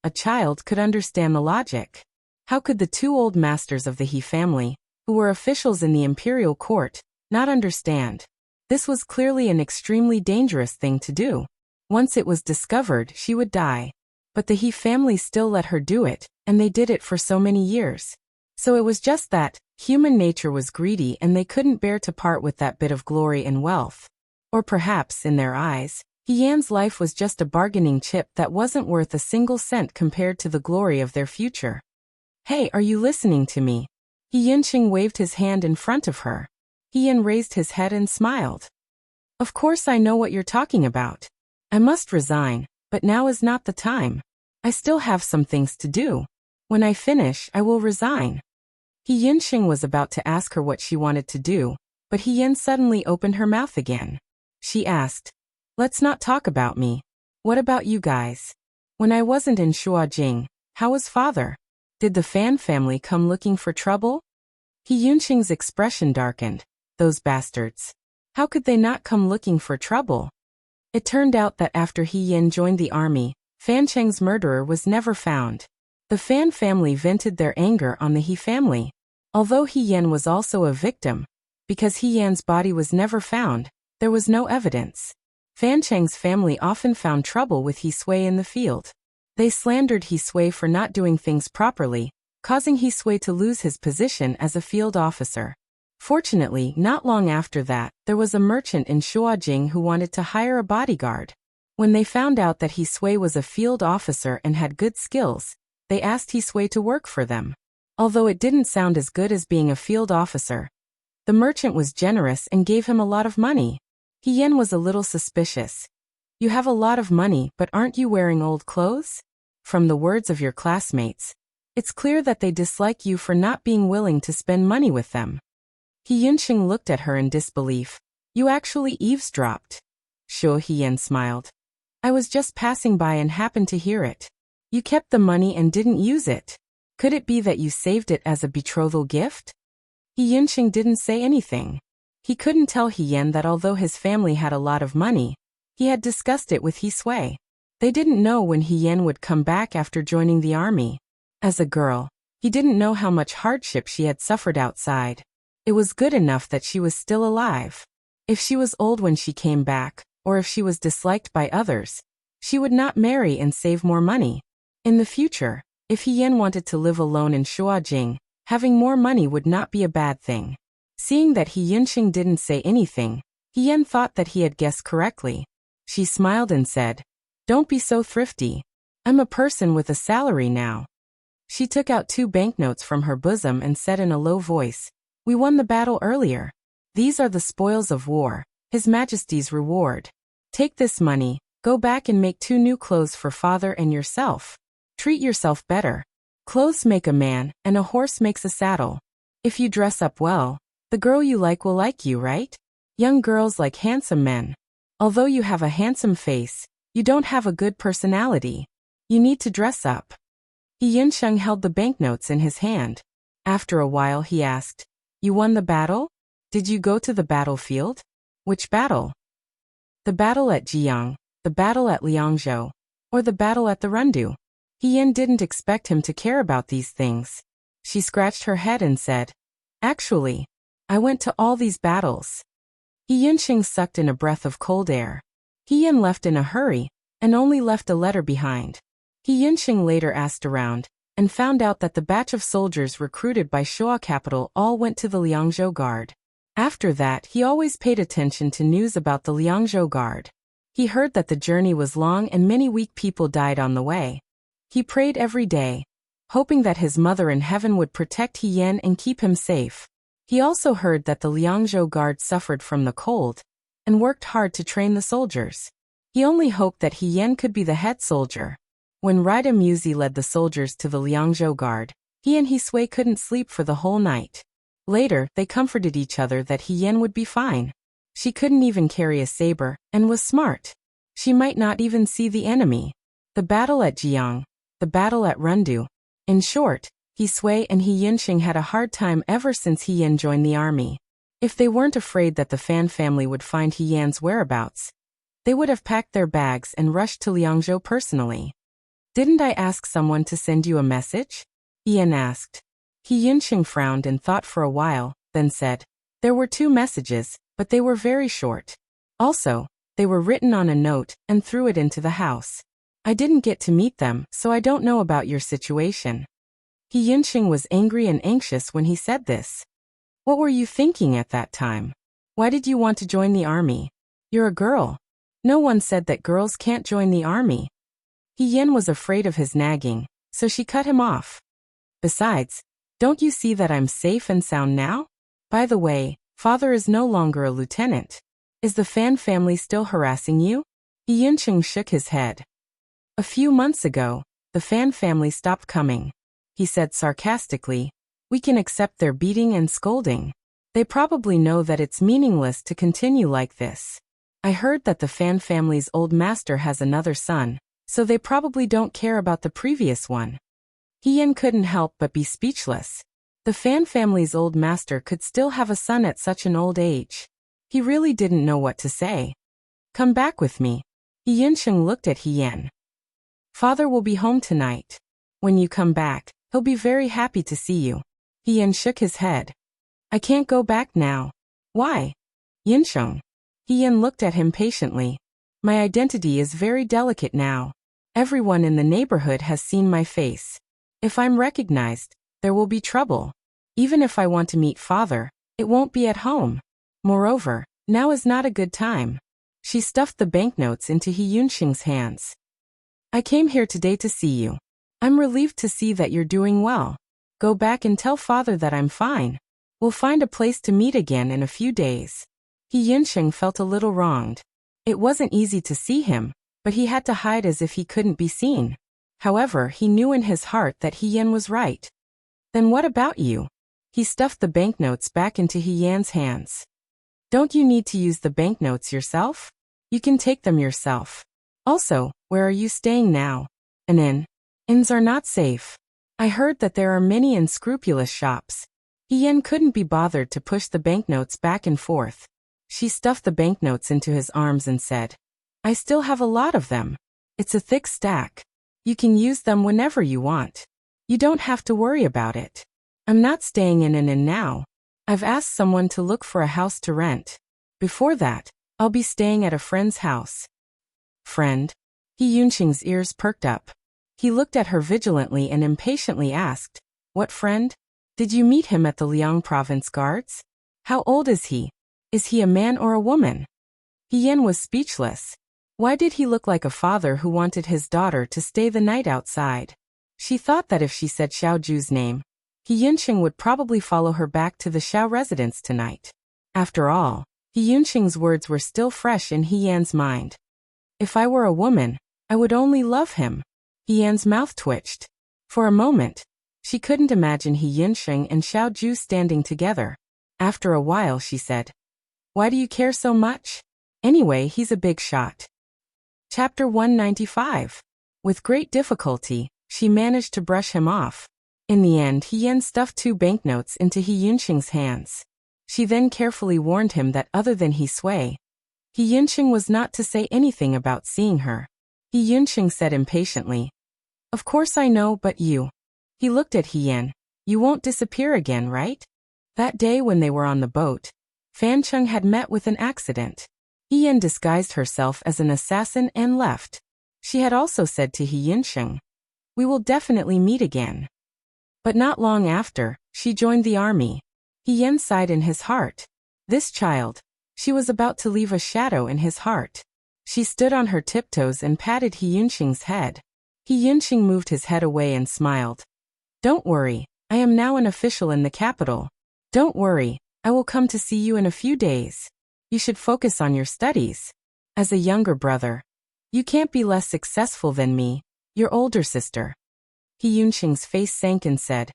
a child, could understand the logic. How could the two old masters of the He family, who were officials in the imperial court, not understand? This was clearly an extremely dangerous thing to do. Once it was discovered, she would die. But the He family still let her do it, and they did it for so many years. So it was just that, human nature was greedy and they couldn't bear to part with that bit of glory and wealth. Or perhaps, in their eyes, Hien's life was just a bargaining chip that wasn't worth a single cent compared to the glory of their future. "Hey, are you listening to me?" Hien waved his hand in front of her. Hien raised his head and smiled. "Of course I know what you're talking about. I must resign, but now is not the time. I still have some things to do. When I finish, I will resign." Hien was about to ask her what she wanted to do, but Hien suddenly opened her mouth again. She asked, "Let's not talk about me. What about you guys? When I wasn't in Shuajing, how was father? Did the Fan family come looking for trouble?" Hien expression darkened. Those bastards. How could they not come looking for trouble? It turned out that after Hien joined the army, Fan Cheng's murderer was never found. The Fan family vented their anger on the He family. Although Hien was also a victim, because Hien's body was never found, there was no evidence. Fan Cheng's family often found trouble with Hisui in the field. They slandered Hisui for not doing things properly, causing Hisui to lose his position as a field officer. Fortunately, not long after that, there was a merchant in Shuajing who wanted to hire a bodyguard. When they found out that Hisui was a field officer and had good skills, they asked Hisui to work for them. Although it didn't sound as good as being a field officer, the merchant was generous and gave him a lot of money. Hien was a little suspicious. "You have a lot of money, but aren't you wearing old clothes?" From the words of your classmates, it's clear that they dislike you for not being willing to spend money with them. Hien looked at her in disbelief. "You actually eavesdropped?" Shu Hien smiled. "I was just passing by and happened to hear it. You kept the money and didn't use it. Could it be that you saved it as a betrothal gift?" Hien didn't say anything. He couldn't tell Hien that although his family had a lot of money, he had discussed it with Hisui. They didn't know when Hien would come back after joining the army. As a girl, he didn't know how much hardship she had suffered outside. It was good enough that she was still alive. If she was old when she came back, or if she was disliked by others, she would not marry and save more money. In the future, if Hien wanted to live alone in Shuajing, Having more money would not be a bad thing. Seeing that He Yunqing didn't say anything, He Yan thought that he had guessed correctly. She smiled and said, "Don't be so thrifty. I'm a person with a salary now." She took out 2 banknotes from her bosom and said in a low voice, "We won the battle earlier. These are the spoils of war, His Majesty's reward. Take this money, go back and make 2 new clothes for father and yourself. Treat yourself better. Clothes make a man, and a horse makes a saddle. If you dress up well, the girl you like will like you, right? Young girls like handsome men. Although you have a handsome face, you don't have a good personality. You need to dress up." He Yunsheng held the banknotes in his hand. After a while he asked, "You won the battle? Did you go to the battlefield?" "Which battle?" "The battle at Jiang, the battle at Liangzhou, or the battle at the Rundu?" He Yin didn't expect him to care about these things. She scratched her head and said, "Actually, I went to all these battles." He Yunqing sucked in a breath of cold air. He Yin left in a hurry, and only left a letter behind. He Yunqing later asked around, and found out that the batch of soldiers recruited by Shua capital all went to the Liangzhou Guard. After that he always paid attention to news about the Liangzhou Guard. He heard that the journey was long and many weak people died on the way. He prayed every day, hoping that his mother in heaven would protect He Yan and keep him safe. He also heard that the Liangzhou Guard suffered from the cold, and worked hard to train the soldiers. He only hoped that He Yan could be the head soldier. When Rida Muzi led the soldiers to the Liangzhou Guard, he and He Sui couldn't sleep for the whole night. Later, they comforted each other that He Yan would be fine. She couldn't even carry a saber, and was smart. She might not even see the enemy. The battle at Jiang, the battle at Rundu. In short, He Sui and He Yunqing had a hard time ever since He Yan joined the army. If they weren't afraid that the Fan family would find He Yan's whereabouts, they would have packed their bags and rushed to Liangzhou personally. "Didn't I ask someone to send you a message?" He Yan asked. He Yunqing frowned and thought for a while, then said, "There were 2 messages, but they were very short. Also, they were written on a note and threw it into the house. I didn't get to meet them, so I don't know about your situation." He Yunqing was angry and anxious when he said this. "What were you thinking at that time? Why did you want to join the army? You're a girl. No one said that girls can't join the army." He Yan was afraid of his nagging, so she cut him off. "Besides, don't you see that I'm safe and sound now? By the way, father is no longer a lieutenant. Is the Fan family still harassing you?" He Yunqing shook his head. "A few months ago, the Fan family stopped coming," he said sarcastically. "We can accept their beating and scolding. They probably know that it's meaningless to continue like this. I heard that the Fan family's old master has another son, so they probably don't care about the previous one." He Yan couldn't help but be speechless. The Fan family's old master could still have a son at such an old age. He really didn't know what to say. "Come back with me." He Yunqing looked at He Yan. "Father will be home tonight. When you come back, he'll be very happy to see you." He Yan shook his head. "I can't go back now." "Why?" "Yunsheng." He Yan looked at him patiently. "My identity is very delicate now. Everyone in the neighborhood has seen my face. If I'm recognized, there will be trouble. Even if I want to meet father, it won't be at home. Moreover, now is not a good time." She stuffed the banknotes into He Yunqing's hands. "I came here today to see you. I'm relieved to see that you're doing well. Go back and tell father that I'm fine. We'll find a place to meet again in a few days." He Yunqing felt a little wronged. It wasn't easy to see him, but he had to hide as if he couldn't be seen. However, he knew in his heart that He Yan was right. "Then what about you?" He stuffed the banknotes back into He Yan's hands. "Don't you need to use the banknotes yourself? You can take them yourself. Also, where are you staying now?" "An inn. Inns are not safe. I heard that there are many unscrupulous shops." He Yan couldn't be bothered to push the banknotes back and forth. She stuffed the banknotes into his arms and said, "I still have a lot of them. It's a thick stack. You can use them whenever you want. You don't have to worry about it. I'm not staying in an inn now. I've asked someone to look for a house to rent. Before that, I'll be staying at a friend's house." "Friend?" He Yunqing's ears perked up. He looked at her vigilantly and impatiently asked, "What friend?" Did you meet him at the Liang Province Guards? How old is he? Is he a man or a woman? Yan was speechless. Why did he look like a father who wanted his daughter to stay the night outside? She thought that if she said Xiao Ju's name, Yunqing would probably follow her back to the Xiao residence tonight. After all, Yunqing's words were still fresh in Yan's mind. If I were a woman, I would only love him. Yan's mouth twitched. For a moment, she couldn't imagine Yunqing and Xiao Ju standing together. After a while she said, "Why do you care so much? Anyway, he's a big shot." Chapter 195. With great difficulty, she managed to brush him off. In the end, Yan stuffed 2 banknotes into Yunqing's hands. She then carefully warned him that other than Sui, Yunqing was not to say anything about seeing her. Yunqing said impatiently, "Of course I know, but you." He looked at Yan. "You won't disappear again, right?" That day when they were on the boat, Fan Cheng had met with an accident. Yan disguised herself as an assassin and left. She had also said to Yunqing, "We will definitely meet again." But not long after, she joined the army. Yan sighed in his heart. This child. She was about to leave a shadow in his heart. She stood on her tiptoes and patted Yunqing's head. Yunqing moved his head away and smiled. "Don't worry, I am now an official in the capital. Don't worry, I will come to see you in a few days. You should focus on your studies. As a younger brother, you can't be less successful than me, your older sister." Yunqing's face sank and said,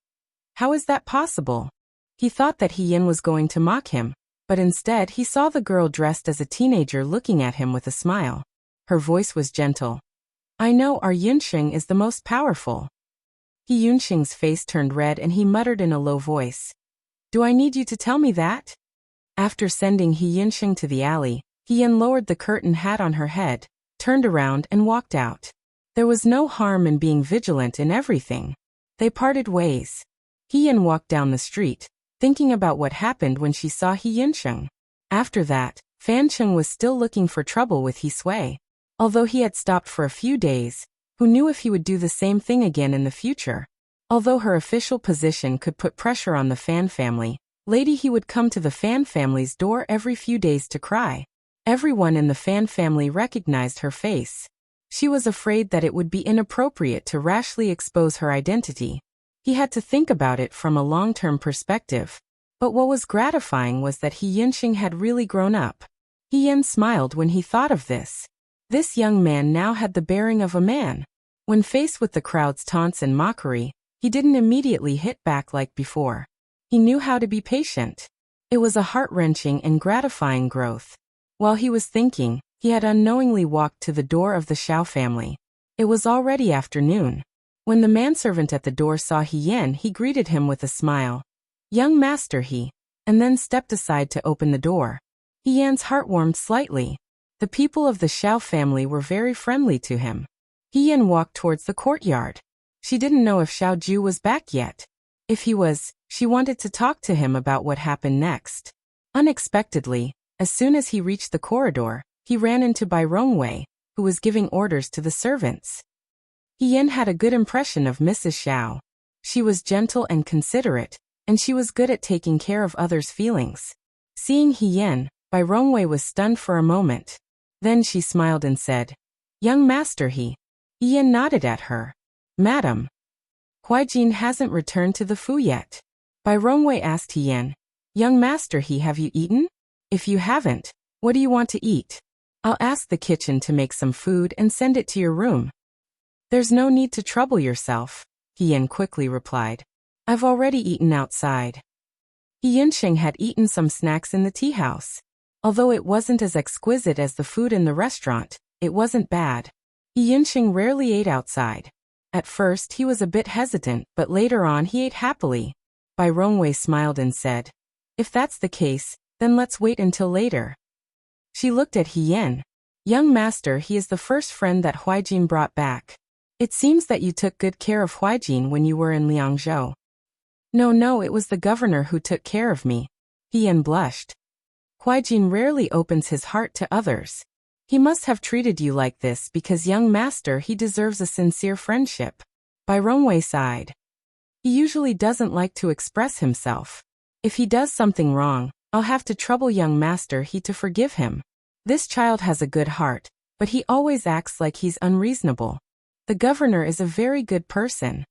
"How is that possible?" He thought that Yan was going to mock him, but instead he saw the girl dressed as a teenager looking at him with a smile. Her voice was gentle. "I know our Yunqing is the most powerful." Yunqing's face turned red and he muttered in a low voice, "Do I need you to tell me that?" After sending Yunqing to the alley, Yan lowered the curtain hat on her head, turned around and walked out. There was no harm in being vigilant in everything. They parted ways. Yan walked down the street, thinking about what happened when she saw Yunqing. After that, Fan Cheng was still looking for trouble with Sui. Although he had stopped for a few days, who knew if he would do the same thing again in the future? Although her official position could put pressure on the Fan family, Lady He would come to the Fan family's door every few days to cry. Everyone in the Fan family recognized her face. She was afraid that it would be inappropriate to rashly expose her identity. He had to think about it from a long-term perspective. But what was gratifying was that Yunqing had really grown up. Yan smiled when he thought of this. This young man now had the bearing of a man. When faced with the crowd's taunts and mockery, he didn't immediately hit back like before. He knew how to be patient. It was a heart-wrenching and gratifying growth. While he was thinking, he had unknowingly walked to the door of the Xiao family. It was already afternoon. When the manservant at the door saw Yan, he greeted him with a smile. "Young master," and then stepped aside to open the door. Yan's heart warmed slightly. The people of the Xiao family were very friendly to him. Yan walked towards the courtyard. She didn't know if Xiao Ju was back yet. If he was, she wanted to talk to him about what happened next. Unexpectedly, as soon as he reached the corridor, he ran into Bai Rongwei, who was giving orders to the servants. Yan had a good impression of Mrs. Xiao. She was gentle and considerate, and she was good at taking care of others' feelings. Seeing Yan, Bai Rongwei was stunned for a moment. Then she smiled and said, "Young master." Yan nodded at her. "Madam, Huaijin hasn't returned to the Fu yet." Bai Rongwei asked Yan, "Young master, have you eaten? If you haven't, what do you want to eat? I'll ask the kitchen to make some food and send it to your room." "There's no need to trouble yourself," Yan quickly replied. "I've already eaten outside." Yunqing had eaten some snacks in the tea house. Although it wasn't as exquisite as the food in the restaurant, it wasn't bad. Yunqing rarely ate outside. At first he was a bit hesitant, but later on he ate happily. Bai Rongwei smiled and said, "If that's the case, then let's wait until later." She looked at Yan. "Young master, he is the first friend that Huaijin brought back. It seems that you took good care of Huaijin when you were in Liangzhou." No, it was the governor who took care of me." Yan blushed. "Huaijin rarely opens his heart to others. He must have treated you like this because young master, he deserves a sincere friendship." Bai Rongwei sighed. He usually doesn't like to express himself. If he does something wrong, I'll have to trouble young Master He to forgive him. This child has a good heart, but he always acts like he's unreasonable. The governor is a very good person.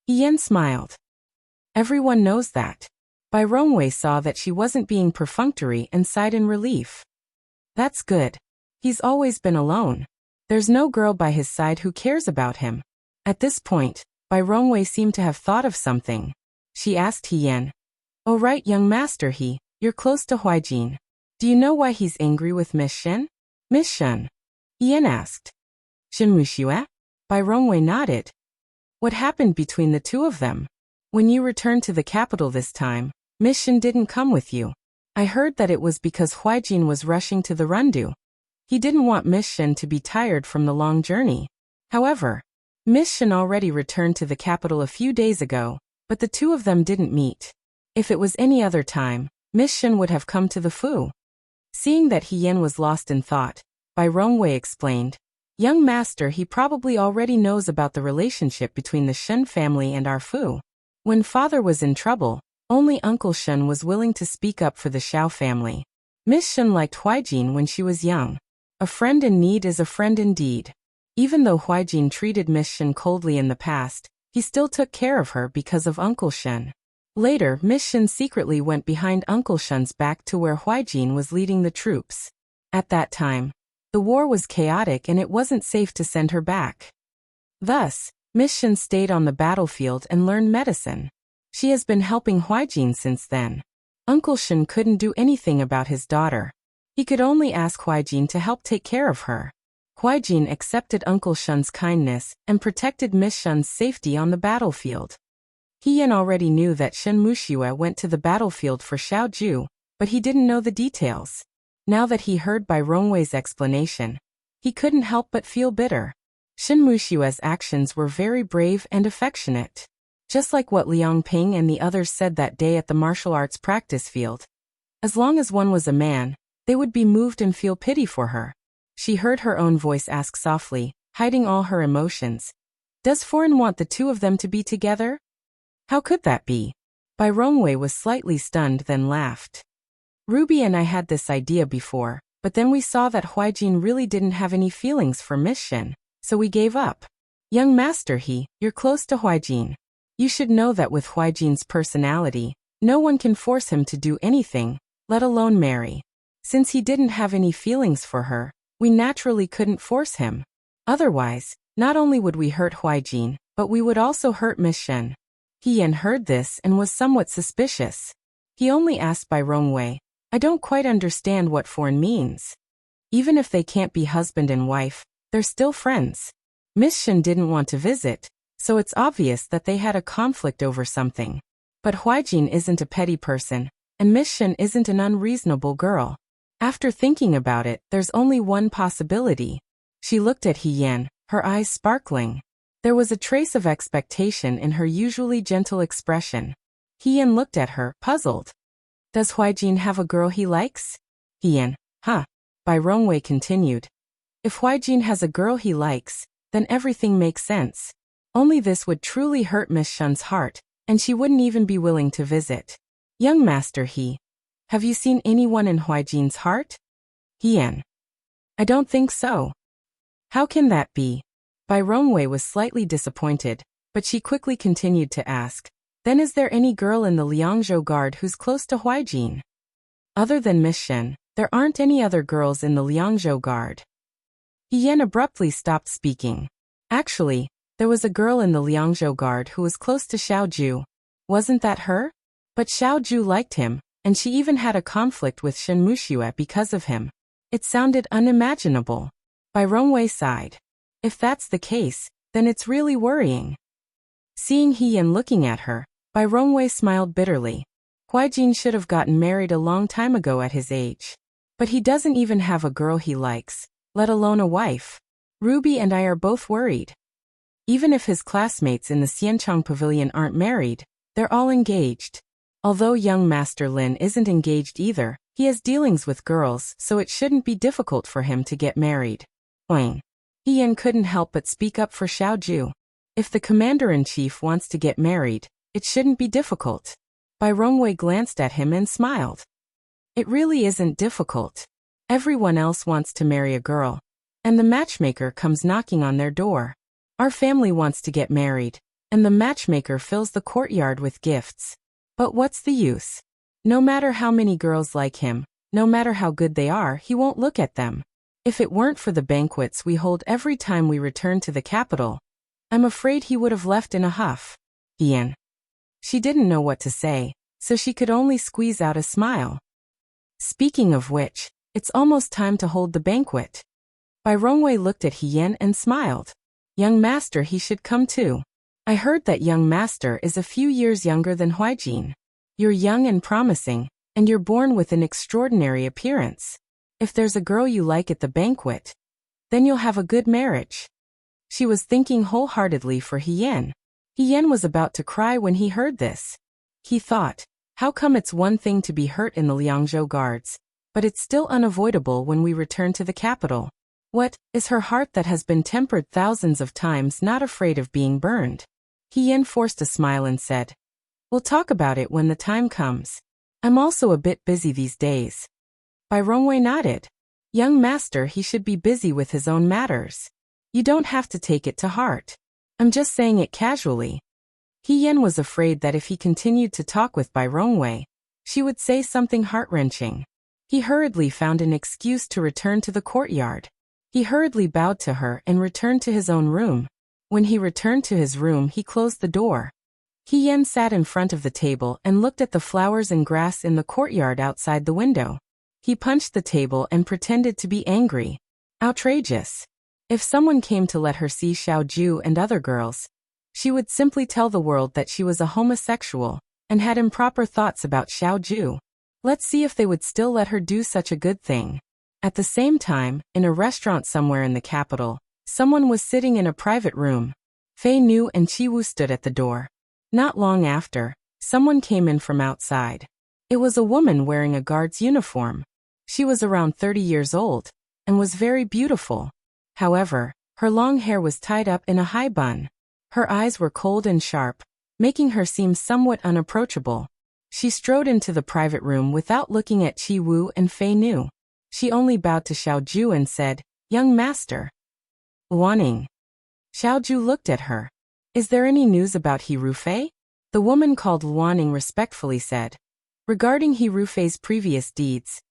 Yen smiled. Everyone knows that. Bai Rongwei saw that she wasn't being perfunctory and sighed in relief. That's good. He's always been alone. There's no girl by his side who cares about him. At this point, Bai Rongwei seemed to have thought of something. She asked Yen, "Oh right, young Master He, you're close to Huaijin. Do you know why he's angry with Miss Shen?" "Miss Shen?" Yen asked. "Shen Wuxia?" Bai Rongwei nodded. "What happened between the two of them? When you returned to the capital this time, Miss Shen didn't come with you. I heard that it was because Huaijin was rushing to the Rundu. He didn't want Miss Shen to be tired from the long journey. However, Miss Shen already returned to the capital a few days ago, but the two of them didn't meet. If it was any other time, Miss Shen would have come to the Fu." Seeing that Yen was lost in thought, Bai Rongwei explained, "Young Master He probably already knows about the relationship between the Shen family and our Fu. When father was in trouble, only Uncle Shen was willing to speak up for the Xiao family. Miss Shen liked Huaijin when she was young. A friend in need is a friend indeed. Even though Huaijin treated Miss Shen coldly in the past, he still took care of her because of Uncle Shen. Later, Miss Shen secretly went behind Uncle Shen's back to where Huaijin was leading the troops. At that time, the war was chaotic and it wasn't safe to send her back. Thus, Miss Shen stayed on the battlefield and learned medicine. She has been helping Huaijin since then. Uncle Shen couldn't do anything about his daughter. He could only ask Huaijin to help take care of her. Huaijin accepted Uncle Shen's kindness and protected Miss Shen's safety on the battlefield. Yen already knew that Shen Wuxia went to the battlefield for Xiaoju, but he didn't know the details. Now that he heard Bai Rongwei's explanation, he couldn't help but feel bitter. Shen Wuxia's actions were very brave and affectionate. Just like what Liang Ping and the others said that day at the martial arts practice field. As long as one was a man, they would be moved and feel pity for her. She heard her own voice ask softly, hiding all her emotions. "Does Foreign want the two of them to be together?" "How could that be?" Bai Rongwei was slightly stunned then laughed. "Ruby and I had this idea before, but then we saw that Huaijin really didn't have any feelings for Miss Shen, so we gave up. Young Master He, you're close to Huaijin. You should know that with Huaijin's personality, no one can force him to do anything, let alone marry. Since he didn't have any feelings for her, we naturally couldn't force him. Otherwise, not only would we hurt Huaijin, but we would also hurt Miss Shen." Yen heard this and was somewhat suspicious. He only asked Bai Rongwei, "I don't quite understand what foreign means." Even if they can't be husband and wife, they're still friends. Miss Shen didn't want to visit, so it's obvious that they had a conflict over something. But Huaijin isn't a petty person, and Miss Shen isn't an unreasonable girl. After thinking about it, there's only one possibility. She looked at Yen, her eyes sparkling. There was a trace of expectation in her usually gentle expression. Yen looked at her, puzzled. "Does Huaijin have a girl he likes?" Yen, "Huh." Bai Rongwei continued. "If Huaijin has a girl he likes, then everything makes sense. Only this would truly hurt Miss Shen's heart, and she wouldn't even be willing to visit. Young Master He, have you seen anyone in Huaijin's heart?" Yen, "I don't think so." "How can that be?" Bai Rongwei was slightly disappointed, but she quickly continued to ask, "Then is there any girl in the Liangzhou Guard who's close to Huaijin?" "Other than Miss Shen, there aren't any other girls in the Liangzhou Guard." Yen abruptly stopped speaking. Actually, there was a girl in the Liangzhou Guard who was close to Xiaoju. Wasn't that her? But Xiaoju liked him, and she even had a conflict with Shen Wuxia because of him. It sounded unimaginable. Bai Rongwei sighed. If that's the case, then it's really worrying. Seeing Yen looking at her, Bai Rongwei smiled bitterly. Huaijin should have gotten married a long time ago at his age. But he doesn't even have a girl he likes, let alone a wife. Ruby and I are both worried. Even if his classmates in the Xianchang Pavilion aren't married, they're all engaged. Although young Master Lin isn't engaged either, he has dealings with girls, so it shouldn't be difficult for him to get married. Wang. Yen couldn't help but speak up for Xiaoju. If the commander-in-chief wants to get married, It shouldn't be difficult. Bai Rongwei glanced at him and smiled. It really isn't difficult. Everyone else wants to marry a girl, and the matchmaker comes knocking on their door. Our family wants to get married, and the matchmaker fills the courtyard with gifts. But what's the use? No matter how many girls like him, no matter how good they are, he won't look at them. If it weren't for the banquets we hold every time we return to the capital, I'm afraid he would have left in a huff. Ian. She didn't know what to say, so she could only squeeze out a smile. Speaking of which, it's almost time to hold the banquet. Bai Rongwei looked at Hien and smiled. Young master, he should come too. I heard that young master is a few years younger than Huijin. You're young and promising, and you're born with an extraordinary appearance. If there's a girl you like at the banquet, then you'll have a good marriage. She was thinking wholeheartedly for Hien. Hien was about to cry when he heard this. He thought, how come it's one thing to be hurt in the Liangzhou guards, but it's still unavoidable when we return to the capital? What, is her heart that has been tempered thousands of times not afraid of being burned? Hien forced a smile and said, we'll talk about it when the time comes. I'm also a bit busy these days. Bai Rongwei nodded. Young master, he should be busy with his own matters. You don't have to take it to heart. I'm just saying it casually. Hien was afraid that if he continued to talk with Bai Rongwei, she would say something heart-wrenching. He hurriedly found an excuse to return to the courtyard. He hurriedly bowed to her and returned to his own room. When he returned to his room, he closed the door. Hien sat in front of the table and looked at the flowers and grass in the courtyard outside the window. He punched the table and pretended to be angry. Outrageous. If someone came to let her see Xiaoju and other girls, she would simply tell the world that she was a homosexual and had improper thoughts about Xiaoju. Let's see if they would still let her do such a good thing. At the same time, in a restaurant somewhere in the capital, someone was sitting in a private room. Fei Nu and Qi Wu stood at the door. Not long after, someone came in from outside. It was a woman wearing a guard's uniform. She was around 30 years old and was very beautiful. However, her long hair was tied up in a high bun. Her eyes were cold and sharp, making her seem somewhat unapproachable. She strode into the private room without looking at Qi Wu and Fei Nu. She only bowed to Xiaoju and said, "Young master." Wanning. Xiaoju looked at her. Is there any news about He Rufei? The woman called Wanning respectfully said. Regarding He Rufei's previous deeds,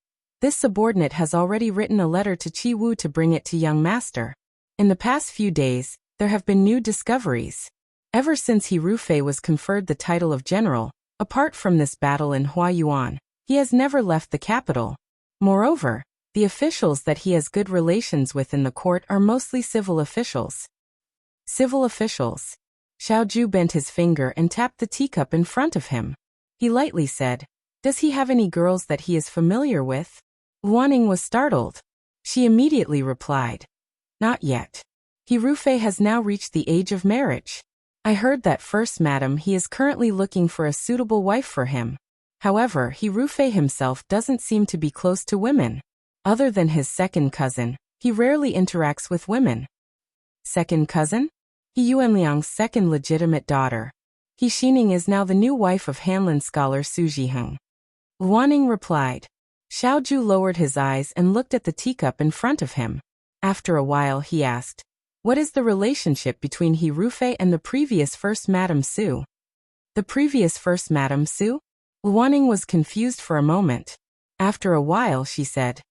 this subordinate has already written a letter to Qi Wu to bring it to young master. In the past few days, there have been new discoveries. Ever since He Rufei was conferred the title of general, apart from this battle in Huayuan, he has never left the capital. Moreover, the officials that he has good relations with in the court are mostly civil officials. Civil officials. Xiaoju bent his finger and tapped the teacup in front of him. He lightly said, "Does he have any girls that he is familiar with?" Wanning was startled. She immediately replied, "Not yet. He Rufei has now reached the age of marriage. I heard that first madam he is currently looking for a suitable wife for him. However, He Rufei himself doesn't seem to be close to women. Other than his second cousin, he rarely interacts with women." Second cousin? He Yuanliang's second legitimate daughter. He Xining is now the new wife of Hanlin scholar Su Jiheng. Wanning replied. Xiaoju lowered his eyes and looked at the teacup in front of him. After a while he asked, "What is the relationship between He Rufei and the previous first Madame Su?" The previous first Madame Su? Wanning was confused for a moment. After a while she said,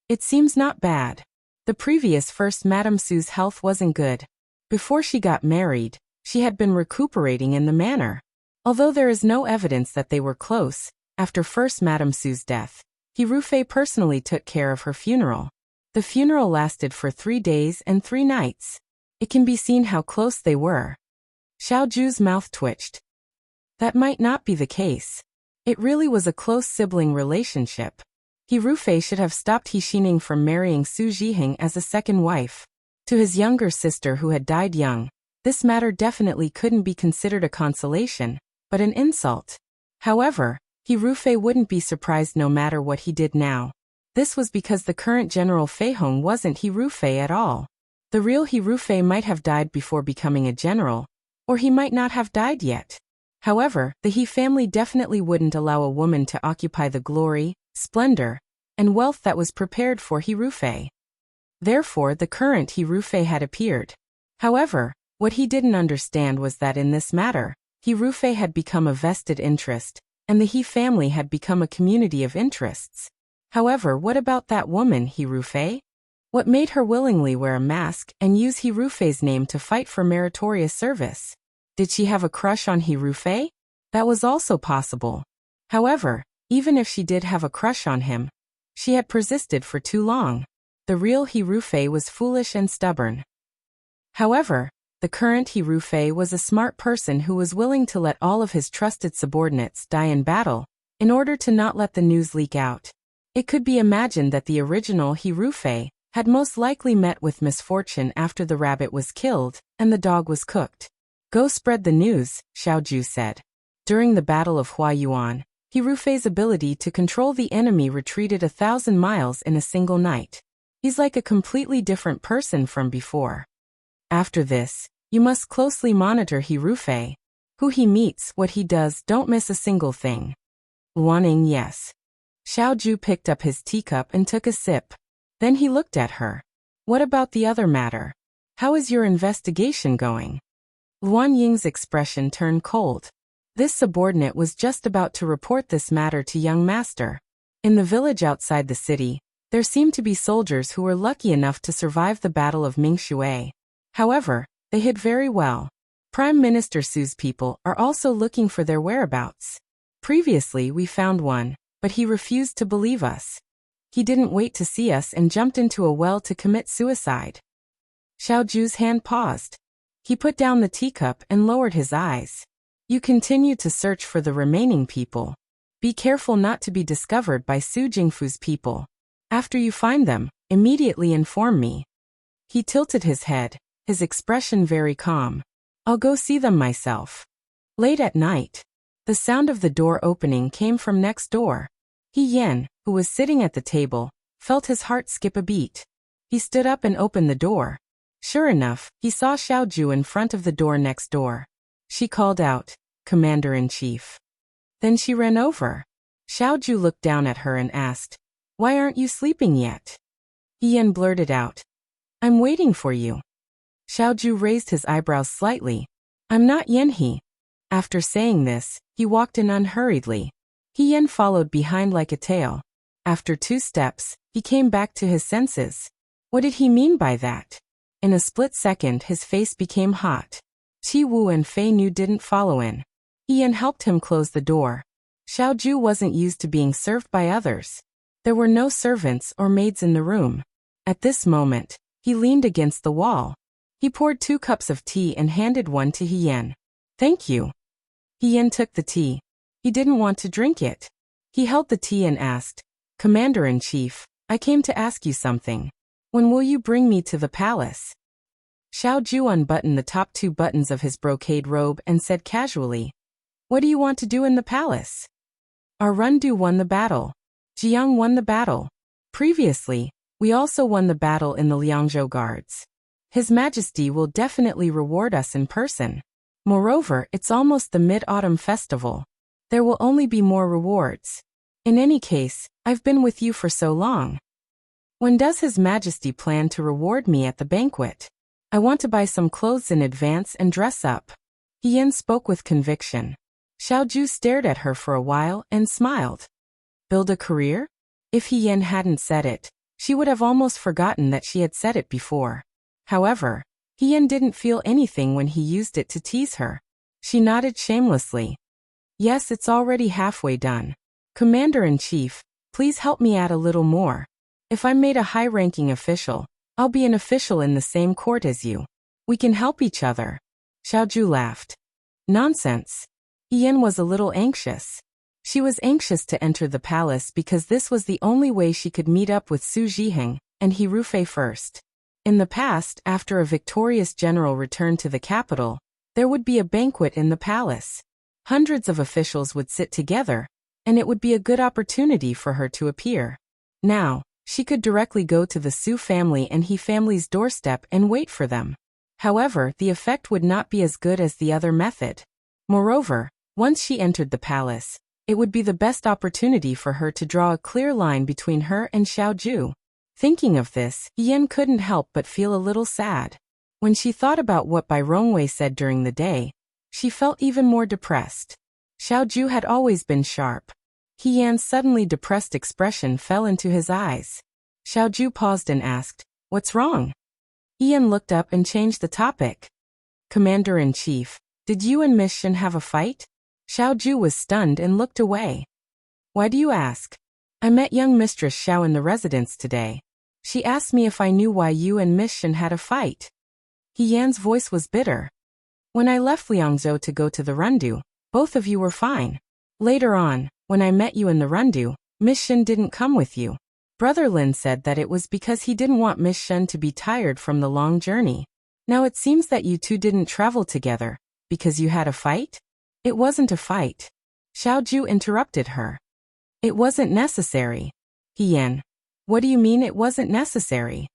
"It seems not bad. The previous first Madame Su's health wasn't good. Before she got married, she had been recuperating in the manor. Although there is no evidence that they were close, after first Madame Su's death, He Rufei personally took care of her funeral. The funeral lasted for 3 days and 3 nights. It can be seen how close they were." Xiaoju's mouth twitched. That might not be the case. It really was a close sibling relationship. He Rufei should have stopped He Xining from marrying Su Jiheng as a second wife. To his younger sister who had died young, this matter definitely couldn't be considered a consolation, but an insult. However, He Rufei wouldn't be surprised no matter what he did now. This was because the current General Fei Hong wasn't He Rufei at all. The real He Rufei might have died before becoming a general, or he might not have died yet. However, the He family definitely wouldn't allow a woman to occupy the glory, splendor, and wealth that was prepared for He Rufei. Therefore, the current He Rufei had appeared. However, what he didn't understand was that in this matter, He Rufei had become a vested interest, and the He family had become a community of interests. However, what about that woman, He Rufei? What made her willingly wear a mask and use He Rufei's name to fight for meritorious service? Did she have a crush on He Rufei? That was also possible. However, even if she did have a crush on him, she had persisted for too long. The real He Rufei was foolish and stubborn. However, the current He Rufei was a smart person who was willing to let all of his trusted subordinates die in battle, in order to not let the news leak out. It could be imagined that the original He Rufei had most likely met with misfortune after the rabbit was killed and the dog was cooked. Go spread the news, Xiaoju said. During the Battle of Huayuan, He Rufei's ability to control the enemy retreated 1,000 miles in a single night. He's like a completely different person from before. After this, you must closely monitor He Rufei. Who he meets, what he does, don't miss a single thing. Luaning, yes. Xiaoju picked up his teacup and took a sip. Then he looked at her. What about the other matter? How is your investigation going? Luan Ying's expression turned cold. This subordinate was just about to report this matter to young master. In the village outside the city, there seemed to be soldiers who were lucky enough to survive the Battle of Mingshui. However, they hid very well. Prime Minister Su's people are also looking for their whereabouts. Previously we found one, but he refused to believe us. He didn't wait to see us and jumped into a well to commit suicide. Xiaoju's hand paused. He put down the teacup and lowered his eyes. You continue to search for the remaining people. Be careful not to be discovered by Su Jingfu's people. After you find them, immediately inform me. He tilted his head, his expression very calm. I'll go see them myself. Late at night, the sound of the door opening came from next door. He Yan, who was sitting at the table, felt his heart skip a beat. He stood up and opened the door. Sure enough, he saw Xiaoju in front of the door next door. She called out, Commander-in-Chief. Then she ran over. Xiaoju looked down at her and asked, Why aren't you sleeping yet? Yan blurted out, I'm waiting for you. Xiaoju raised his eyebrows slightly. I'm not Yanhe. After saying this, he walked in unhurriedly. Yan followed behind like a tail. After 2 steps, he came back to his senses. What did he mean by that? In a split second his face became hot. Qi Wu and Fei Nu didn't follow in. Yan helped him close the door. Xiaoju wasn't used to being served by others. There were no servants or maids in the room. At this moment, he leaned against the wall. He poured 2 cups of tea and handed one to Yan. Thank you. Yan took the tea. He didn't want to drink it. He held the tea and asked, Commander-in-Chief, I came to ask you something. When will you bring me to the palace? Xiaoju unbuttoned the top 2 buttons of his brocade robe and said casually, What do you want to do in the palace? Our Rundu won the battle. Jiang won the battle. Previously, we also won the battle in the Liangzhou Guards. His Majesty will definitely reward us in person. Moreover, it's almost the Mid-Autumn Festival. There will only be more rewards. In any case, I've been with you for so long. When does His Majesty plan to reward me at the banquet? I want to buy some clothes in advance and dress up. Yan spoke with conviction. Xiaoju stared at her for a while and smiled. Build a career? If Yan hadn't said it, she would have almost forgotten that she had said it before. However, Yan didn't feel anything when he used it to tease her. She nodded shamelessly. Yes, it's already halfway done. Commander-in-Chief, please help me add a little more. If I'm made a high-ranking official, I'll be an official in the same court as you. We can help each other. Xiaoju laughed. Nonsense. Yan was a little anxious. She was anxious to enter the palace because this was the only way she could meet up with Su Zhiheng and He Rufei first. In the past, after a victorious general returned to the capital, there would be a banquet in the palace. Hundreds of officials would sit together, and it would be a good opportunity for her to appear. Now, she could directly go to the Su family and He family's doorstep and wait for them. However, the effect would not be as good as the other method. Moreover, Once she entered the palace, it would be the best opportunity for her to draw a clear line between her and Xiaoju. Thinking of this, Yan couldn't help but feel a little sad. When she thought about what Bai Rongwei said during the day, she felt even more depressed. Xiaoju had always been sharp. Yan's suddenly depressed expression fell into his eyes. Xiaoju paused and asked, "What's wrong?" Yan looked up and changed the topic. "Commander-in-Chief, did you and Miss Shen have a fight?" Xiaoju was stunned and looked away. "Why do you ask?" "I met young Mistress Xiao in the residence today. She asked me if I knew why you and Miss Shen had a fight." Yan's voice was bitter. "When I left Liangzhou to go to the Rundu, both of you were fine. Later on, when I met you in the Rundu, Miss Shen didn't come with you. Brother Lin said that it was because he didn't want Miss Shen to be tired from the long journey. Now it seems that you two didn't travel together, because you had a fight?" "It wasn't a fight." Xiaoju interrupted her. "It wasn't necessary." "Yan, what do you mean it wasn't necessary?"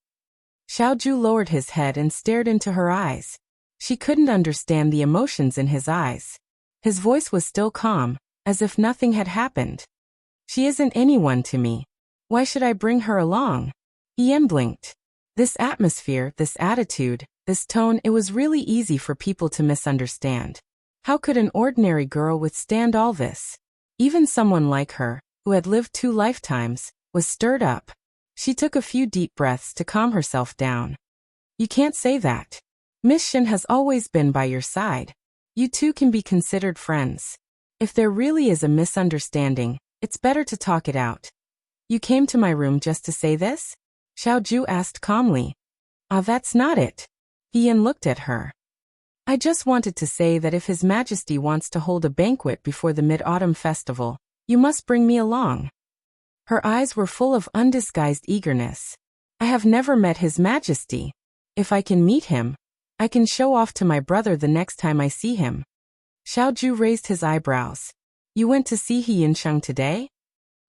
Xiaoju lowered his head and stared into her eyes. She couldn't understand the emotions in his eyes. His voice was still calm, as if nothing had happened. "She isn't anyone to me. Why should I bring her along?" Yan blinked. This atmosphere, this attitude, this tone, it was really easy for people to misunderstand. How could an ordinary girl withstand all this? Even someone like her, who had lived 2 lifetimes, was stirred up. She took a few deep breaths to calm herself down. "You can't say that. Miss Shen has always been by your side. You two can be considered friends. If there really is a misunderstanding, it's better to talk it out." "You came to my room just to say this?" Xiaoju asked calmly. "Ah, that's not it." Yan looked at her. "I just wanted to say that if His Majesty wants to hold a banquet before the Mid-Autumn Festival, you must bring me along." Her eyes were full of undisguised eagerness. "I have never met His Majesty. If I can meet him, I can show off to my brother the next time I see him." Xiaoju raised his eyebrows. "You went to see He Yinsheng today?"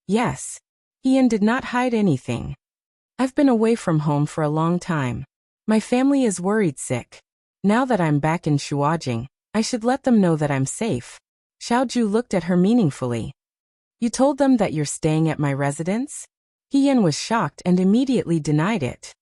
"Yes." Yan did not hide anything. "I've been away from home for a long time. My family is worried sick. Now that I'm back in Shuajing, I should let them know that I'm safe." Xiaoju looked at her meaningfully. "You told them that you're staying at my residence?" Yan was shocked and immediately denied it.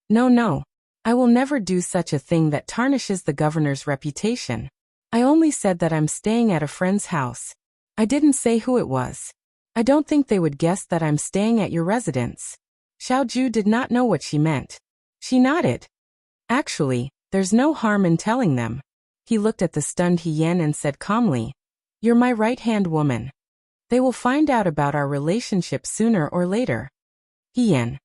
No. I will never do such a thing that tarnishes the governor's reputation. I only said that I'm staying at a friend's house. I didn't say who it was. I don't think they would guess that I'm staying at your residence." Xiaoju did not know what she meant. She nodded. "Actually, there's no harm in telling them." He looked at the stunned Yan and said calmly, "You're my right-hand woman. They will find out about our relationship sooner or later." Yan.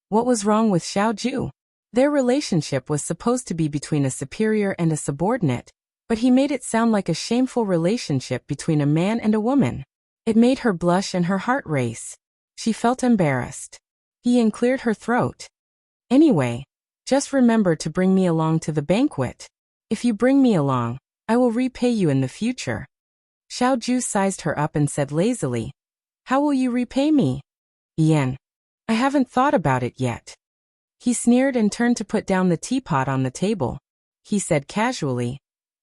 What was wrong with Xiaoju? Their relationship was supposed to be between a superior and a subordinate, but he made it sound like a shameful relationship between a man and a woman. It made her blush and her heart race. She felt embarrassed. Yan cleared her throat. "Anyway, just remember to bring me along to the banquet. If you bring me along, I will repay you in the future." Xiaoju sized her up and said lazily, "How will you repay me?" "Yan, I haven't thought about it yet." He sneered and turned to put down the teapot on the table. He said casually,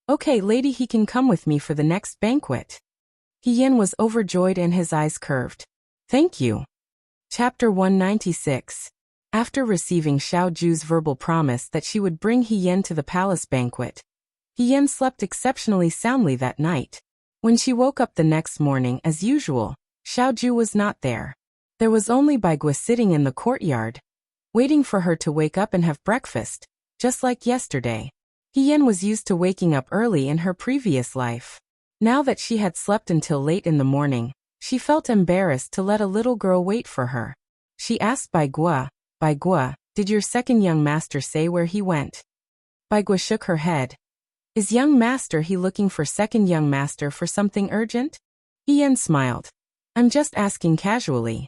"Okay, lady, he can come with me for the next banquet." Yan was overjoyed and his eyes curved. "Thank you." Chapter 196. After receiving Xiaoju's verbal promise that she would bring Yan to the palace banquet, Yan slept exceptionally soundly that night. When she woke up the next morning as usual, Xiaoju was not there. There was only Bai Gua sitting in the courtyard, waiting for her to wake up and have breakfast, just like yesterday. Yan was used to waking up early in her previous life. Now that she had slept until late in the morning, she felt embarrassed to let a little girl wait for her. She asked Bai Gua, "Did your second young master say where he went?" Bai Gua shook her head. "Is young master he looking for second young master for something urgent?" Yan smiled. "I'm just asking casually."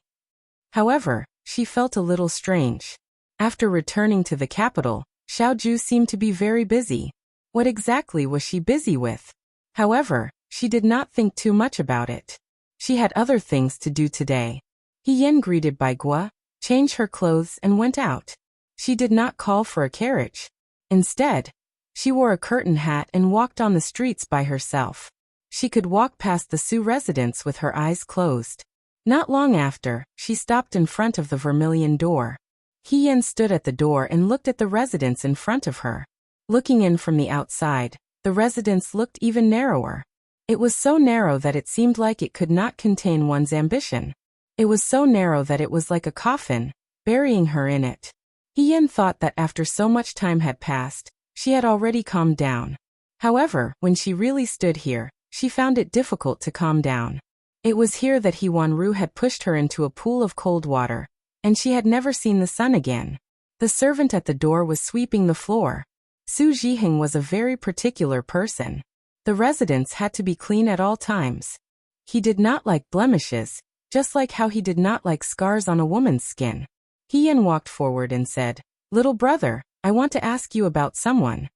However, she felt a little strange. After returning to the capital, Xiaoju seemed to be very busy. What exactly was she busy with? However, she did not think too much about it. She had other things to do today. Yan greeted Bai Gua, changed her clothes and went out. She did not call for a carriage. Instead, she wore a curtain hat and walked on the streets by herself. She could walk past the Su residence with her eyes closed. Not long after, she stopped in front of the vermilion door. Hien stood at the door and looked at the residence in front of her. Looking in from the outside, the residence looked even narrower. It was so narrow that it seemed like it could not contain one's ambition. It was so narrow that it was like a coffin, burying her in it. Hien thought that after so much time had passed, she had already calmed down. However, when she really stood here, she found it difficult to calm down. It was here that Huanru had pushed her into a pool of cold water, and she had never seen the sun again. The servant at the door was sweeping the floor. Su Jiheng was a very particular person. The residence had to be clean at all times. He did not like blemishes, just like how he did not like scars on a woman's skin. Hien walked forward and said, "Little brother, I want to ask you about someone."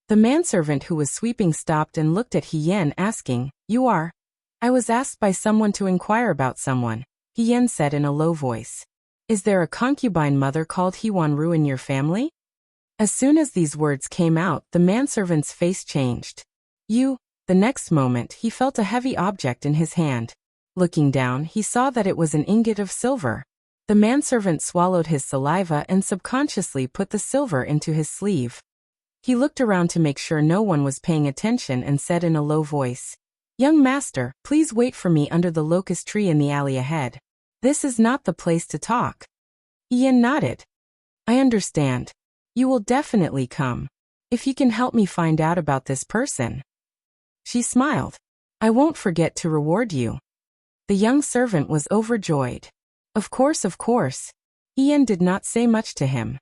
The manservant who was sweeping stopped and looked at Hien, asking, "You are?" "I was asked by someone to inquire about someone," Hien said in a low voice. "Is there a concubine mother called Huanru in your family?" As soon as these words came out, the manservant's face changed. The next moment he felt a heavy object in his hand. Looking down, he saw that it was an ingot of silver. The manservant swallowed his saliva and subconsciously put the silver into his sleeve. He looked around to make sure no one was paying attention and said in a low voice, "Young master, please wait for me under the locust tree in the alley ahead. This is not the place to talk." Ian nodded. "I understand. You will definitely come. If you can help me find out about this person." She smiled. "I won't forget to reward you." The young servant was overjoyed. Of course. Ian did not say much to him.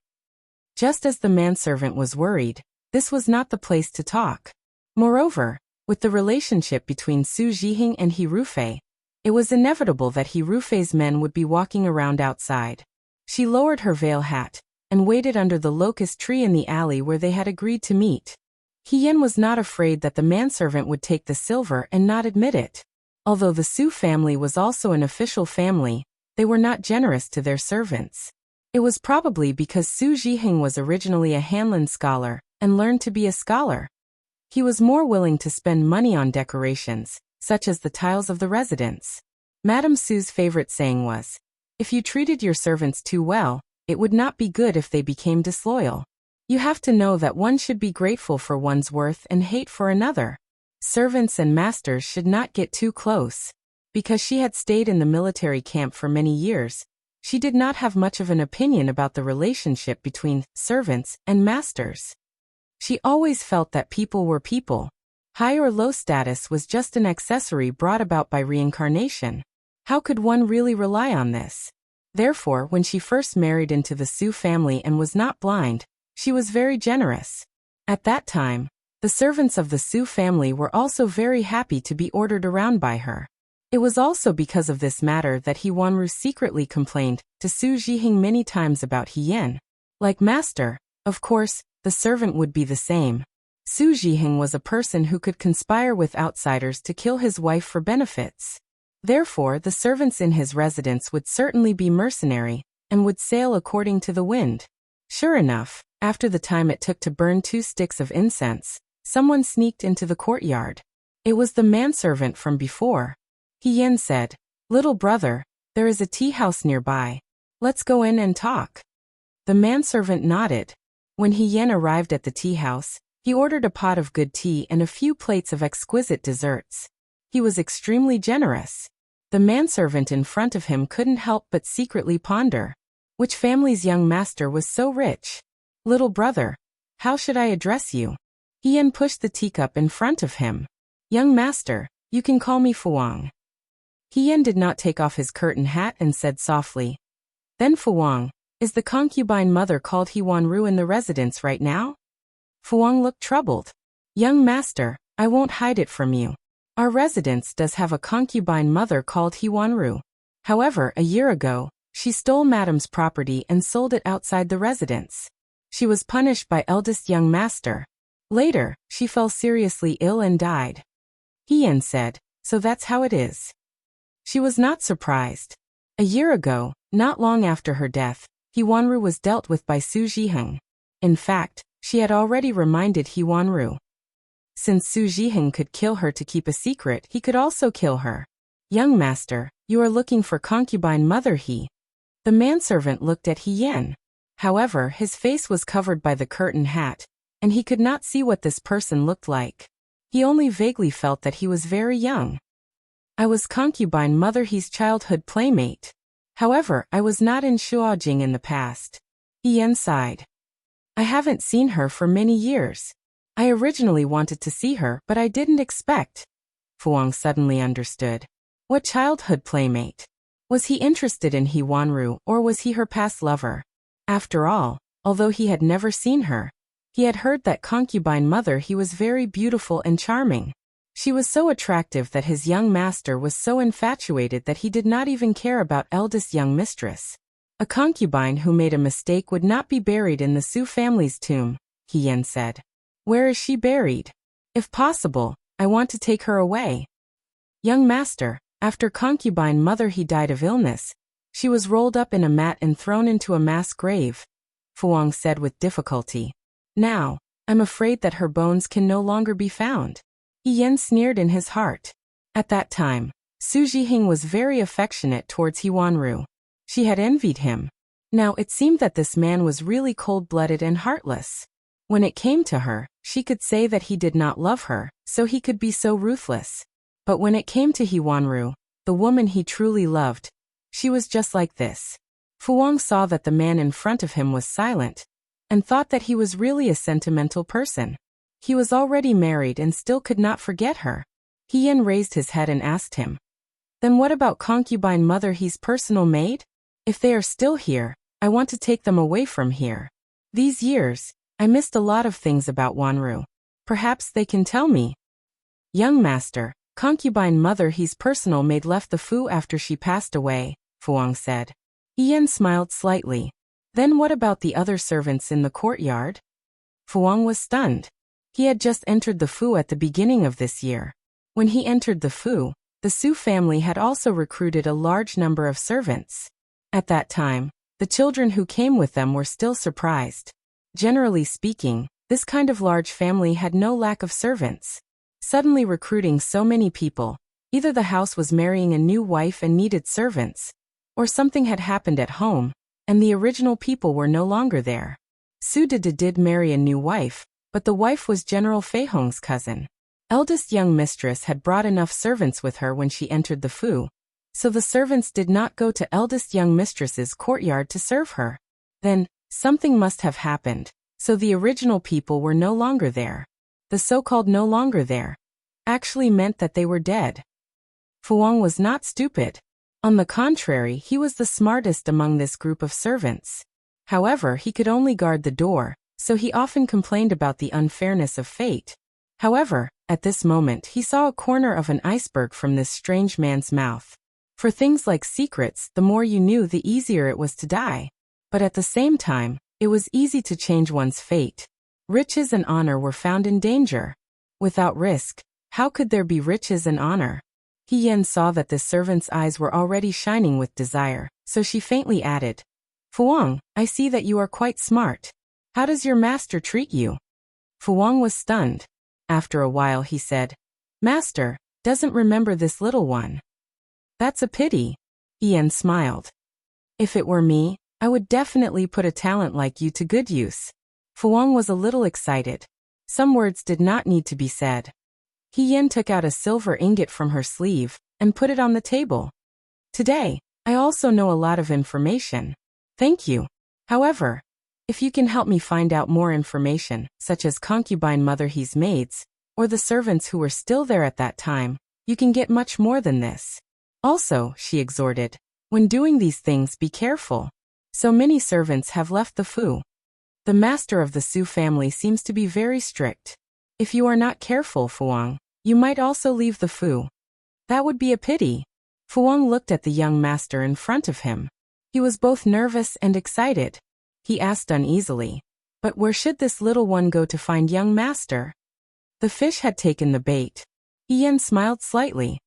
Just as the manservant was worried, this was not the place to talk. Moreover, with the relationship between Su Jiheng and Hirufei, it was inevitable that Hirufei's men would be walking around outside. She lowered her veil hat and waited under the locust tree in the alley where they had agreed to meet. Hien was not afraid that the manservant would take the silver and not admit it. Although the Su family was also an official family, they were not generous to their servants. It was probably because Su Jiheng was originally a Hanlin scholar and learned to be a scholar. He was more willing to spend money on decorations, such as the tiles of the residence. Madame Su's favorite saying was, "If you treated your servants too well, it would not be good if they became disloyal. You have to know that one should be grateful for one's worth and hate for another." Servants and masters should not get too close. Because she had stayed in the military camp for many years, she did not have much of an opinion about the relationship between servants and masters. She always felt that people were people. High or low status was just an accessory brought about by reincarnation. How could one really rely on this? Therefore, when she first married into the Su family and was not blind, she was very generous. At that time, the servants of the Su family were also very happy to be ordered around by her. It was also because of this matter that Huanru secretly complained to Su Jiheng many times about Hien. Like master, of course, the servant would be the same. Su Jiheng was a person who could conspire with outsiders to kill his wife for benefits. Therefore, the servants in his residence would certainly be mercenary and would sail according to the wind. Sure enough, after the time it took to burn 2 sticks of incense, someone sneaked into the courtyard. It was the manservant from before. Hien said, "Little brother, there is a tea house nearby. Let's go in and talk." The manservant nodded. When Hien arrived at the tea house, he ordered a pot of good tea and a few plates of exquisite desserts. He was extremely generous. The manservant in front of him couldn't help but secretly ponder. Which family's young master was so rich? "Little brother, how should I address you?" Hien pushed the teacup in front of him. "Young master, you can call me Fuang." Hien did not take off his curtain hat and said softly, "Then Fuang, is the concubine mother called Huanru in the residence right now?" Fuang looked troubled. "Young master, I won't hide it from you. Our residence does have a concubine mother called Huanru. However, a year ago, she stole Madame's property and sold it outside the residence. She was punished by eldest young master. Later, she fell seriously ill and died." Hien said, "So that's how it is." She was not surprised. A year ago, not long after her death, Huanru was dealt with by Su Jiheng. In fact, she had already reminded Huanru. Since Su Jiheng could kill her to keep a secret, he could also kill her. Young master, you are looking for concubine mother He. The manservant looked at He Yen. However, his face was covered by the curtain hat, and he could not see what this person looked like. He only vaguely felt that he was very young. I was concubine mother He's childhood playmate. However, I was not in Shuaojing in the past. He Yen sighed. I haven't seen her for many years. I originally wanted to see her, but I didn't expect. Fuang suddenly understood. What childhood playmate? Was he interested in He Wanru, or was he her past lover? After all, although he had never seen her, he had heard that concubine mother He was very beautiful and charming. She was so attractive that his young master was so infatuated that he did not even care about eldest young mistress. A concubine who made a mistake would not be buried in the Su family's tomb, He Yen said. Where is she buried? If possible, I want to take her away. Young master, after concubine mother He died of illness, she was rolled up in a mat and thrown into a mass grave, Fuang said with difficulty. Now, I'm afraid that her bones can no longer be found. He Yen sneered in his heart. At that time, Su Jiheng was very affectionate towards He Wanru. She had envied him. Now it seemed that this man was really cold-blooded and heartless. When it came to her, she could say that he did not love her, so he could be so ruthless. But when it came to He Wanru, the woman he truly loved, she was just like this. Fuang saw that the man in front of him was silent, and thought that he was really a sentimental person. He was already married and still could not forget her. He Yen raised his head and asked him, Then what about concubine mother He's personal maid? If they are still here, I want to take them away from here. These years, I missed a lot of things about Wanru. Perhaps they can tell me. Young master, concubine mother He's personal maid left the Fu after she passed away, Fuang said. He Yen smiled slightly. Then what about the other servants in the courtyard? Fuang was stunned. He had just entered the Fu at the beginning of this year. When he entered the Fu, the Su family had also recruited a large number of servants. At that time, the children who came with them were still surprised. Generally speaking, this kind of large family had no lack of servants. Suddenly recruiting so many people, either the house was marrying a new wife and needed servants, or something had happened at home, and the original people were no longer there. Su did marry a new wife, but the wife was General Fei Hong's cousin. Eldest young mistress had brought enough servants with her when she entered the Fu, so the servants did not go to eldest young mistress's courtyard to serve her. Then, something must have happened, so the original people were no longer there. The so-called no longer there actually meant that they were dead. Fuang was not stupid. On the contrary, he was the smartest among this group of servants. However, he could only guard the door, so he often complained about the unfairness of fate. However, at this moment he saw a corner of an iceberg from this strange man's mouth. For things like secrets, the more you knew, the easier it was to die. But at the same time, it was easy to change one's fate. Riches and honor were found in danger. Without risk, how could there be riches and honor? He Yen saw that the servant's eyes were already shining with desire, so she faintly added, Fuang, I see that you are quite smart. How does your master treat you? Fuang was stunned. After a while he said, Master, doesn't remember this little one. That's a pity. Yen smiled. If it were me, I would definitely put a talent like you to good use. Fuang was a little excited. Some words did not need to be said. He Yen took out a silver ingot from her sleeve and put it on the table. Today, I also know a lot of information. Thank you. However, if you can help me find out more information, such as concubine mother He's maids, or the servants who were still there at that time, you can get much more than this. Also, she exhorted, when doing these things be careful. So many servants have left the Fu. The master of the Su family seems to be very strict. If you are not careful, Fuang, you might also leave the Fu. That would be a pity. Fuang looked at the young master in front of him. He was both nervous and excited. He asked uneasily, But where should this little one go to find young master? The fish had taken the bait. Yen smiled slightly.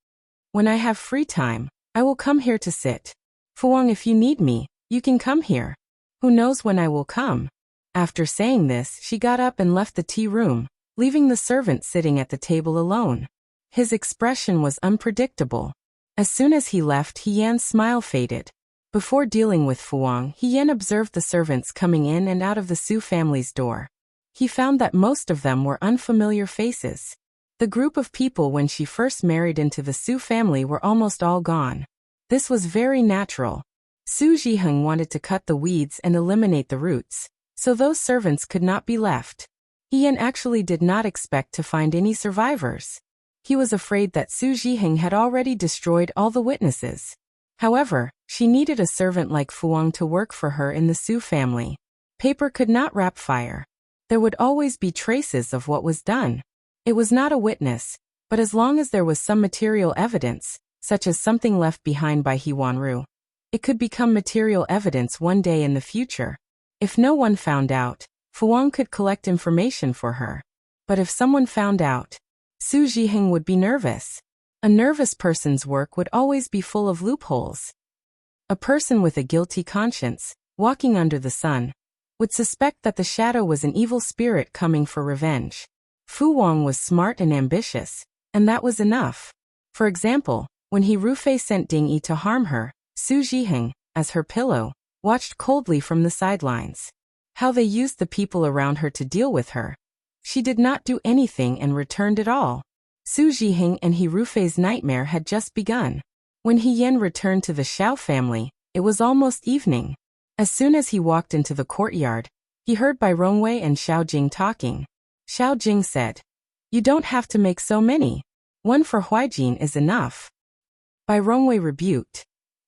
When I have free time, I will come here to sit. Fuang, if you need me, you can come here. Who knows when I will come? After saying this, she got up and left the tea room. leaving the servant sitting at the table alone. His expression was unpredictable. As soon as he left, He-Yan's smile faded. Before dealing with Fuang, He-Yan observed the servants coming in and out of the Su family's door. He found that most of them were unfamiliar faces. The group of people when she first married into the Su family were almost all gone. This was very natural. Su Zhiheng wanted to cut the weeds and eliminate the roots, so those servants could not be left. He-Yan actually did not expect to find any survivors. He was afraid that Su Zhiheng had already destroyed all the witnesses. However, she needed a servant like Fuang to work for her in the Su family. Paper could not wrap fire. There would always be traces of what was done. It was not a witness, but as long as there was some material evidence, such as something left behind by He Wanru, it could become material evidence one day in the future. If no one found out, Fuang could collect information for her. But if someone found out, Su Zhiheng would be nervous. A nervous person's work would always be full of loopholes. A person with a guilty conscience, walking under the sun, would suspect that the shadow was an evil spirit coming for revenge. Fu Wang was smart and ambitious, and that was enough. For example, when He Rufei sent Ding Yi to harm her, Su Zhiheng, as her pillow, watched coldly from the sidelines. How they used the people around her to deal with her. She did not do anything and returned it all. Su Zhiheng and He Rufei's nightmare had just begun. When He Yan returned to the Xiao family, it was almost evening. As soon as he walked into the courtyard, he heard Bai Rongwei and Xiao Jing talking. Xiao Jing said, "You don't have to make so many. One for Huaijin is enough." Bai Rongwei rebuked.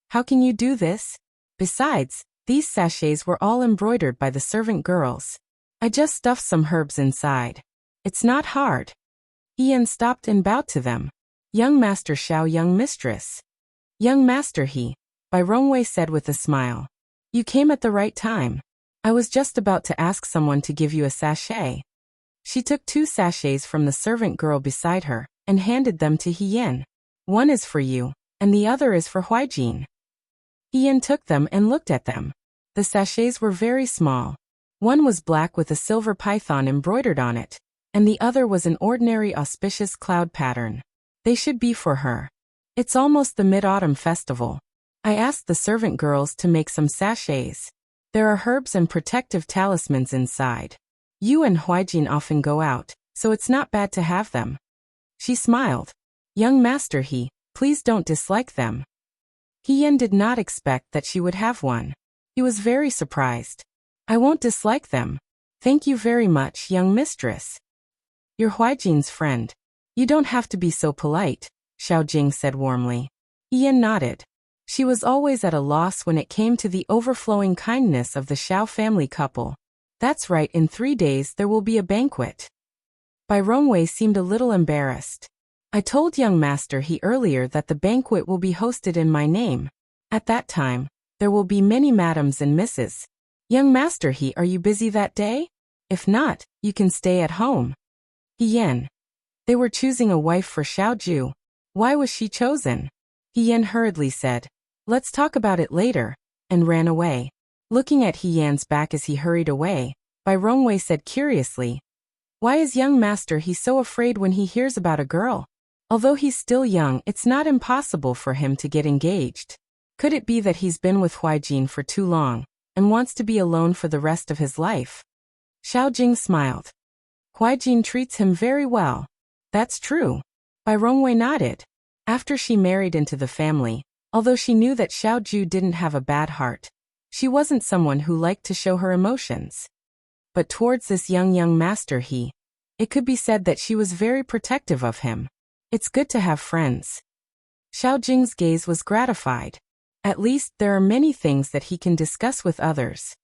"How can you do this? Besides, these sachets were all embroidered by the servant girls. I just stuffed some herbs inside. It's not hard." Ian stopped and bowed to them. "Young Master Xiao, young mistress." "Young Master He," Bai Rongwei said with a smile. "You came at the right time. I was just about to ask someone to give you a sachet." She took 2 sachets from the servant girl beside her and handed them to He-Yan. "One is for you, and the other is for Huaijin." He-Yan took them and looked at them. The sachets were very small. One was black with a silver python embroidered on it, and the other was an ordinary auspicious cloud pattern. They should be for her. It's almost the Mid-Autumn Festival. I asked the servant girls to make some sachets. There are herbs and protective talismans inside. You and Huaijin often go out, so it's not bad to have them." She smiled. "Young Master He, please don't dislike them." He-Yan did not expect that she would have one. He was very surprised. "I won't dislike them. Thank you very much, young mistress." "You're Huaijin's friend. You don't have to be so polite," Xiao Jing said warmly. He-Yan nodded. She was always at a loss when it came to the overflowing kindness of the Xiao family couple. "That's right, in 3 days there will be a banquet." Bai Rongwei seemed a little embarrassed. "I told young Master He earlier that the banquet will be hosted in my name. At that time, there will be many madams and misses. Young Master He, are you busy that day? If not, you can stay at home." He-Yan. They were choosing a wife for Xiao Ju. Why was she chosen? He-Yan hurriedly said, "Let's talk about it later," and ran away. Looking at He-Yan's back as he hurried away, Bai Rongwei said curiously, "Why is young Master He so afraid when he hears about a girl? Although he's still young, it's not impossible for him to get engaged. Could it be that he's been with Huaijin for too long, and wants to be alone for the rest of his life?" Xiao Jing smiled. "Huaijin treats him very well." "That's true." Bai Rongwei nodded. After she married into the family, although she knew that Xiao Ju didn't have a bad heart, she wasn't someone who liked to show her emotions. But towards this young Master He, it could be said that she was very protective of him. It's good to have friends. Xiao Jing's gaze was gratified. At least there are many things that he can discuss with others.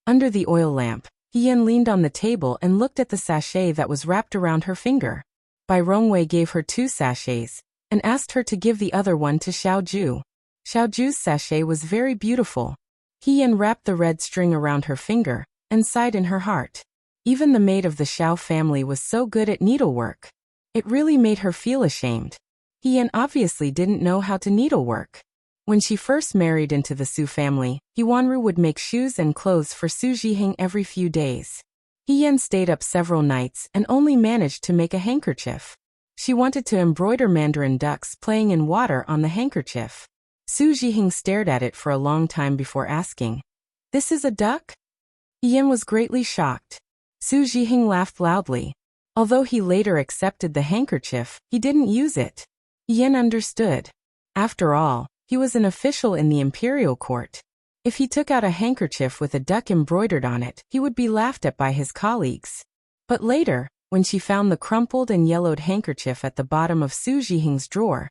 Under the oil lamp, He-Yan leaned on the table and looked at the sachet that was wrapped around her finger. Bai Rongwei gave her 2 sachets, and asked her to give the other one to Xiao Ju. Xiao Ju's sachet was very beautiful. He-Yan wrapped the red string around her finger, and sighed in her heart. Even the maid of the Xiao family was so good at needlework. It really made her feel ashamed. He-Yan obviously didn't know how to needlework. When she first married into the Su family, He Wanru would make shoes and clothes for Su Zhiheng every few days. Hien stayed up several nights and only managed to make a handkerchief. She wanted to embroider mandarin ducks playing in water on the handkerchief. Su Jihing stared at it for a long time before asking, "This is a duck?" Hien was greatly shocked. Su Jihing laughed loudly. Although he later accepted the handkerchief, he didn't use it. Hien understood. After all, he was an official in the imperial court. If he took out a handkerchief with a duck embroidered on it, he would be laughed at by his colleagues. But later, when she found the crumpled and yellowed handkerchief at the bottom of Su Jihing's drawer,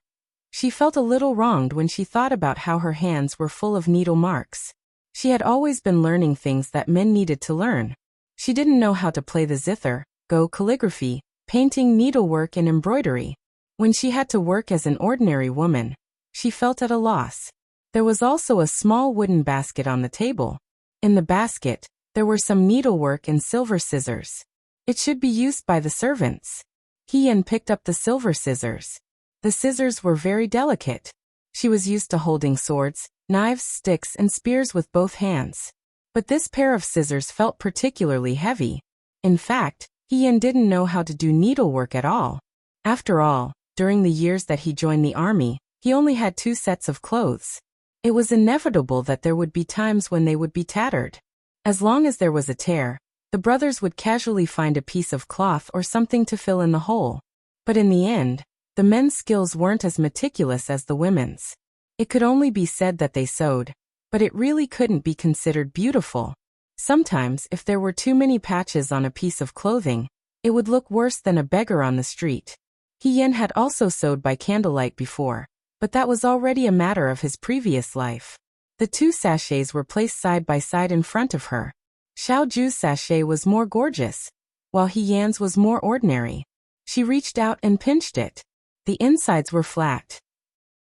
she felt a little wronged when she thought about how her hands were full of needle marks. She had always been learning things that men needed to learn. She didn't know how to play the zither, go calligraphy, painting, needlework, and embroidery. When she had to work as an ordinary woman, she felt at a loss. There was also a small wooden basket on the table. In the basket, there were some needlework and silver scissors. It should be used by the servants. Hien picked up the silver scissors. The scissors were very delicate. She was used to holding swords, knives, sticks, and spears with both hands. But this pair of scissors felt particularly heavy. In fact, Hien didn't know how to do needlework at all. After all, during the years that he joined the army, he only had 2 sets of clothes. It was inevitable that there would be times when they would be tattered. As long as there was a tear, the brothers would casually find a piece of cloth or something to fill in the hole. But in the end, the men's skills weren't as meticulous as the women's. It could only be said that they sewed, but it really couldn't be considered beautiful. Sometimes, if there were too many patches on a piece of clothing, it would look worse than a beggar on the street. Hien had also sewed by candlelight before, but that was already a matter of his previous life. The 2 sachets were placed side by side in front of her. Xiaoju's sachet was more gorgeous, while Hien's was more ordinary. She reached out and pinched it. The insides were flat.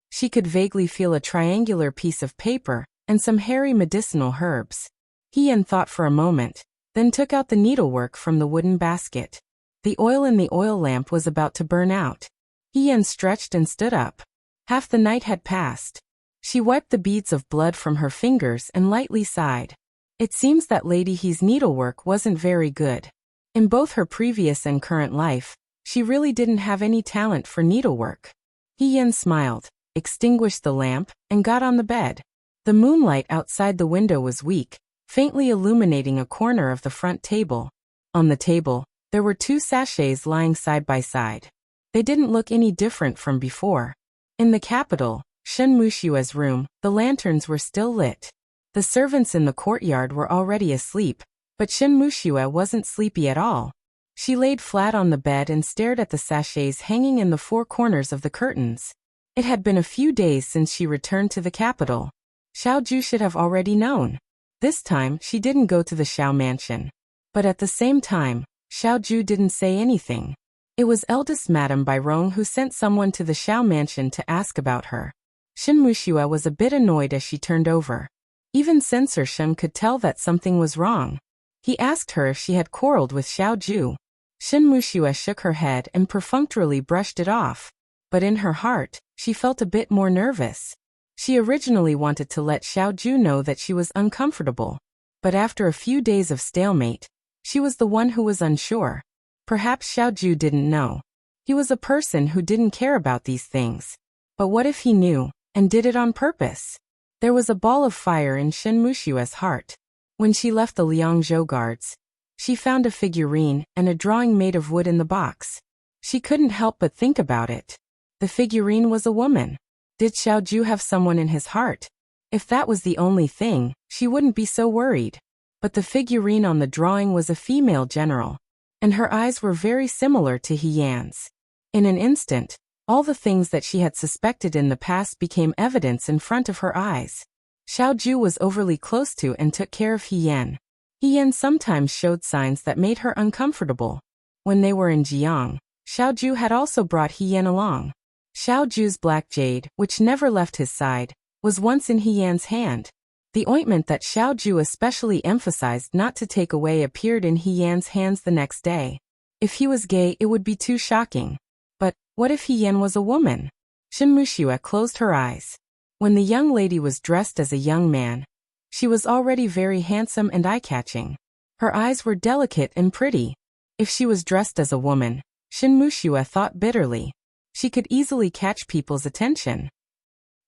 She could vaguely feel a triangular piece of paper and some hairy medicinal herbs. Hien thought for a moment, then took out the needlework from the wooden basket. The oil in the oil lamp was about to burn out. Hien stretched and stood up. Half the night had passed. She wiped the beads of blood from her fingers and lightly sighed. It seems that Lady He's needlework wasn't very good. In both her previous and current life, she really didn't have any talent for needlework. Hien smiled, extinguished the lamp, and got on the bed. The moonlight outside the window was weak, faintly illuminating a corner of the front table. On the table, there were 2 sachets lying side by side. They didn't look any different from before. In the capital, Shen Mushua's room, the lanterns were still lit. The servants in the courtyard were already asleep, but Shen Mushua wasn't sleepy at all. She laid flat on the bed and stared at the sachets hanging in the 4 corners of the curtains. It had been a few days since she returned to the capital. Xiaoju should have already known. This time, she didn't go to the Xiao mansion. But at the same time, Xiaoju didn't say anything. It was eldest Madame Bairong who sent someone to the Xiao mansion to ask about her. Shen Mushua was a bit annoyed as she turned over. Even Censor Shen could tell that something was wrong. He asked her if she had quarreled with Xiaoju. Shen Mushua shook her head and perfunctorily brushed it off. But in her heart, she felt a bit more nervous. She originally wanted to let Xiaoju know that she was uncomfortable. But after a few days of stalemate, she was the one who was unsure. Perhaps Xiaoju didn't know. He was a person who didn't care about these things. But what if he knew, and did it on purpose? There was a ball of fire in Shen Mushua's heart. When she left the Liangzhou guards, she found a figurine and a drawing made of wood in the box. She couldn't help but think about it. The figurine was a woman. Did Xiaoju have someone in his heart? If that was the only thing, she wouldn't be so worried. But the figurine on the drawing was a female general, and her eyes were very similar to Hien's. In an instant, all the things that she had suspected in the past became evidence in front of her eyes. Xiaoju was overly close to and took care of Hien. Hien sometimes showed signs that made her uncomfortable. When they were in Jiang, Xiaoju had also brought Hien along. Xiaoju's black jade, which never left his side, was once in Hien's hand. The ointment that Xiaoju especially emphasized not to take away appeared in Hien's hands the next day. If he was gay, it would be too shocking. But what if Hien was a woman? Shen Mushua closed her eyes. When the young lady was dressed as a young man, she was already very handsome and eye-catching. Her eyes were delicate and pretty. If she was dressed as a woman, Wuxia thought bitterly, she could easily catch people's attention.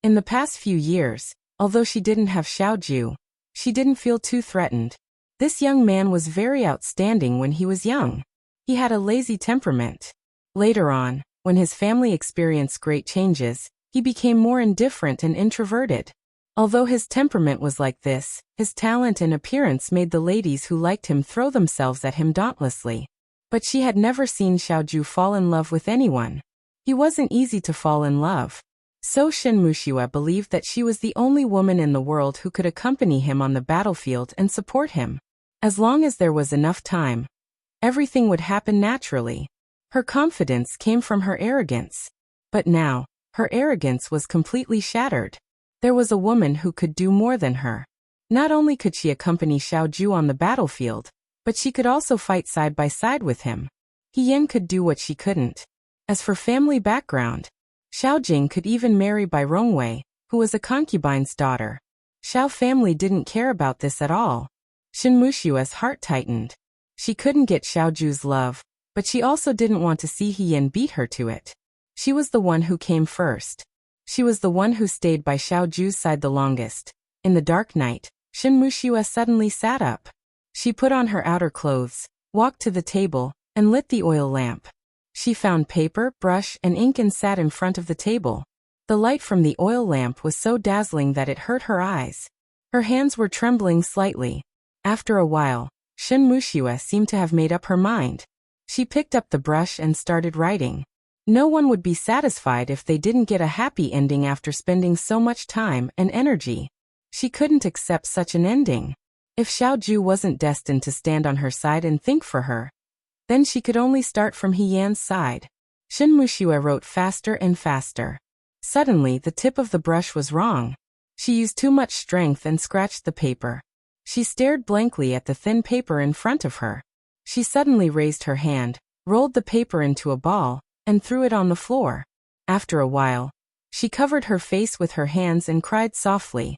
In the past few years, although she didn't have Xiaoju, she didn't feel too threatened. This young man was very outstanding when he was young. He had a lazy temperament. Later on, when his family experienced great changes, he became more indifferent and introverted. Although his temperament was like this, his talent and appearance made the ladies who liked him throw themselves at him dauntlessly. But she had never seen Xiaoju fall in love with anyone. He wasn't easy to fall in love. So Wuxia believed that she was the only woman in the world who could accompany him on the battlefield and support him. As long as there was enough time, everything would happen naturally. Her confidence came from her arrogance. But now, her arrogance was completely shattered. There was a woman who could do more than her. Not only could she accompany Xiaoju on the battlefield, but she could also fight side by side with him. He Yan could do what she couldn't. As for family background, Xiao Jing could even marry by Rongwei, who was a concubine's daughter. Xiao family didn't care about this at all. Wuxia's heart tightened. She couldn't get Xiaoju's love, but she also didn't want to see He Yan beat her to it. She was the one who came first. She was the one who stayed by Xiaoju's side the longest. In the dark night, Wuxia suddenly sat up. She put on her outer clothes, walked to the table, and lit the oil lamp. She found paper, brush, and ink and sat in front of the table. The light from the oil lamp was so dazzling that it hurt her eyes. Her hands were trembling slightly. After a while, Wuxia seemed to have made up her mind. She picked up the brush and started writing. No one would be satisfied if they didn't get a happy ending after spending so much time and energy. She couldn't accept such an ending. If Xiaoju wasn't destined to stand on her side and think for her, then she could only start from He Yan's side. Wuxia wrote faster and faster. Suddenly, the tip of the brush was wrong. She used too much strength and scratched the paper. She stared blankly at the thin paper in front of her. She suddenly raised her hand, rolled the paper into a ball, and threw it on the floor. After a while, she covered her face with her hands and cried softly.